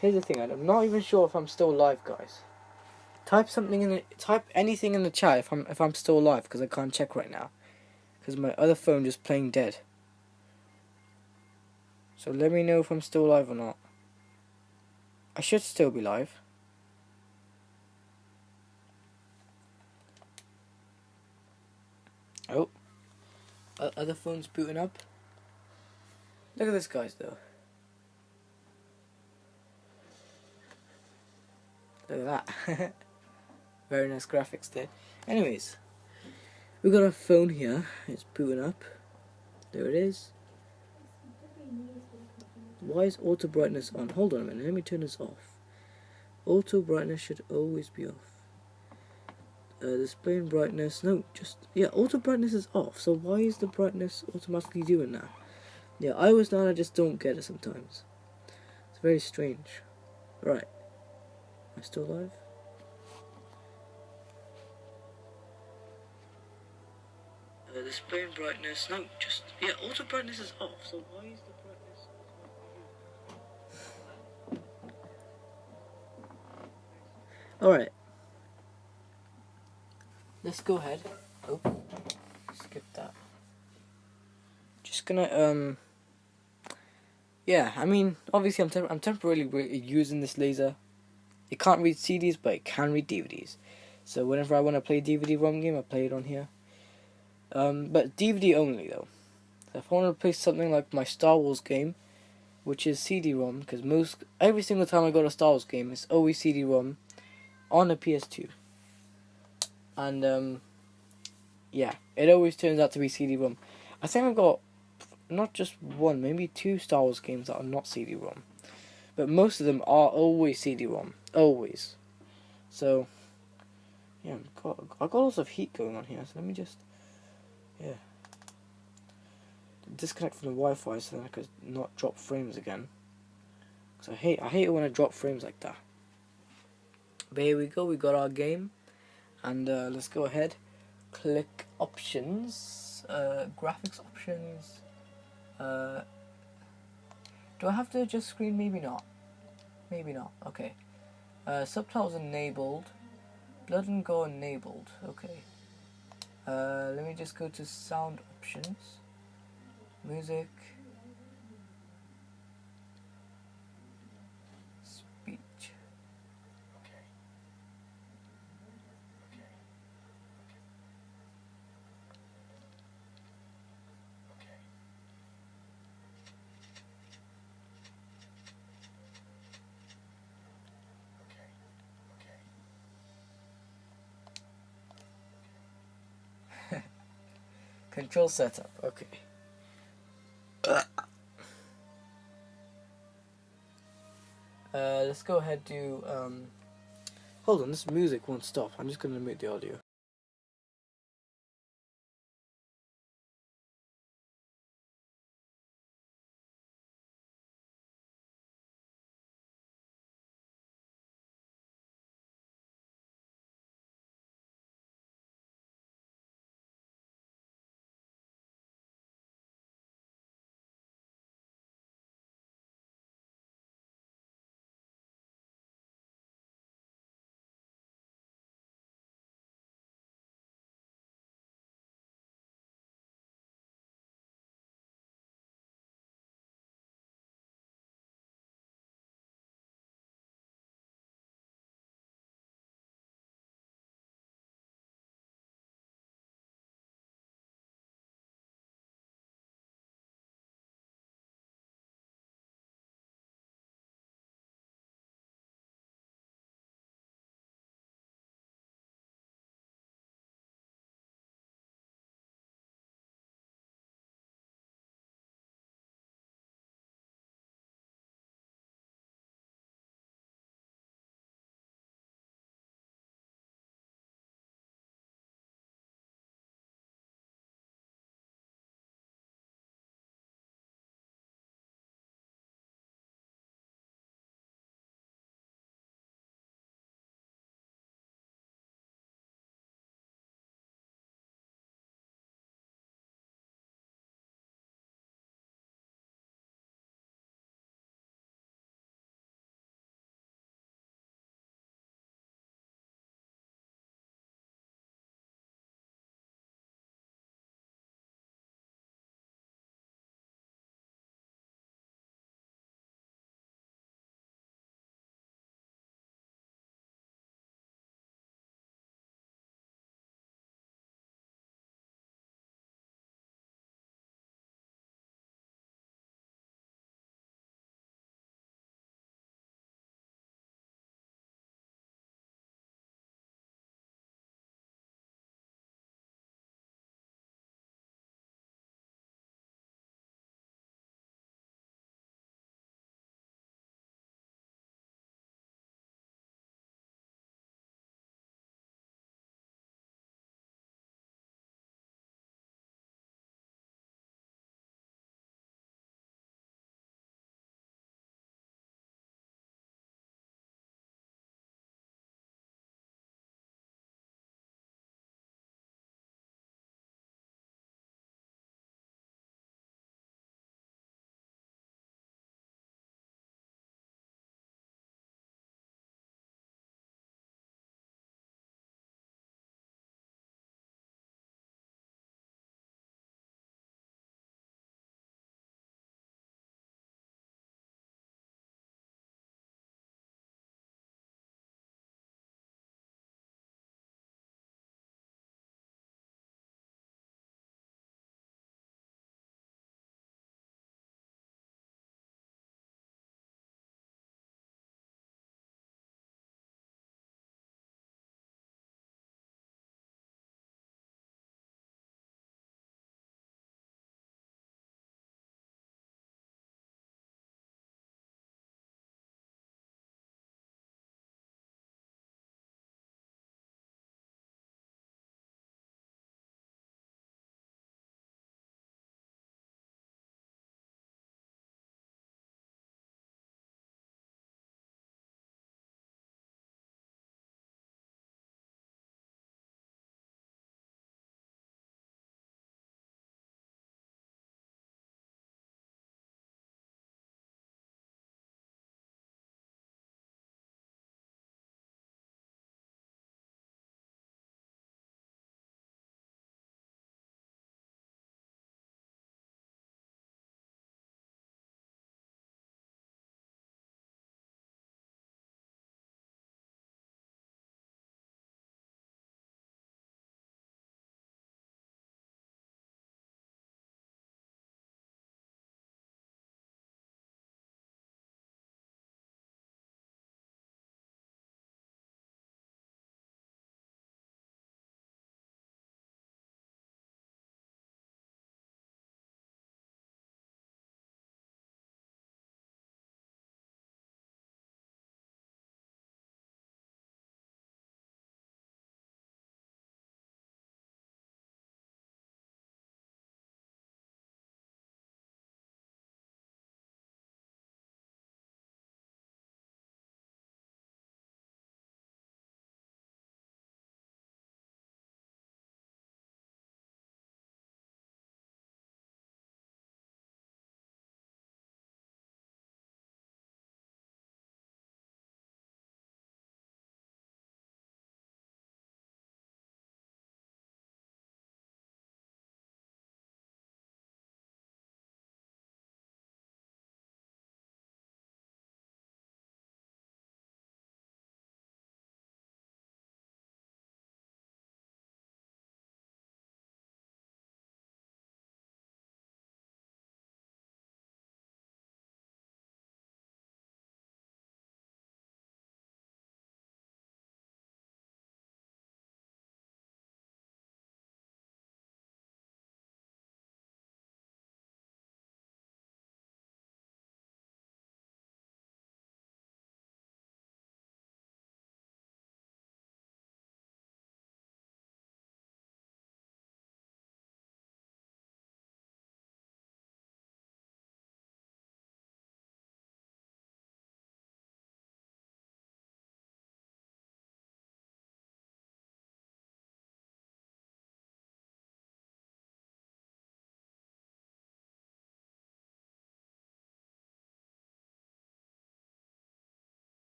Here's the thing, I'm not even sure if I'm still live, guys. Type anything in the chat if I'm still live, because I can't check right now, because my other phone just playing dead. So let me know if I'm still live or not. I should still be live. Oh, other phone's booting up. Look at this, guys, though. Look at that. Very nice graphics there. Anyways, we got our phone here. It's booting up. There it is. Why is auto brightness on? Hold on a minute. Let me turn this off. Auto brightness should always be off. Display brightness. No, auto brightness is off. So why is the brightness automatically doing that? Yeah, iOS 9, I just don't get it sometimes. It's very strange. Right. Am I still live? Display brightness. No, auto brightness is off. So why is the brightness? Alright. Let's go ahead. Oh, skip that. Just gonna yeah, I mean, obviously I'm temporarily using this laser. It can't read CDs, but it can read DVDs. So whenever I want to play a DVD-ROM game, I play it on here. But DVD only though. So if I want to play something like my Star Wars game, which is CD-ROM, because every single time I go to a Star Wars game, it's always CD-ROM on a PS2. And yeah, it always turns out to be CD-ROM. I think I've got not just one, maybe two Star Wars games that are not CD-ROM. But most of them are always CD-ROM. Always. So, yeah, I got lots of heat going on here. So let me just, disconnect from the Wi-Fi so that I could not drop frames again. Because I hate it when I drop frames like that. But here we go. We got our game. And let's go ahead. Click options. Graphics options. Do I have to adjust screen? Maybe not. Maybe not. Okay. Subtitles enabled. Blood and gore enabled. Okay. Let me just go to sound options. Music. Speech. Control setup. Okay. Let's go ahead to hold on, this music won't stop. I'm just gonna mute the audio.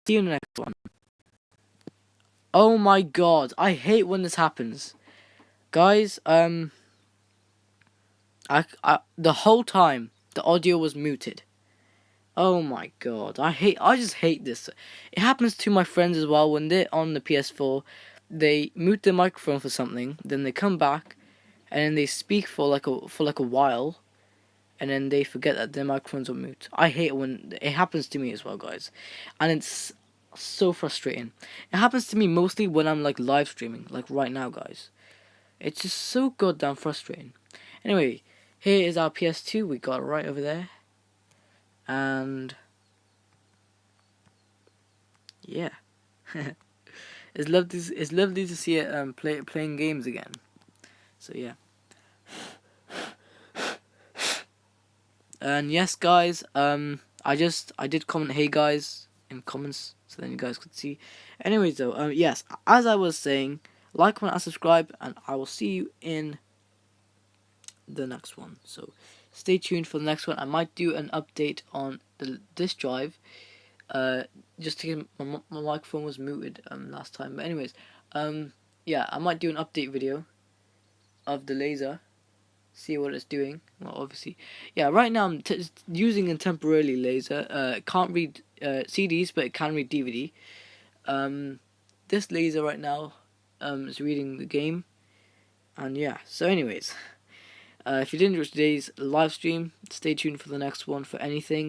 See you in the next one. Oh my god, I hate when this happens. Guys, the whole time the audio was muted. Oh my god, I just hate this. It happens to my friends as well when they're on the PS4. They mute their microphone for something, then they come back, and then they speak for like a while, and then they forget that their microphones are mute. I hate it when it happens to me as well, guys, and it's so frustrating. It happens to me mostly when I'm like live streaming, like right now, guys. It's just so goddamn frustrating. Anyway, here is our PS2. We got it right over there, and yeah, it's lovely to see it playing games again. So yeah. And yes, guys, I did comment hey guys in comments so then you guys could see. Anyways though, yes, as I was saying, like, comment, and subscribe, and I will see you in the next one. So stay tuned for the next one. I might do an update on the disk drive. Just to get my microphone was muted last time. But anyways, yeah, I might do an update video of the laser. See what it's doing. Well, obviously, yeah. Right now I'm using a temporarily laser. Can't read CDs, but it can read DVD. This laser right now is reading the game, and yeah. So, anyways, if you did enjoy today's live stream, stay tuned for the next one for anything.